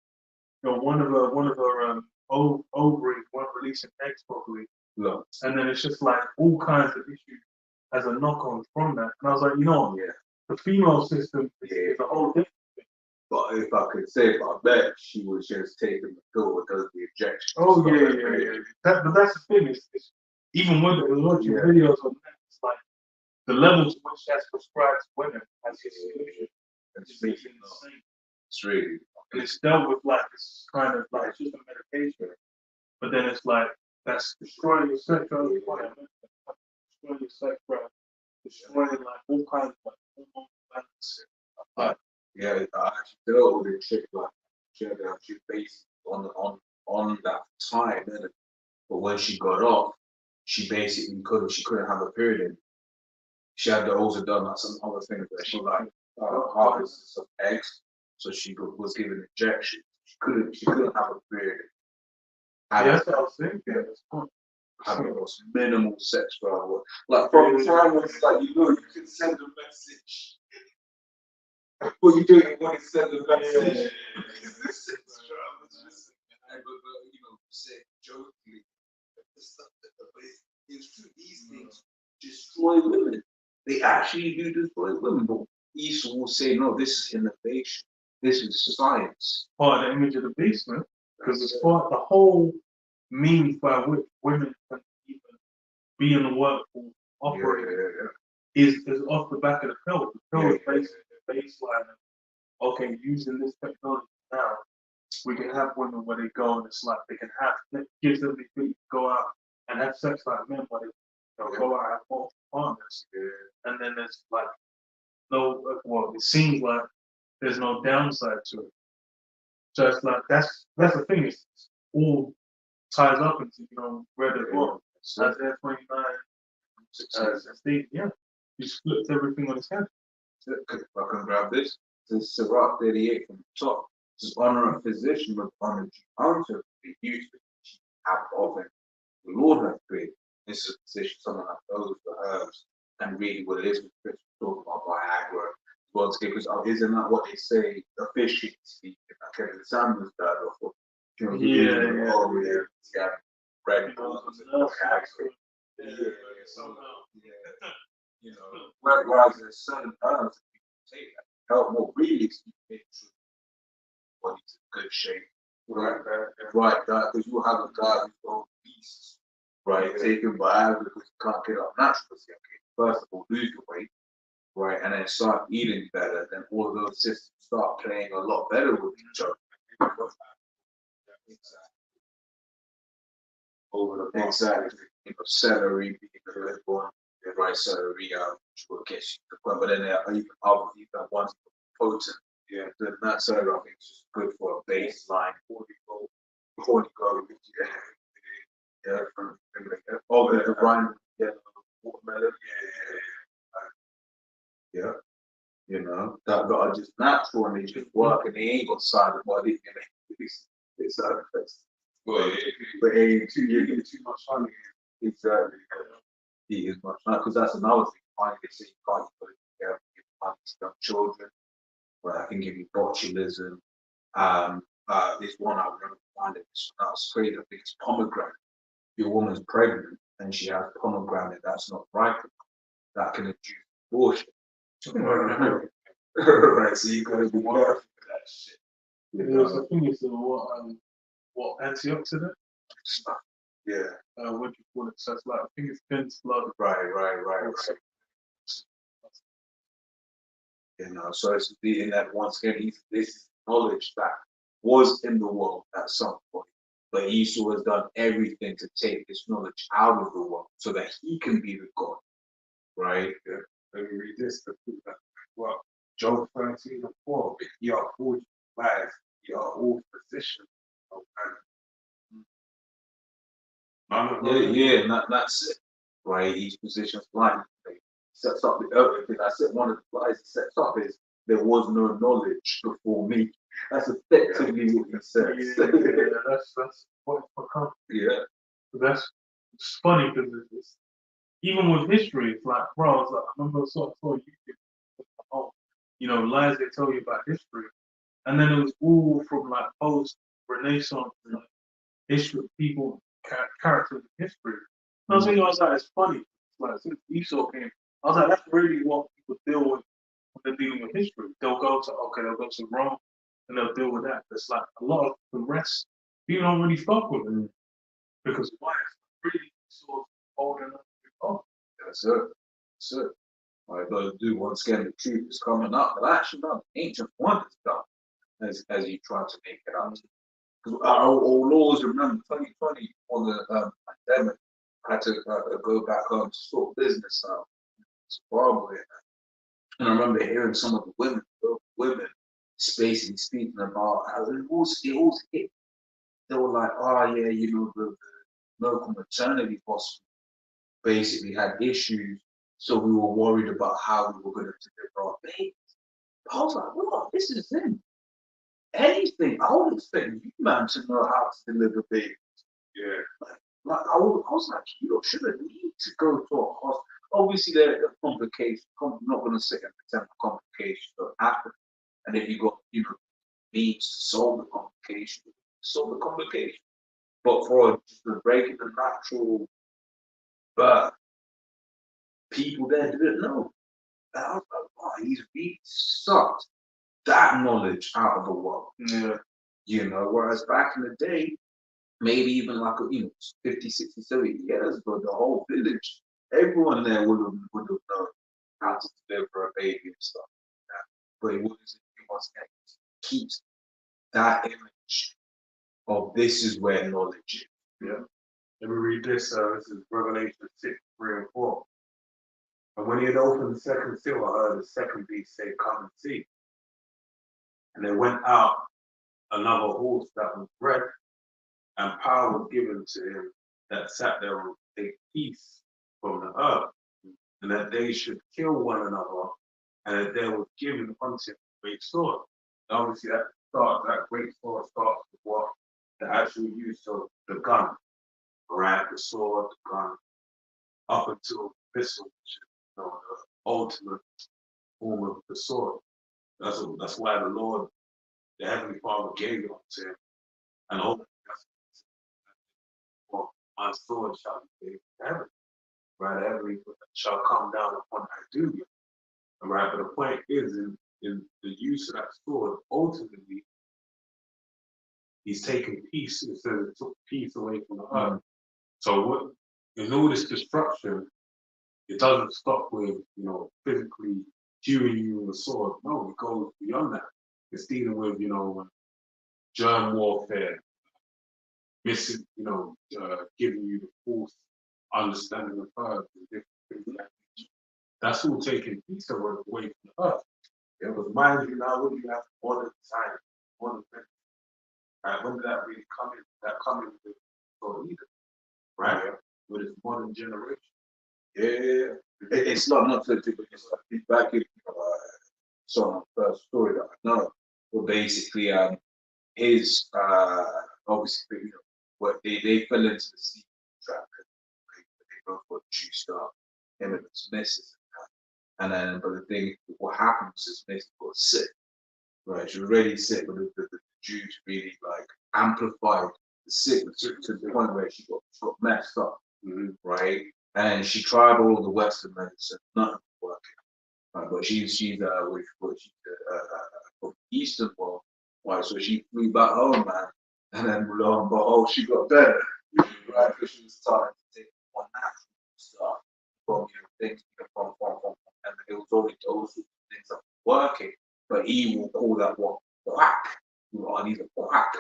you know, one of her ovaries weren't releasing eggs properly. No. And then it's just like all kinds of issues as a knock-on from that. And I was like, you know, the female system is a whole different thing. But if I could say, I bet she was just taking the pill because the injection. Oh yeah. But that's the thing. It's even with it, watching videos on that, it's like the levels to which that's prescribed to women as a solution. It's insane. It's really. And it's dealt with like it's kind of like it's just a medication. But then it's like that's destroying your sexual requirement, destroying your sex drive, destroying like all kinds of like hormone balance. Yeah, I actually dealt with a chick like she based on that time, innit? But when she got off, she basically couldn't have a period anymore. She had also done like some other things where she like harvests of eggs, so she was given injections. She couldn't have a period. That's what I was thinking. Having those minimal sex drive, like from the time when it's like you can send a message. What you doing? You want to send a message? Because this sex drive is just, you know, say jokingly, it's true. These things destroy women. They actually do destroy women. But Esau will say, no, this is innovation. This is science. Part of the image of the beast, man. Because it's part the whole means by which women can even be in the workforce, operate, is off the back of the pill. The pill is basically the baseline of, okay, using this technology now, we can have women where they go and it's like they can have, it gives them the ability to go out and have sex like men, where they go out and have multiple partners. And then there's like well, it seems like there's no downside to it. So it's like that's the thing. It's all ties up into red as well. As Air 29, as Steve, yeah, he just flipped everything on his head. If I can grab this, this is Sirach 38 from the top. This is honor a physician with honor due unto the use which ye have of him. The Lord hath created. This is a position someone that knows the herbs and really what it is with Chris talking about Viagra. Well, because isn't that what they say officially speaking? Like Kevin Samuels died before. Yeah. Red Bulls and Viagra. Yeah. Whereas there's certain herbs that people take that help more really make sure the body's in good shape. Right, because you have a guy who's going beasts, right? Taking Viagra because you can't get up naturally. Okay, first of all, lose the weight, right, and then start eating better. Then all of those systems start playing a lot better with each other. Over the exactly, celery being the good one, the right celery, which will get you the point. But then there are even other ones potent. Yeah, that celery I think is just good for a baseline. Before you go, yeah, from the rind, watermelon, yeah. That are just natural and they just work and they ain't got side body. It's side effects. But you get too much fun. Exactly. Eat as much fun because that's another thing. Finally, they say you can't put it together with young children. But I can give you botulism. This one I remember finding this one that was crazy. I think it's pomegranate. Your woman's pregnant and she has pomegranate that's not ripe. That can induce abortion. Right, so you gotta be careful with that shit. I think it's what antioxidant? Yeah. What do you call it? So it's like I think it's dense blood. Right. So it's being that once again, this is knowledge that was in the world at some point, but Esau has done everything to take this knowledge out of the world so that he can be the God, right? Yeah. Let me read this. Well, Job 13:4. Ye are called wise, ye are all physicians. And that's it, right? Each position's blind. Sets up the other thing. I said one of the lies he sets up is there was no knowledge before me. That's effectively what he says. That's what become. Yeah. That's it's funny because it's even with history, it's like, bro, it's like, I remember I saw YouTube, lies they tell you about history. And then it was all from like post-Renaissance, like, history, people, characters in history. And I was like, it's funny. Like, since Esau came, I was like, that's really what people deal with when they're dealing with history. They'll go to Rome and they'll deal with that. It's like a lot of the rest, people don't really fuck with it. Because why? It's really sort of old enough to go. That's it. All I gotta do once again, the truth is coming up. But actually, no, ancient wonders done as you try to make it out. Because I'll always remember 2020 on the pandemic, I had to go back home to sort business out. It's Zimbabwe. And I remember hearing some of the women basically speaking about how it always hit. They were like, oh yeah, the local maternity hospital basically had issues, so we were worried about how we were going to deliver our babies. I was like, well, this is in anything. I would expect you, man, to know how to deliver babies. Yeah. Like I was like, you shouldn't need to go to a hospital. Obviously, there are complications. I'm not going to sit and pretend complications don't happen. And if you got, means to solve the complication, But for just the regular natural birth, people there didn't know. And I was like, wow, he's really sucked that knowledge out of the world. Yeah. Whereas back in the day, maybe even like 50, 60, 70 years ago, the whole village, everyone there would have known how to deliver a baby and stuff like that. But it was keeps that image of this is where knowledge is. Yeah. Let me read this. This is Revelation 6:3-4. And when he had opened the second seal, I heard the second beast say, "Come and see." And there went out another horse that was red, and power was given to him that sat there and take peace from the earth, and that they should kill one another, and that there was given unto him a great sword. Obviously, that great sword starts with what the actual use of the gun, right? The sword, the gun, up until the pistol, which is the ultimate form of the sword. That's why the Lord, the Heavenly Father, gave it unto him, and ultimately, well, my sword shall be given to heaven, right? Every shall come down upon that duty, right? But the point is, in the use of that sword, ultimately, he's taking peace. It says it took peace away from the earth. So what, in all this destruction, it doesn't stop with, physically hewing you with a sword. No, it goes beyond that. It's dealing with, germ warfare, missing, giving you the false understanding of herbs and different things like that. That's all taking peace away from the earth. Yeah, but mind you, now when you have modern science, modern things, right? When did that really come in? That come in with so either, right? Yeah. With its modern generation. Yeah, it's not to do, but it's like back in some first story that I know. Well, basically, his obviously, what they fell into the sea trap. They both got juiced up. Him and his missus, and then but the thing, what happens is missus got sick. Right, she was already sick, but the juice really like amplified the sickness to the point where she got messed up. Right, and she tried all the Western medicine, nothing working. Right, but she's from Eastern world, right? So she flew back home, man, and then lo and behold, she got better, right? Because she was starting to take more natural stuff from things and it was only those things that were working. But he will call that what quack. These are quack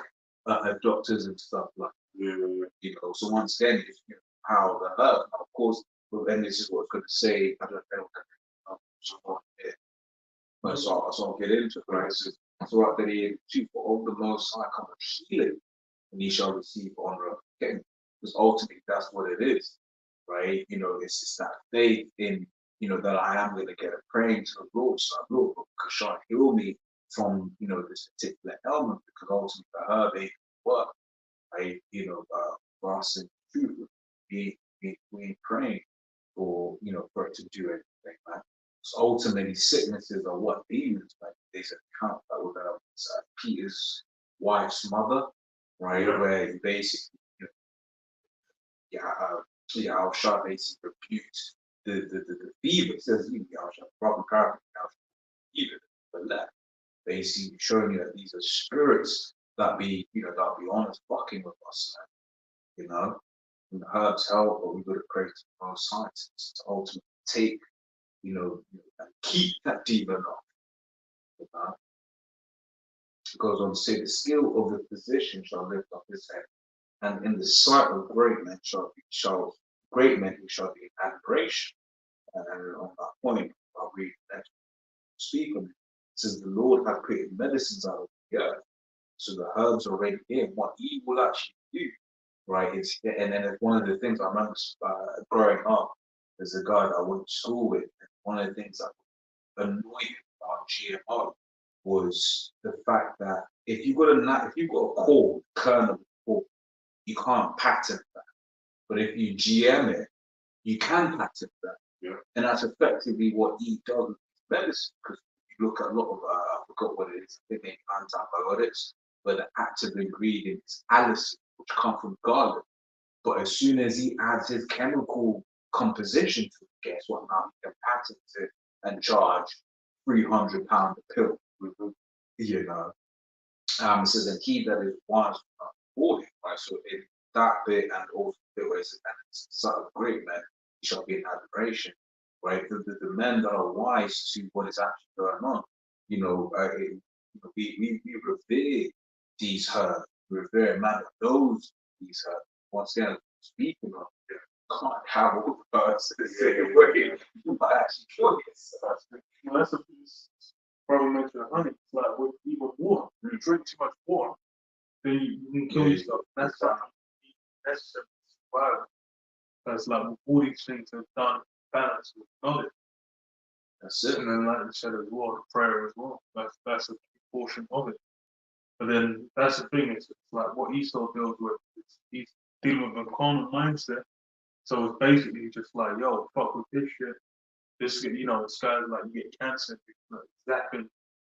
doctors and stuff like So once again, it's how the herb. Of course, and this is what I was going to say. I don't know but so I'll get into it, right? So what that he chief of the most high come healing, and he shall receive honor again. Because ultimately that's what it is, right? It's just that faith in that I am going to get a praying to the Lord, so Lord, shall heal me from this particular ailment, because ultimately for her they work, right? For us in truth, we praying for for it to do anything, man. So ultimately, sicknesses are what demons, like there's an account that with Peter's wife's mother, right? Where he basically, Yahusha basically rebuked the fever. It says, Yahusha, proper character, fever, but that basically showing you that these are spirits that be, that be honest, fucking with us, man. And the herbs help, but we've got to create our scientists to ultimately take, and keep that demon off. It goes on to say, the skill of the physician shall lift up his head, and in the sight of great men great men who shall be in admiration. And on that point, I'll read next speak on it. It says, the Lord hath created medicines out of the earth, so the herbs are already here. What he will actually do, right? And then it's one of the things I remember growing up. There's a guy that I went to school with, and one of the things that annoyed about GMO was the fact that if you got a core, kernel core, you can't patent that. But if you GM it, you can patent that. Yeah. And that's effectively what he does with medicine. Because you look at a lot of I forgot what it is, they make antibiotics, but the active ingredient is allicin, which comes from garlic. But as soon as he adds his chemical composition to it, guess what? Now he can patent it and charge £300 a pill. It says, and he that is wise for him, right? So in that bit, and also the way it's son of great men, he shall be in admiration, right? The men that are wise to what is actually going on, we revere these herbs, we revere man that knows these herbs. Once again, speaking of can't have all the person the same way. You might actually kill yourself. That's a probably mentioned honey. It's like with even water. When you drink too much water, then you can kill yourself. That's not necessary to survive. That's like all these things are done balance with knowledge. That's it. And then like you said as well, prayer as well. That's a portion of it. But then that's the thing, it's like what Esau deals with, he's dealing with a common mindset. So it's basically just like, yo, fuck with this shit. This, you know, this guy's like, you get cancer, zapping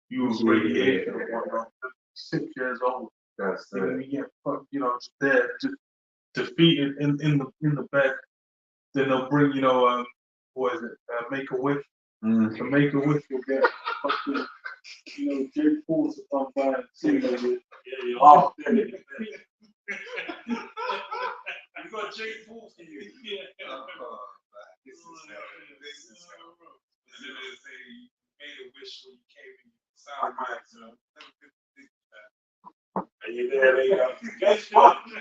you with radiation or whatnot. 6 years old. That's And then it. you get fucked, you know, just there, just defeated in the bed. Then they'll bring, you know, what is it, Make a Wish. To Make a Wish, you'll get fucking, you know, Jake Paul to come by and sing like it. Yeah, oh, you got Jake Paul for you. Yeah. This is say you made a wish when you came in sound mind, so And you're there, they go. guess what? And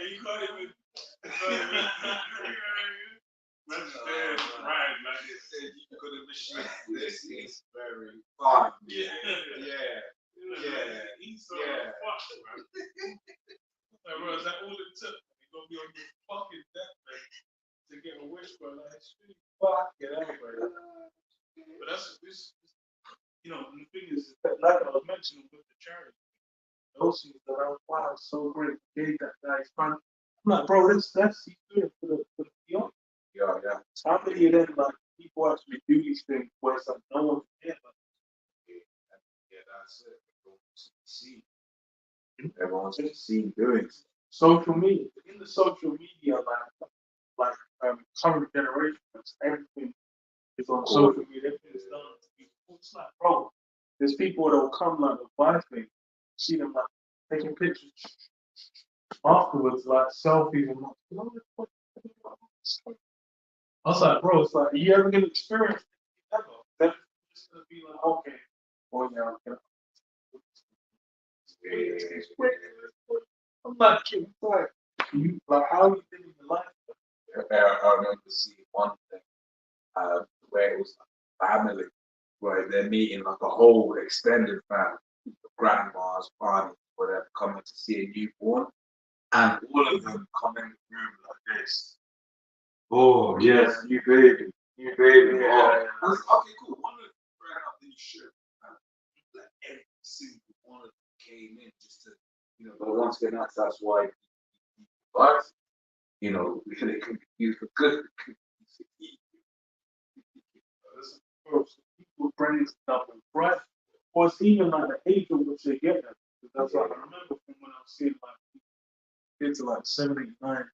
you can't even understand right, like it said you could have machine. This is very fun. Yeah. He's so fucked, man. Like, bro, is that all it took? You're gonna be on your fucking deathbed to get a wish, bro. Like, it's really fucking anyway. But that's this, you know, the thing is, like I was mentioning with the charity, those things that I was, wow, so great. Gave that guy his fun. I'm like, bro, that's he's doing it for the young. Yeah. How many of them like people actually do these things where it's like no one can hear them? Yeah, that's it. Everyone's just seen doing. Social media, in the social media, like current generation, everything is on social media. Everything's done. It's like, bro, there's people that will come like advise me, see them like taking pictures afterwards, like selfies and like, you know, I was like, bro, it's like, are you ever gonna experience it ever? That's just gonna be like, okay, well, yeah, I'm gonna. I'm not kidding. Like, how are you living your life? I remember seeing one thing where it was like family, where they're meeting like a whole extended family, grandmas, aunties, whatever, coming to see a newborn, and all of them come in the room like this. Oh yes, new baby. Yeah. Oh, I was like, okay, cool. One of them ran up, then you should. Like every single one of them came in just to, you know. But once again, that's why. But you know, they can be used for good. People bring stuff in fresh, or it's even like the age of which they get them. That's like I remember from when I was seeing like kids are like 7, 8, 9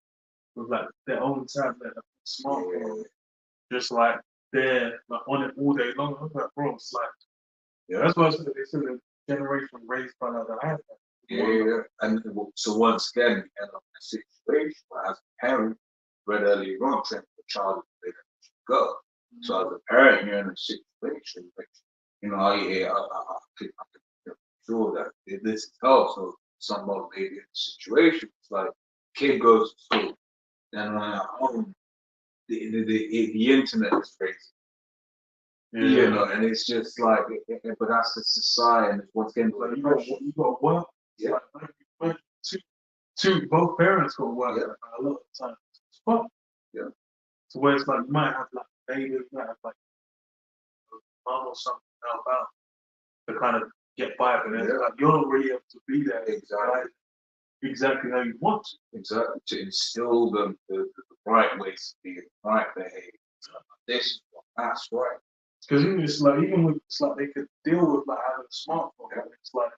with like their own tablet, smartphone, just like they're like on it all day long. I'm like, bro, it's like that's why I said they said the generation raised by like the iPad. Yeah, and so once again, we end up in a situation where, as a parent, read earlier on, train the child where they should go. So as a parent, you're in a situation, like, you know, I can sure that this is also somewhat maybe in a situation. It's like kid goes to school, then when at home, the internet is crazy. Yeah. You know, and it's just like, but that's the society, and once again, Like you got work. Yeah. Like, both parents got work a lot of times. It's fun. Yeah. So where it's like you might have like baby, you might have like mom or something help out to kind of get by, but then it's like you're not really able to be there exactly how you want to. Exactly, to instill them the right ways to be, the right behavior. This is that's right. Because even with it's like they could deal with like having a smartphone. And it's like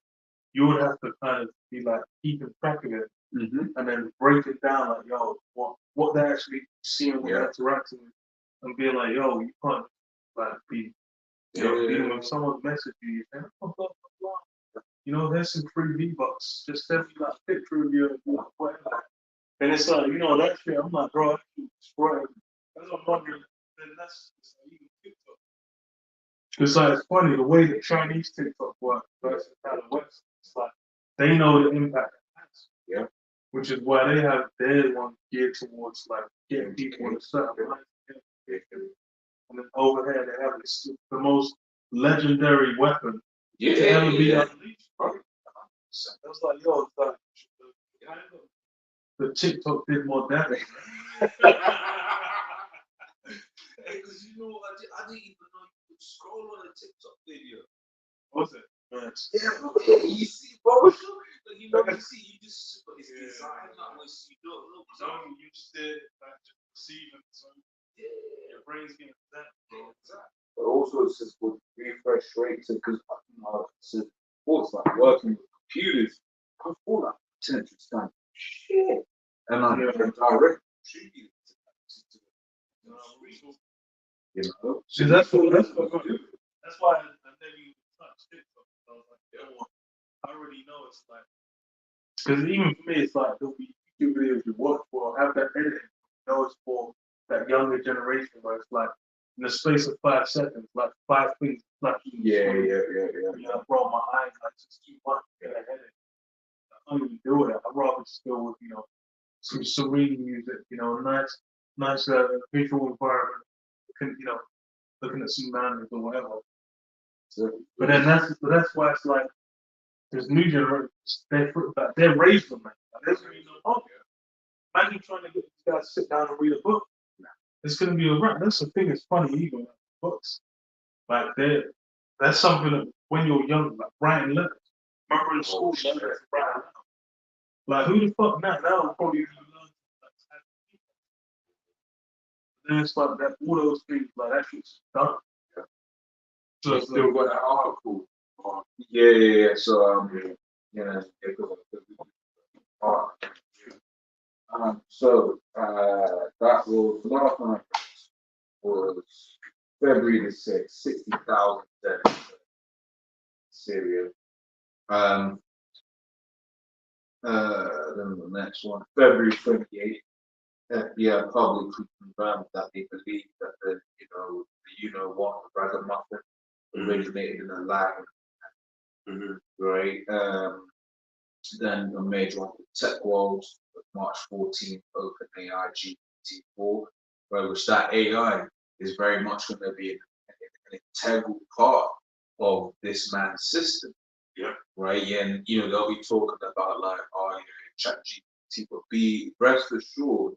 you would have to kind of be like keeping track of it and then break it down like, yo, what they're actually seeing when they're interacting with, and be like, yo, you can't like be dealing with someone message you and blah, blah, blah, blah. You know, there's some free V-Bucks. Just send me like a picture of you and whatever. And it's like, you know, that shit, I'm like, bro, I keep destroying. That's what I'm wondering. Then that's even TikTok. Because like, it's funny, the way that Chinese TikTok works versus kind of West, it's like, they know the impact it has. Yeah. which is why they have their one geared towards like getting people in a certain line. And then over here they have this, the most legendary weapon to ever be unleashed. Right? I was like, yo, it's like the TikTok did more damage. Because you know, I didn't even know you could scroll on a TikTok video. What's it? Yes. Yeah, bro. You see, bro. Like, you know, you just, but it's designed that way, so you don't know. So you just did like just receiving, so your brain's getting that, bro. But also it's just with refresh rates because you know, it's like working with computers. I thought that potential stand shit. And I direct contributed to that. You know? See, that's why I never even touched TikTok. I was like, yo, I already know it's like, because even for me, it's like there'll be YouTube videos you watch for, have that editing. You know, it's for that younger generation where it's like, in the space of 5 seconds, like 5 things flash. Yeah. You know, bro, my eyes like just too much to get a headache. I can't even do it. I'd rather just go with, you know, some serene music, you know, nice visual environment. You know, looking at some mountains or whatever. But then that's why it's like there's new generations. They're raised with me. There's really no hope. Imagine trying to get these guys to sit down and read a book. It's gonna be a wrap. That's the thing. It's funny, even like books. Like that's something that when you're young, like writing letters. Remember in school, writing letters. Like who the fuck now probably learn. Then it's like that, all those things, like that shit's done. So You still got that article. Yeah. So so that was last night was February the 6th, 60,000 deaths in Syria. Then the next one, February 28th, FBI publicly confirmed that they believe that the what ragamuffin originated in a lab, right? Then a major one, tech world, March 14th, OpenAI GPT-4, right, which that AI is very much going to be an integral part of this man's system. Yeah. Right. And they'll be talking about like, chat GPT, but be rest assured,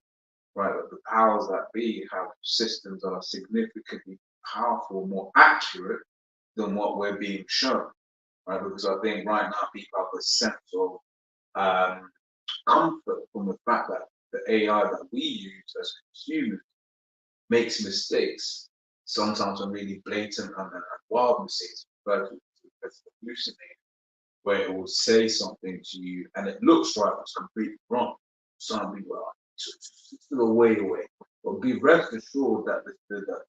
right, that the powers that be have systems that are significantly powerful, more accurate than what we're being shown. Right, because I think right now people have a sense of comfort from the fact that the AI that we use as consumers makes mistakes. Sometimes are really blatant and wild mistakes, but it's hallucinating, where it will say something to you and it looks right, but it's completely wrong. Some people are still way away. But be rest assured that the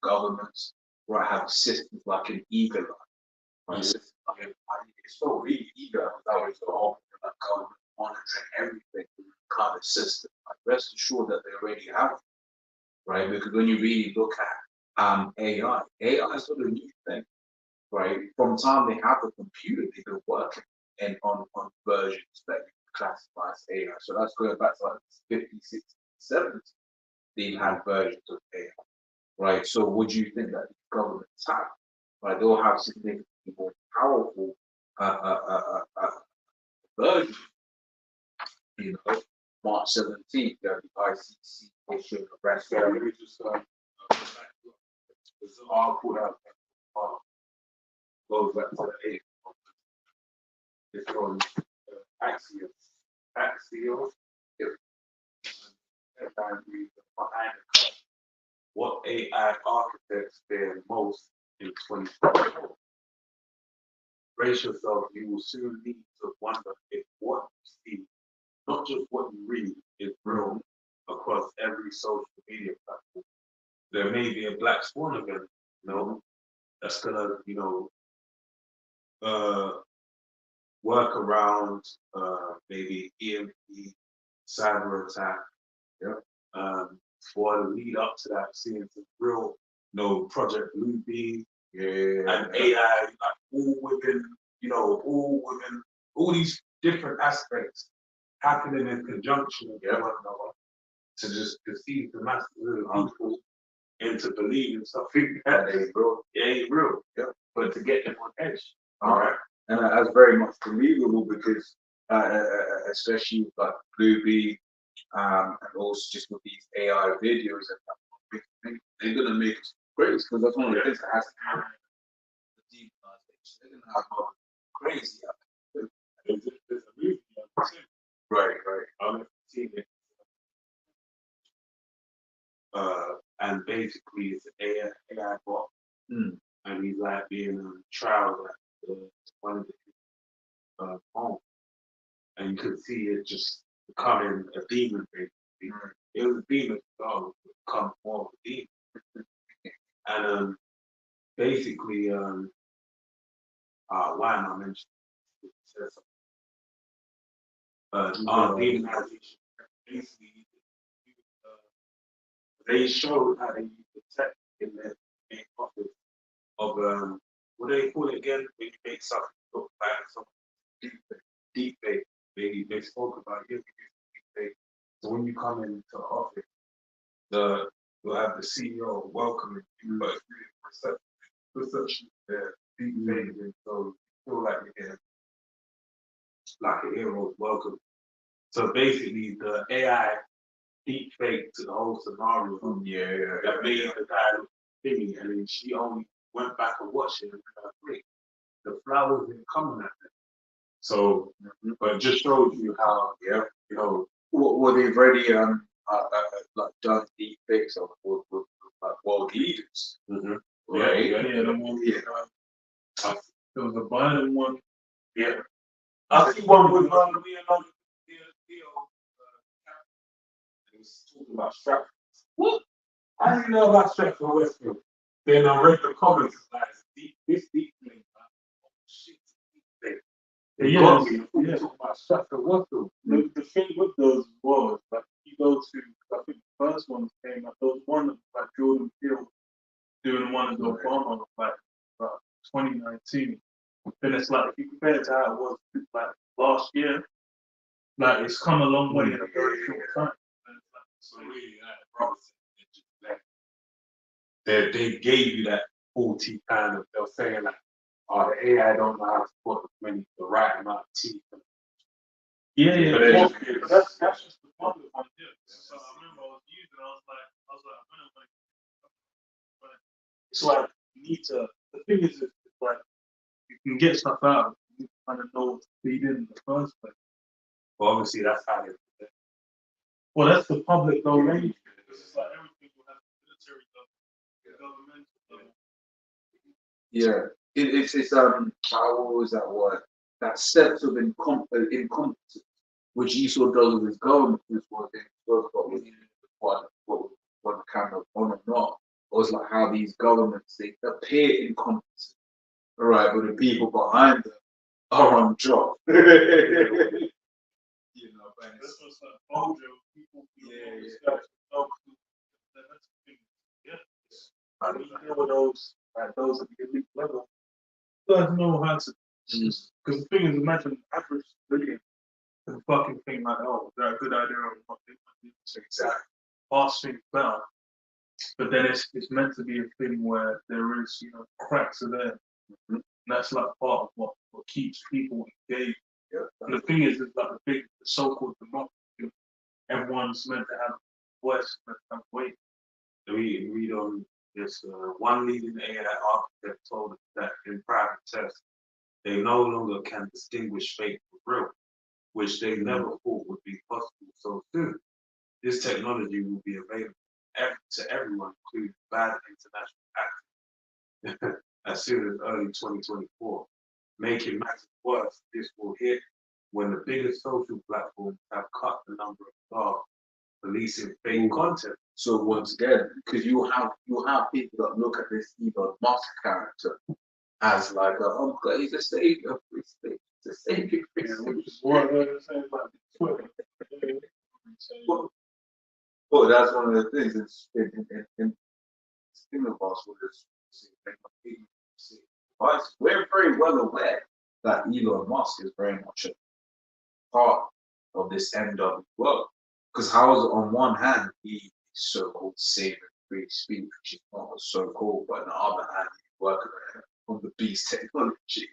governments have systems like an eagle eye. Right? It's so really eager that way to all that government monitoring everything kind of system. Like, rest assured that they already have it, right? Because when you really look at AI is not a new thing, right? From the time they have the computer, they've been working and on versions that you classify as AI. So that's going back to like 50, 60, 70s. They've had versions of AI, right? So would you think that the governments have, right? They'll have significantly more powerful versions. March 17th, you have the ICC issue of arrest. Yeah, let me just It's all put out. Goes back to the 8th. it's on Axios. Headline reads, behind the curtain, what AI architects fear most in 2024. Brace yourself, you will soon need to wonder if what you see, not just what you read, is real across every social media platform. There may be a black swan event, that's gonna, work around maybe EMP, cyber attack. For the lead up to that, seeing some real, Project Bluebeam, and AI, like all within, all these different aspects happening in conjunction with one another to just deceive the masses of people into believing something that ain't real. Yeah. But to get them on edge. All right. And that's very much believable because, especially with like Bluebeam, and also just with these AI videos and that, they're gonna make us crazy because that's one of the things that has to happen. The demonization, they're gonna have all crazy. There's a movie Right. I've seen it. And basically it's an AI bot, and he's like being trial at one of the home, and you could see it just becoming a demon basically. It was a demon, so it become more of a demon. And basically, why am I mentioning this? Demonization. Basically, they showed how they use the tech in their main office of what do they call it again? When you make something look like something deep fake. They spoke about it. Deep fake. So when you come into the office, you'll have the CEO welcoming you, but it's really reception there, deep fake, and so you feel like you're getting like a hero's welcome. So basically, the AI deep fake to the whole scenario. That made the guy look thingy, and then she only went back and watched it and like, the flowers didn't come in that thing. So, but it just shows you how, you know, Well, they've already like done deep fakes of with like world leaders. Right? There was a Biden one. Yeah. I see one with Leonardo. He was talking about Stratford. What? I didn't know about Stratford Westfield. Then I read the comments like this deep thing. Oh shit, deep thing. They got me talking about Stratford Westfield. The thing with those was like you go to, I think the first one came up. There was one like Jordan Peele doing one of the Obama like 2019. Then it's like if you compare it to how it was like last year, like it's come a long way in a very short time. So really, they gave you that 40 kind of, they're saying like, oh, the AI don't know how to put the right amount of teeth. But that's just the public one here. So I remember I was using, I was like, it's like you need to. The thing is, it's like you can get stuff out. You kind of know what to feed in the first place. Well, obviously that's how they do it. Well, that's the public domain. It's like everything will have military governmental. Yeah, it's what was that word? That sense of incompetence, which you saw does with government, which was what kind of on and off, was like how these governments they appear incompetent, all right, but the people behind them are on job. You know, and this was like Bojo, people I mean, you know those at the elite level, you guys know how to. Because the thing is, imagine average civilian can fucking think like, oh, is that a good idea or not? Exactly. Fast things down. But then it's meant to be a thing where there is, you know, cracks are there. And that's like part of what keeps people engaged. Yeah. And the thing is, it's like the so-called democracy. Everyone's meant to have voice, meant to have weight. We don't. This one leading AI architect told us that in private tests, they no longer can distinguish fake from real, which they never thought would be possible so soon. This technology will be available to everyone, including bad international actors, as soon as early 2024. Making matters worse, this will hit when the biggest social platforms have cut the number of staff releasing fake content. So once again, because you have people that look at this Elon Musk character as like he's a savior, he's a savior. Which is what they're saying about Twitter. Well, that's one of the things in us we're very well aware that Elon Musk is very much a part of this end of the world. Because how is it on one hand he so-called saving free speech, which is not so-called, but on the other hand he's working on the beast technology.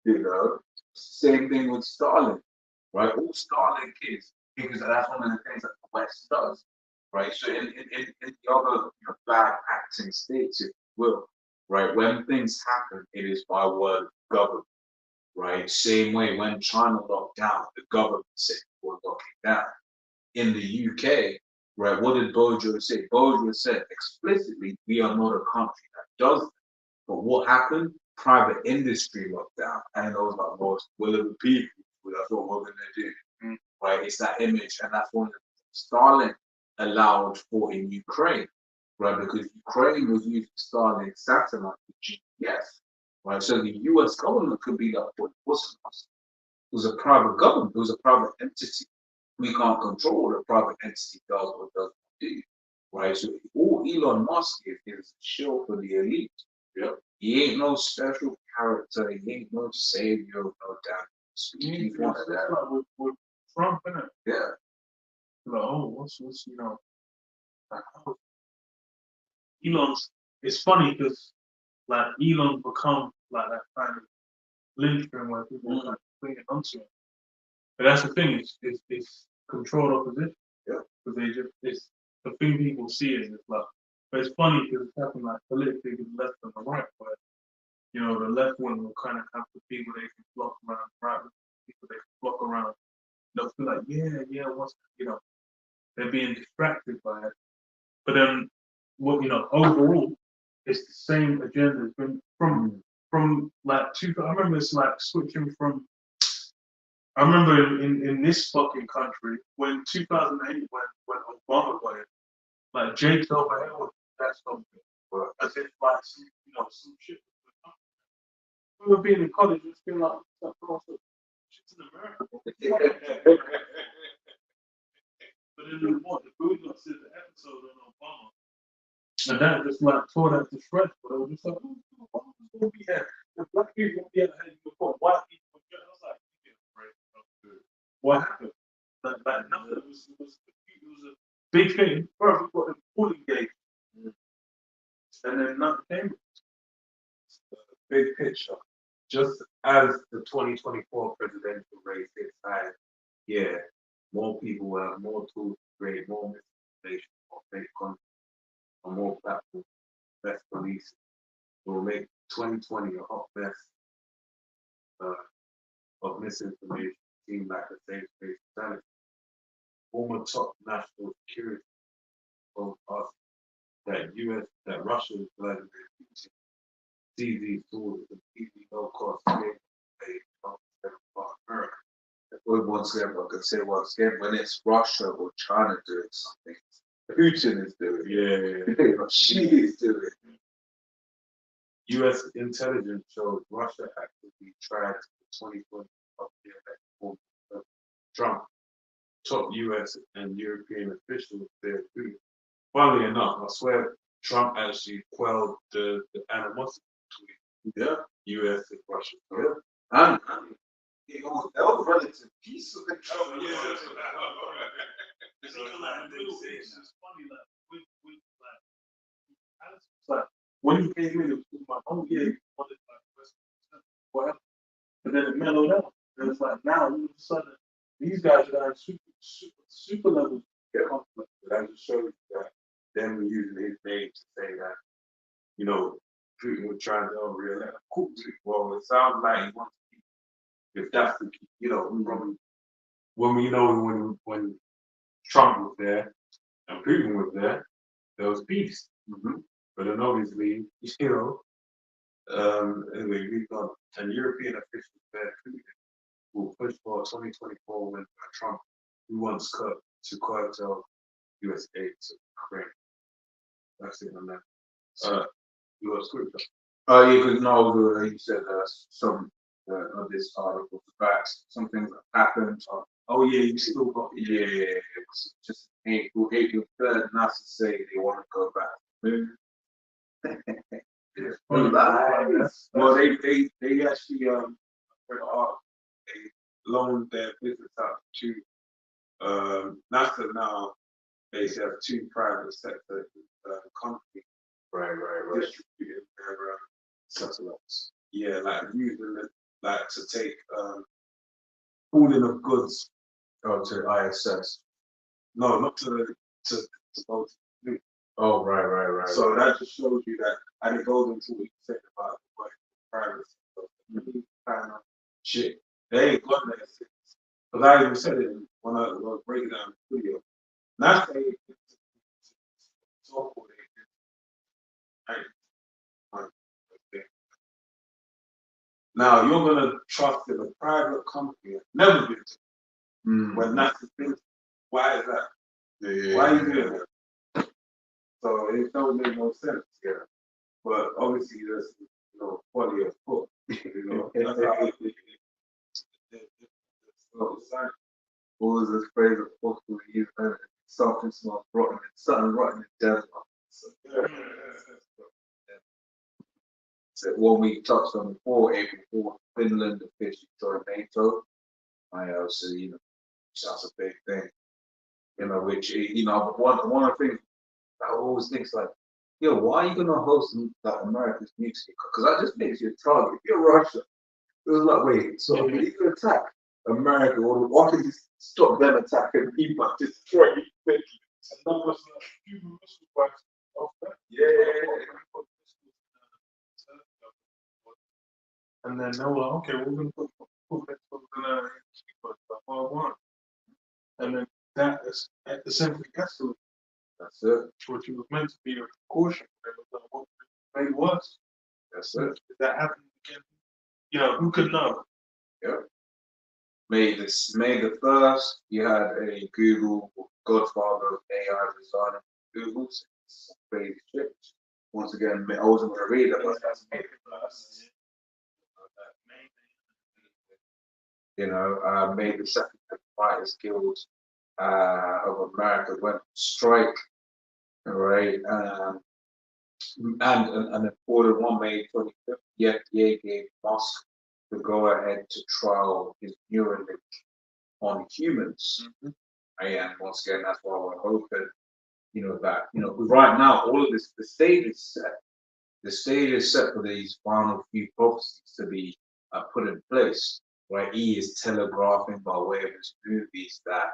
You know, same thing with Starlink, right? All Starlink is because that's one of the things that the West does, right? So in the other bad acting states, if you will, right, when things happen, it is by word of government, right? Same way when China locked down, the government said we're locking down. In the UK, right, what did Bojo say? Bojo said explicitly, we are not a country that does that. But what happened? Private industry locked down. And it was like, well, we're the people. That's what we're going to do. Right? It's that image. And that's one of the Starlink allowed for in Ukraine. Right? Because Ukraine was using Starlink satellite for GPS. Right? So the US government could be like, what wasn't us? It was a private government. It was a private entity. We can't control what a private entity does or doesn't do. Right? So all Elon Musk is a shill for the elite. Yep. He ain't no special character. He ain't no savior. No damn. He's one of that. Like with Trump, innit? Yeah. Like, oh, what's you know? Like, oh, Elon's. It's funny because like Elon become like that kind of linchpin where people like clinging onto him. But that's the thing. It's controlled opposition. Yeah. Because they just it's the thing people see is it's like. But it's funny because it's happened like politically with the left and the right, where you know the left wing will kind of have the people they can flock around, right? People they can flock around. They'll feel like, yeah, what's you know, they're being distracted by it. But then, what you know, overall, it's the same agenda. It's been from like I remember it's like switching from. I remember in this fucking country when 2008 when Obama got in, like Jake's over here was that something. As if like some, you know, some shit. We were being in college, it's been like shit's in America. But then the Boondocks did the episode on Obama. And that just like tore that to shreds, but it was just like, Obama's gonna be here. The black people will be ahead before white people. I was like, what happened? Like nothing. It was a big thing. First, we got them full engaged. And then nothing came. Big picture. Just as the 2024 presidential race gets higher, yeah, more people will have more tools to create more misinformation, more fake content, on more platforms, less police. It will make 2020 a hot mess of misinformation seem like a safe space to sanity. Former top national security told us that Russia is Vladimir Putin sees these tools as completely low-cost America. Once again, I can say once again, when it's Russia or China doing something, Putin is doing it. Yeah. She is doing it. U.S. intelligence shows Russia actively tracked the 2020 election. Trump, top U.S. and European officials there too. Funnily enough, I swear Trump actually quelled the animosity between U.S. and Russia. Yeah. And that was relative peace of control. Yeah. It's funny, like, like, when he came in, it was like, oh yeah, he wanted like whatever. But then it mellowed out. And it's like now, all of a sudden, these guys are on super levels of conflict. That just shows that them using his name to say that, you know, Putin was trying to re-elect Putin. Well, it sounds like he wants to keep, if that's the, you know, from when we know when Trump was there and Putin was there was peace. But then obviously, you know, anyway, we've got an European official there who push for 2024 when Trump, who wants to curtail US aid to Ukraine. That's it on that. US crypto. Yeah, because no, you said some of this article facts, some things that happened. Oh yeah, you still got it was just April 3rd. NASA say they want to go back to the moon. Well, they actually read an article. loaned their business out to NASA now. They have two private sector companies Right. distributing their Satellites. yeah, like using it like to take pooling of goods. Oh, to ISS. No, not to go to the moon. Oh, right. So that just shows you that, and it goes into what you said about what private sector kind of shit. They ain't got that shit. Because I even said it when I was breaking down the video. Not saying so cool. Now you're gonna trust in a private company. Never been to. When that's the thing. Why is that? Yeah. Why are you doing that? So it don't make no sense. Yeah. But obviously there's quality of foot. That's how I think What was this phrase of possible use? Something smells rotten. Something rotten in Denmark. So what we touched on before, April 4th, Finland officially joined NATO. I also, sounds a big thing. Which one of the things I always think is like, yo, why are you gonna host like America's nuclear? Because that just makes you a target. If you're Russia, it was like, wait, so if you can attack America, or why can you stop them attacking people and destroy you quickly? And that was Cuban Missile Crisis of that. Yeah. And then they were like, okay, we're gonna put that gonna keep us by one. And then that is essentially escalated. That's it. Which was meant to be a precaution. It was like, what made worse? That's it. If that happened again, who could know? Yeah. May the 1st, you had a Google Godfather of AI designer Google. Some crazy shit. Once again, I wasn't gonna read it, but that's May the 1st. May the 2nd, the Fighters Guild of America went on strike, right? And an important one, May 25th, the FDA gave Musk the go-ahead to trial his Neuralink on humans. And once again, that's why we're hoping, that, right now, all of this, the stage is set. The stage is set for these final few prophecies to be put in place, right? He is telegraphing by way of his movies that,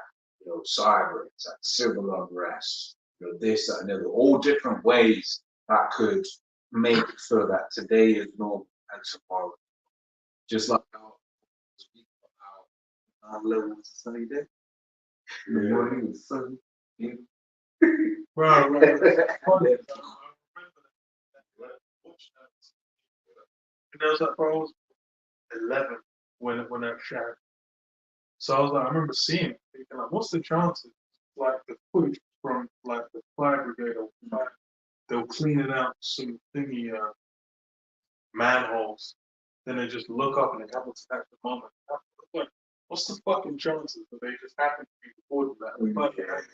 cyber attack, civil unrest, this, that, and the other, all different ways that could make it so that today is normal and tomorrow. Just like how our level was a sunny day. In the morning was sunny. Right. There was like, bro, I was 11 when that shattered. So I was like, I remember seeing it, thinking like, what's the chances? Like the footage from like the fire brigade or fire, they'll clean it out some thingy manholes. Then they just look up and it happens at the moment. Like, what's the fucking chances that they just happen to be recording that? To get it.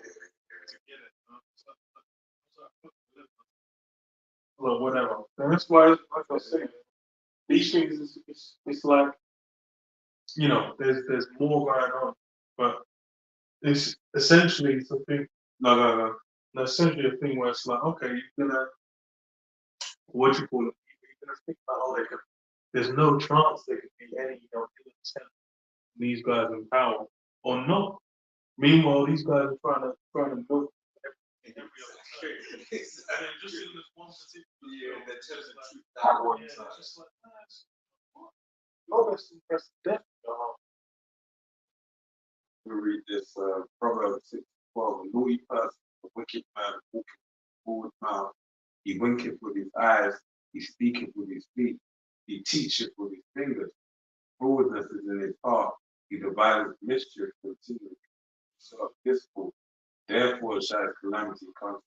Well, whatever. And that's why, like I was saying, these things it's like, there's more going on, but it's essentially it's a thing. No. Essentially a thing where it's like, okay, you're gonna what you call it? You're gonna think about there's no chance there could be any ill intent these guys in power or not. Meanwhile, these guys are trying to milk every other state. And then just in this one particular they're telling the truth that that one it's time. just like, you're best impressed death. We read this Proverbs 6:12. A naughty person, a wicked man, walking forward mouth. He winketh with his eyes, he speaketh with his feet, he teacheth with his fingers. Forwardness is in his heart, he deviseth mischief continually. So this fool, therefore shall his calamity come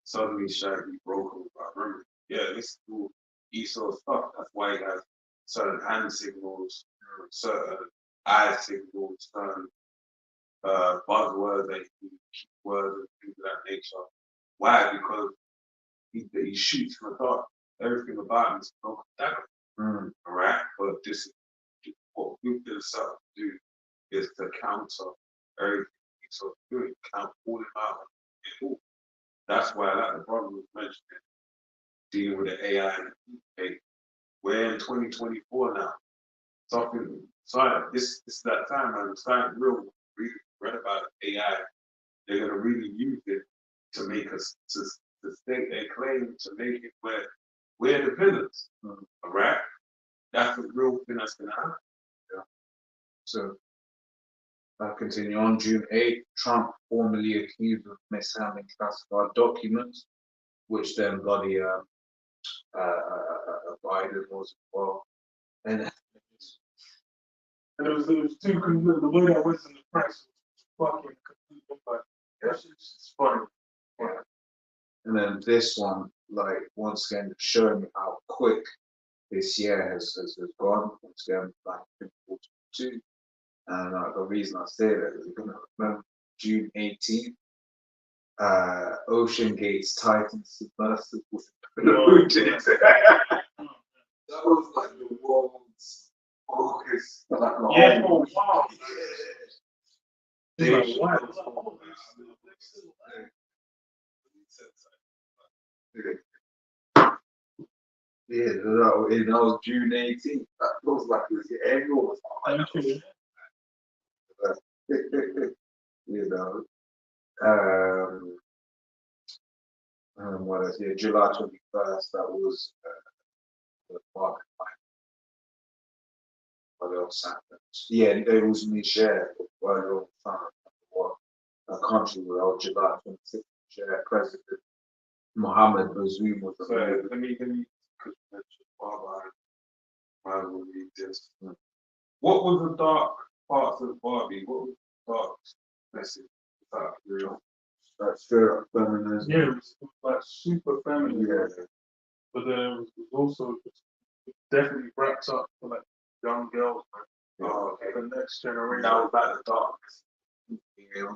suddenly shall he be broken without remedy. Yeah, this fool Esau's stuff. That's why he has certain hand signals, certain eye signals, certain buzzwords and words and things of that nature. Why? Because he shoots from the dark. Everything about him is broken down. All right, but this what nuclear cells do is to counter everything. So doing count all them out. That's why, like the brother was mentioning, dealing with the AI and hey, we're in 2024 now. Talking, sorry, this is that time, man. It's time real really read about AI. They're gonna really use it to make us to state their claim to make it where we're the villains. All right? That's the real thing that's gonna happen. Yeah. So I'll continue on. June 8th, Trump formally accused of mishandling classified documents, which then bloody Biden was as well. And And it was too the way that was in the press was fucking complete, but that's just funny. yeah. And then this one, like once again, showing me how quick this year has gone. Once again, like 2042. And the reason I say that is you're gonna remember June 18th, Ocean Gate's Titan submersible. That was like the world's focus. Like, Yeah, oh wow. They Like, wow. Yeah, that was June 18th. That feels like it was everyone was like, you know. What else? Yeah, July 21st. That was the park. What else happened? Yeah, it was Niger. Well, a country where July 26th, Niger President Mohammed Bazoum was So let me mention while we read this. What was the dark parts of Barbie? What was the dark message about real? spirit of feminism. Yeah, it was like super feminine. Yeah. But then it was also definitely wrapped up for like young girls, man. Okay. The next generation. That was about the darkness. Yeah, it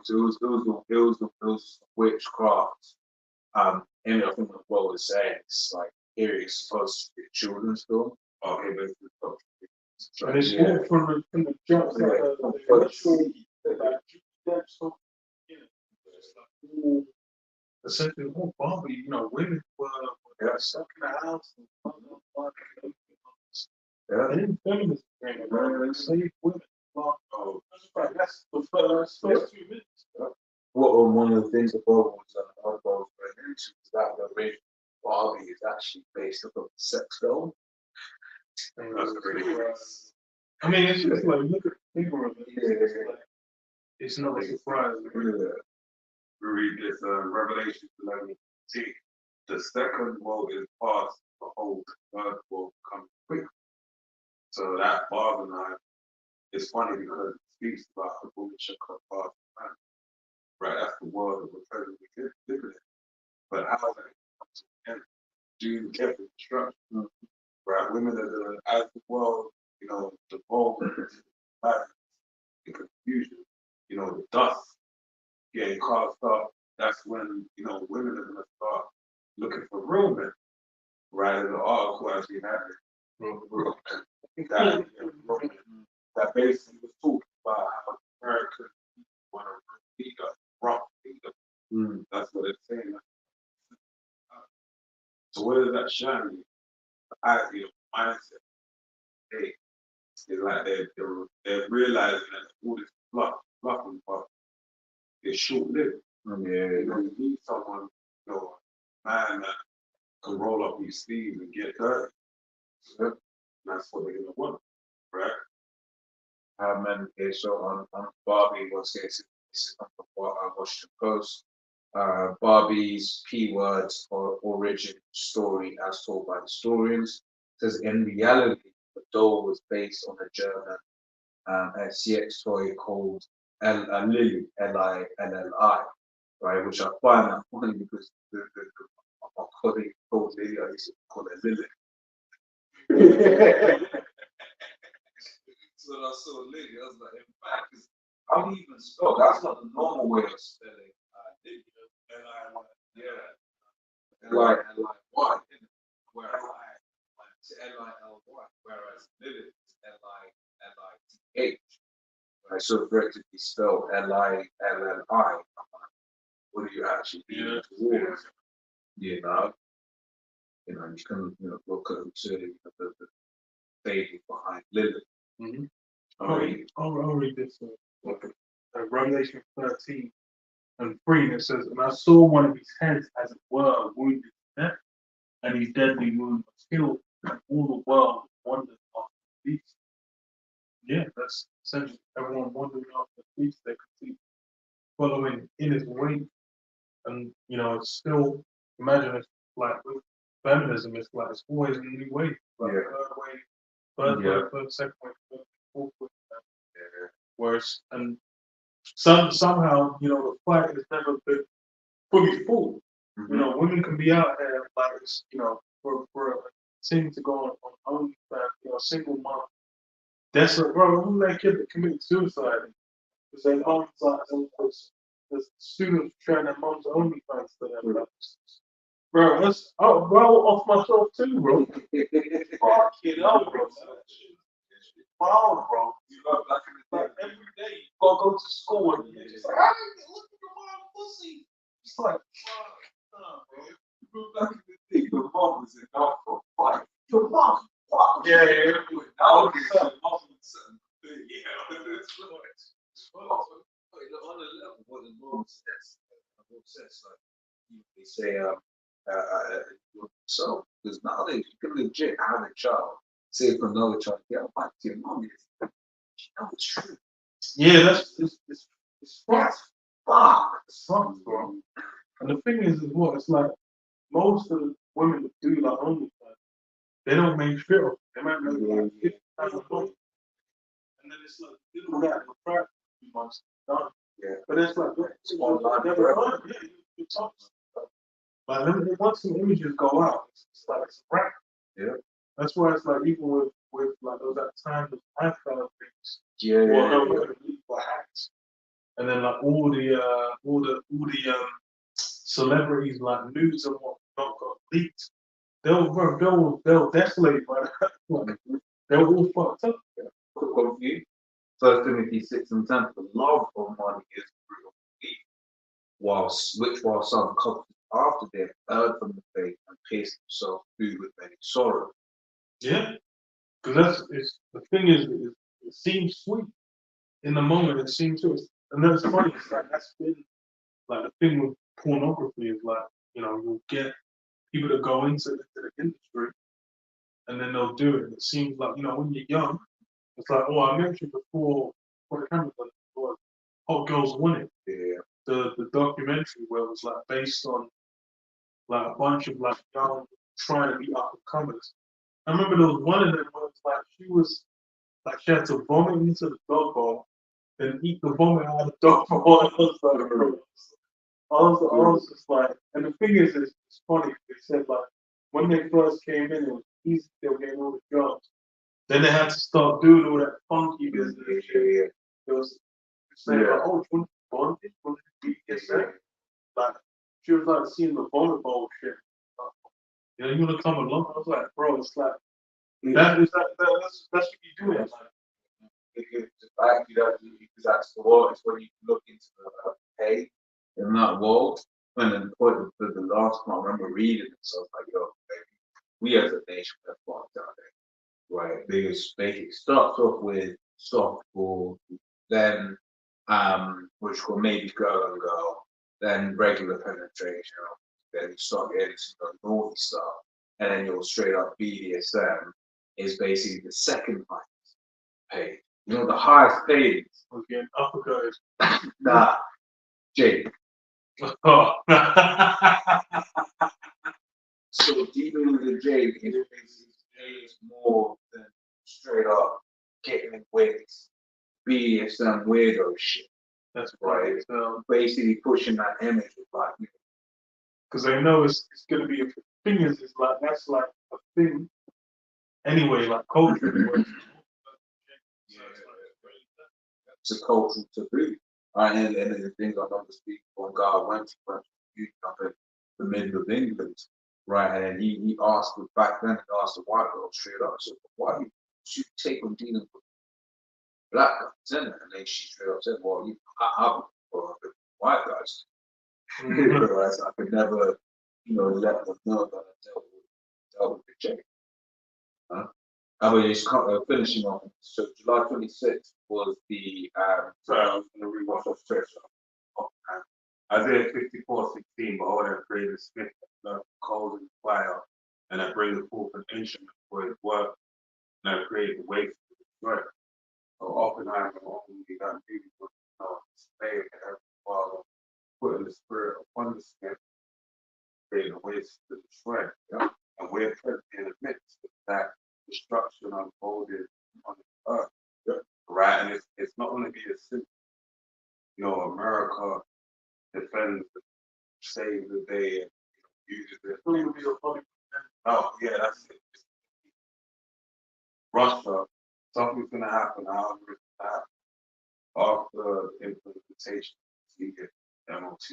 was witchcraft. And I think what we're saying is like here it's supposed to be a children's film. Okay, but it's supposed to be. And it's all from the jump, like the initial, like, depth of, you know, just like all, essentially, all Barbie, you know, women were stuck in the house and Yeah. and then feminism came around and saved women. Oh, that's the first 2 minutes. One of the things the Bible was very into is that the original Barbie is actually based on a sex doll. That's pretty I mean, it's just like, look at the figure of it. It's not a surprise. Yeah. We read this Revelation 11. See, the second woe is past, behold, the third woe comes quick. So that father line is funny because it speaks about the woman shall come fast man. Right, that's the world that we're presently living in. But how that comes to an end, due to careful instruction, right? Women are doing as the world, you know, devolves into the confusion, you know, the dust getting cast up. That's when, you know, women are gonna start looking for real men, right? The article actually had real men. That basically was talking about how American people want a real leader, rough leader. That's what it's saying. So what does that show you? The idea of mindset. Hey, it's like they're realizing that all this fluff and puff is short-lived. You know, you need someone, you know, man that can roll up his sleeves and get dirty. So that's what they're gonna want, right? Okay, so on Barbie was this is from Washington Post. Barbie's keywords or origin story as told by historians says in reality the doll was based on a German CX toy called Lily, Lilli, right? Which I find that funny because my colleague called Lily, I used to call her Lily. So I saw Lily, I was like, in fact, how do you even spell? That's not the normal way of spelling Lily. L-I-L-I-Y, whereas L-I-L-Y, whereas Lily is L-I-L-I. H. Right? So for it to be spelled Lilli, what are you actually leaning towards? You know? You know, you can look at the fable behind Lilith. Mm-hmm. Right? I'll read this Revelation 13 and 3, and it says, "And I saw one of his heads, as it were, wounded to death, and his deadly wound was healed, and all the world wondered after the beast." Yeah, that's essentially everyone wondering after the beast they could see following in his wake. And it's still, imagine if like with feminism, it's like it's always a new wave, like third wave, third, second wave, third, fourth wave. Whereas and somehow the fight has never been fully full. Women can be out there like it's, for a team to go on OnlyFans, single mom, desperate, bro. Who that kid that committed suicide because their mom's like the students trying their mom's OnlyFans to them. Bro, that's roll off myself too, bro. Fuck bro. Wow, bro. You know, like every day you gotta go to school and you're just like, I didn't look at your mom pussy. It's like, bro. You go back in the day, your mom was enough for fight. Your mom, fuck. Yeah. Now it's something. Yeah, On the level, what the Lord says, like they say, so because nowadays you can legit have a child, say for another child, yeah, like your mom is, it's true. Yeah, it's fuck. It's fuck, bro. And the thing is what it's like most of the women that do like OnlyFans, they don't make shit of it. They might make like 50,000 a month. And then it's like you do that for practice 2 months done. Yeah. But it's like It's online forever. You talk stuff. Like once some images go out, it's like it's a wrap. Yeah. That's why it's like even with like those that time with iPhone things. Like hacks. And then like all the celebrities like news and whatnot got leaked. They'll desolate by that. Like, they're all fucked up. Quick overview. 1 Timothy 6 and 10, the love of money is the root of evil, while some covetous after they have erred from the faith and pierced themselves through with many sorrow. Yeah, because the thing is, it seems sweet in the moment. It seems sweet, and that's funny. It's like that's been like the thing with pornography is like you'll get people to go into the industry, and then they'll do it. It seems like when you're young, it's like I mentioned before the camera was Hot Girls Want It. Yeah. The documentary where it was like based on like a bunch of like young trying to be up and comers. I remember there was one of them where it's like she had to vomit into the dog bowl, then eat the vomit out of the dog bowl. I was just like, and the thing is, it's funny. They said like when they first came in, it was easy. They were getting all the jobs. Then they had to start doing all that funky business. Yeah. It was saying like, oh, do you want to bond it? Like she was like seeing the vomit bowl shit. You want to come along? I was like, bro, it's like that's what you do. Like, The fact because that's the world, it's when you look into the pay in that world. And then the last one, I remember reading it, so I was like, yo, baby, we as a nation have fucked out there. Right? Because basically starts off with softball, then which will maybe girl and girl, then regular penetration, then you start getting some naughty stuff, and then you'll straight up BDSM is basically the second highest paid. The highest paid was getting uppercut. nah, Jake. Oh. So dealing with the Jake is more than straight up getting wigs, BDSM weirdo shit. That's right. Basically pushing that image of like, because I know it's gonna be a thing. Is like that's like a thing anyway, like culture. It's a cultural taboo. And the things I remember speaking when God went to the middle of England, right? And he asked back then, he asked the white girl straight up, so why do you take on dealing with black guys, and then she straight up said, well, I'm for white guys. Whereas I could never, let them know that I dealt with the check. I mean, it's finishing off. So July 26th was the Sorry, I was going to rewatch that stretch. Isaiah 54:16, behold, I created a smith, cold and fire, and I bring forth an instrument for his work, and I create the way for his work. So Oppenheimer only got beauty for stay at every father, putting the spirit upon the smith, creating a way to destroy. And we're present in the midst of that destruction unfolded on the earth. Right? And it's not going to be as simple. America defends, saves the day, and uses it. Oh, yeah, that's it. Russia, something's going to happen. However, it's going to happen after the implementation of the MOT.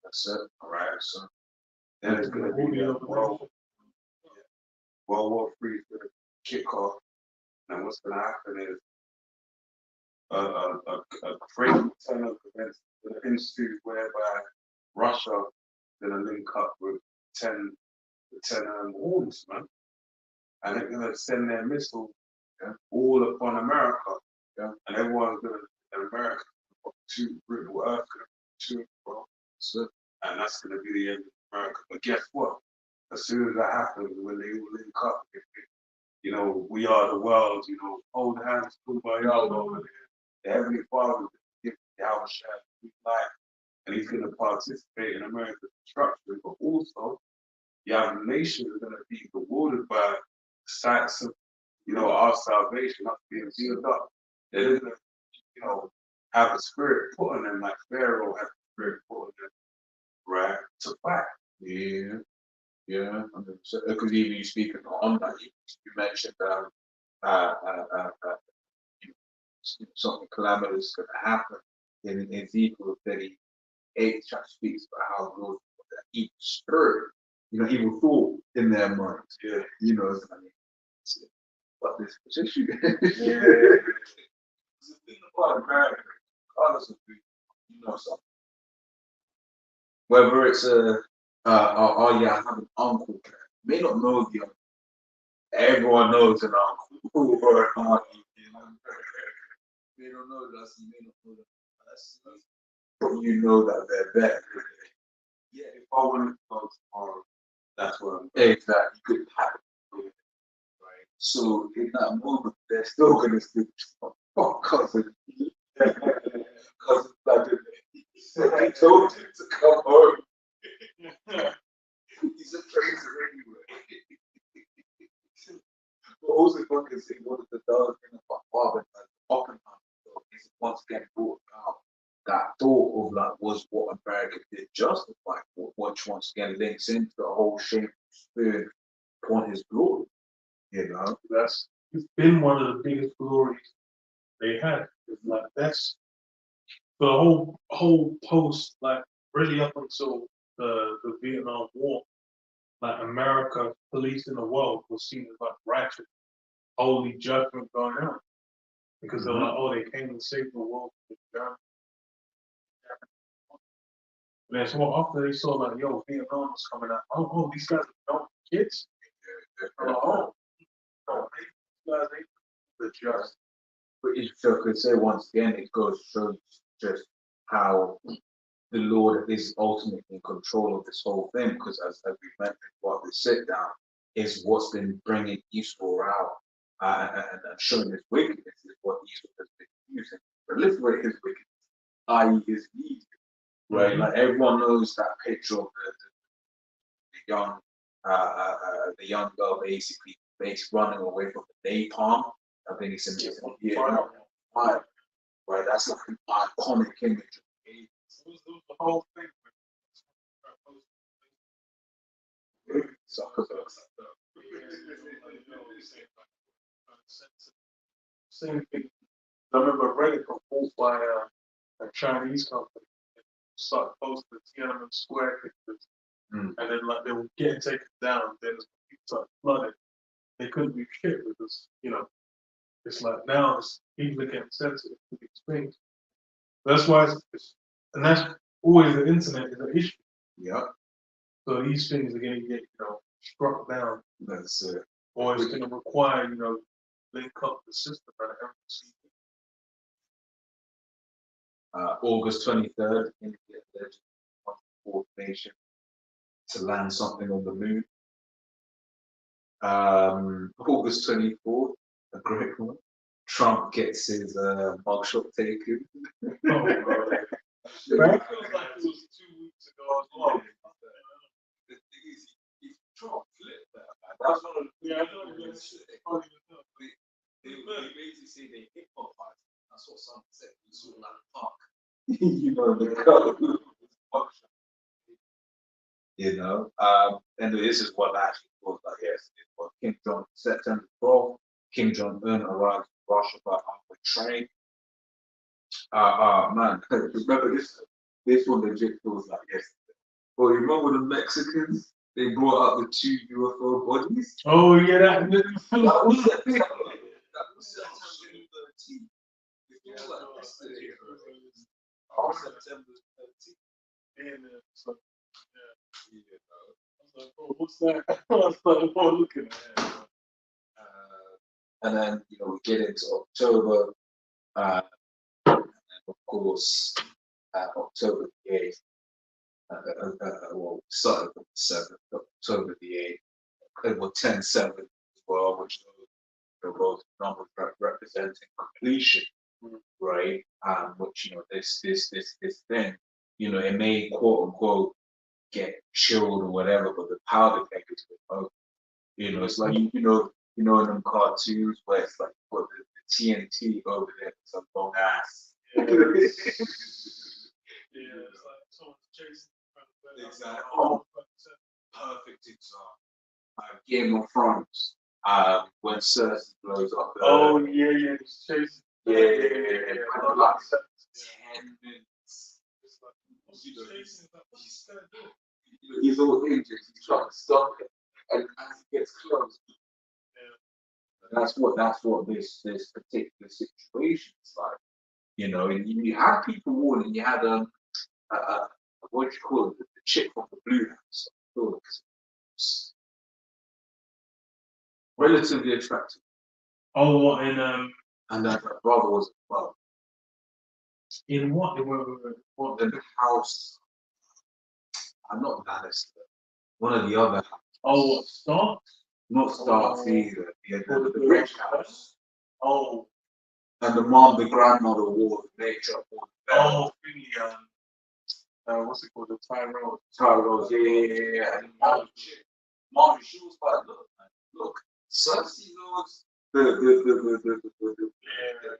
That's it. All right. So then it's going to be World War III is going to kick off. And what's going to happen is a crazy turn of events going to ensue whereby Russia is going to link up with 10 horns, man. And they're going to send their missiles all upon America. And everyone's going to, America, Britain will Earth, and that's going to be the end of America. But guess what? As soon as that happens, when they all link up, we are the world, hold hands, kumbaya over there. The Heavenly Father is going to give our share life, and He's going to participate in America's destruction, but also the other nations are going to be bewildered by the sights of, our salvation, us being sealed up. They're going to, have a spirit put on them like Pharaoh has a spirit put on them, right, to fight. Yeah, 100%. Because even you speaking on that, you mentioned something calamitous going to happen in Ezekiel 38, chapter speaks about how those that evil spirit, evil thought in their minds. Yeah. But this position. Yeah. The thing about America, honestly, something. Whether it's oh yeah, I have an uncle. May not know the uncle. Everyone knows an uncle or an auntie. They don't know that you may not know that, but you know that they're there. Yeah, if I want to go tomorrow, that's what I'm going. Exactly, you could happen. Right. So in that moment, they're still gonna think, "Oh, cousin, cousin, I told him to come home. He's a traitor anyway." But also, if I can say one of the dark things about father, Oppenheimer, is once again brought about that thought of was what America did justify, which once again links into the whole shameful spirit upon his glory. It's been one of the biggest glories they had. It's like that's the whole post, really up until the Vietnam War, America policing the world was seen as righteous, holy judgment going on. Because they were they came and saved the world from the Germans. And that's what after they saw Vietnam was coming out. Oh, these guys are dumb kids. The just. But if you could say once again, it goes to show just how the Lord is ultimately in control of this whole thing. Because as we mentioned while we sit down, is what's been bringing Esau out and showing his wickedness is what Esau has been using to proliferate his wickedness, i.e. his need. Right, everyone knows that picture of the young girl basically running away from the napalm. I think it's in right. That's like an iconic image. It was the whole thing. Same thing. I remember Reddit got bought by a Chinese company. Start posting Tiananmen Square pictures, and then they were getting taken down. Then people started flooding. They couldn't be shit because it's now People are getting sensitive to these things. That's why and that's always the internet is an issue. Yeah, So these things are going to get, struck down, that's it. or it's going to require, link up the system at every. August 23rd, India alleged fourth nation to land something on the moon. August 24th, a great one. Trump gets his mugshot taken. Oh, right? It feels like it was 2 weeks ago as well. The thing is, if Trump flipped that, man, that's one of the Yeah, I don't even know. They basically say they hypnotized. That's what someone said. You saw like fuck. You know, the color. And this is what actually was like yesterday. Well, September 12th, Kim Jong-un arrived in Russia by upward train. Man, remember this one legit feels like yesterday. Well, you remember the Mexicans? They brought out the 2 UFO bodies. Oh yeah, that was September 13th. It feels like yesterday. September 13th. Yeah, I was like, oh, what's that? I was like, oh, looking at it. And then, we get into October, and of course, October the 8th, well, started with the 7th, October the 8th, well, 10/7 as well, which are both numbers representing completion, right? Which, this thing, it may quote unquote get chilled or whatever, but the powder keg is remote. It's like, in them cartoons where it's like put the TNT over there, some long ass. Yeah, it's like someone's chasing. Exactly. Oh, perfect example. Game of Thrones. When Cersei blows up. Oh yeah, he's chasing. Yeah. Like 10 minutes. He's all injured. He's trying to stop it, and as he gets close. That's what this particular situation is like. You had people warning. You had what do you call it? The chick from the Blue House. Relatively attractive. Oh, and that her brother was well. In what? What? In the house. I'm not Lannister. One of the other. Oh, what? Stark? Not Stark either. The rich house. Oh. And the grandmother wore nature. Oh, thingy, what's it called? The Tyrell. Tyrell, yeah. And Mom, she was like, look, Cersei knows the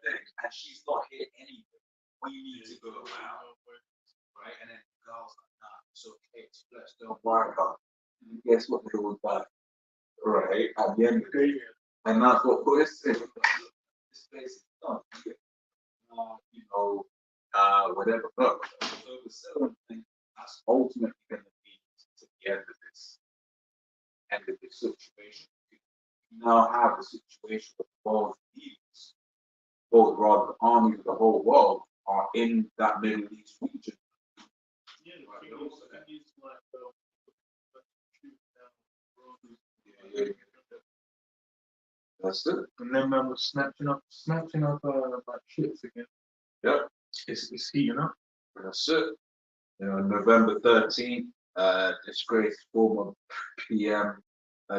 thing, and she's not here anyway. We need to go around, right? And then the girl's like, nah, it's okay, it's flesh, don't worry about it. And guess what they was like, right? At the end of the day, and that's what Chris said. This place is done. Whatever. Look, so the settlement thing, that's ultimately going to be to the end of this situation. You now have a situation of both leaders, both rather the armies of the whole world are in that Middle East region. That's it. And then man was snatching up like shits again. Yep. It's heating up. That's it. November 13th, disgraced former PM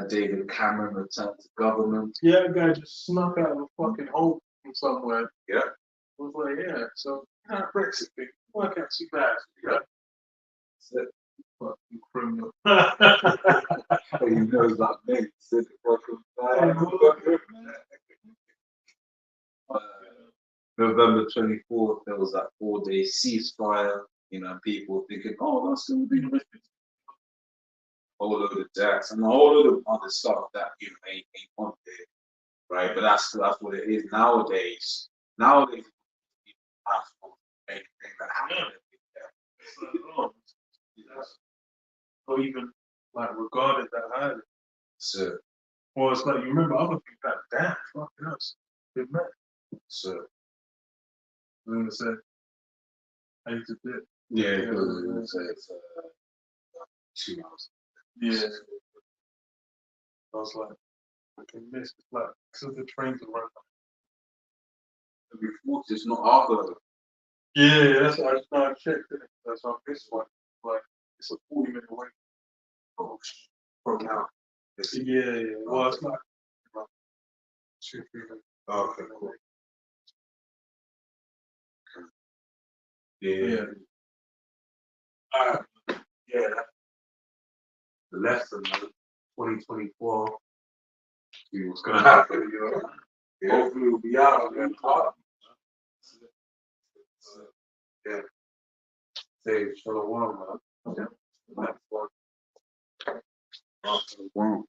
David Cameron returned to government. Yeah, that guy just snuck out of a fucking hole from somewhere. Yeah. I was like, yeah, so Brexit thing, work out too bad. Yeah. That's it. Fucking criminal. He knows that name. Said the fucking November 24th, there was that 4-day ceasefire. People thinking, oh, that's going to be a whole load of deaths and a whole load of other stuff that ain't wanted, right? But that's what it is nowadays. Nowadays, anything that happens. Or even like regarded that highly. So, Well, it's like you remember other people like, damn, fucking us, good man. So I'm gonna say, I used to do. yeah, Yeah. it's 2 hours. Yeah. I was like, I can miss it. Like, because the trains are running. Before it's not after. Yeah, that's what I checked it. That's why I missed one. Like, it's a 40-minute wait. Oh, from now. Yeah. Well, it's like 2-3 minutes. Okay, cool. Yeah. Yeah. Yeah. The lesson, man. 2024. See what's gonna happen, you know. Yeah. Hopefully we'll be out and yeah. Say shalom, man. Yeah. Next one. Wow.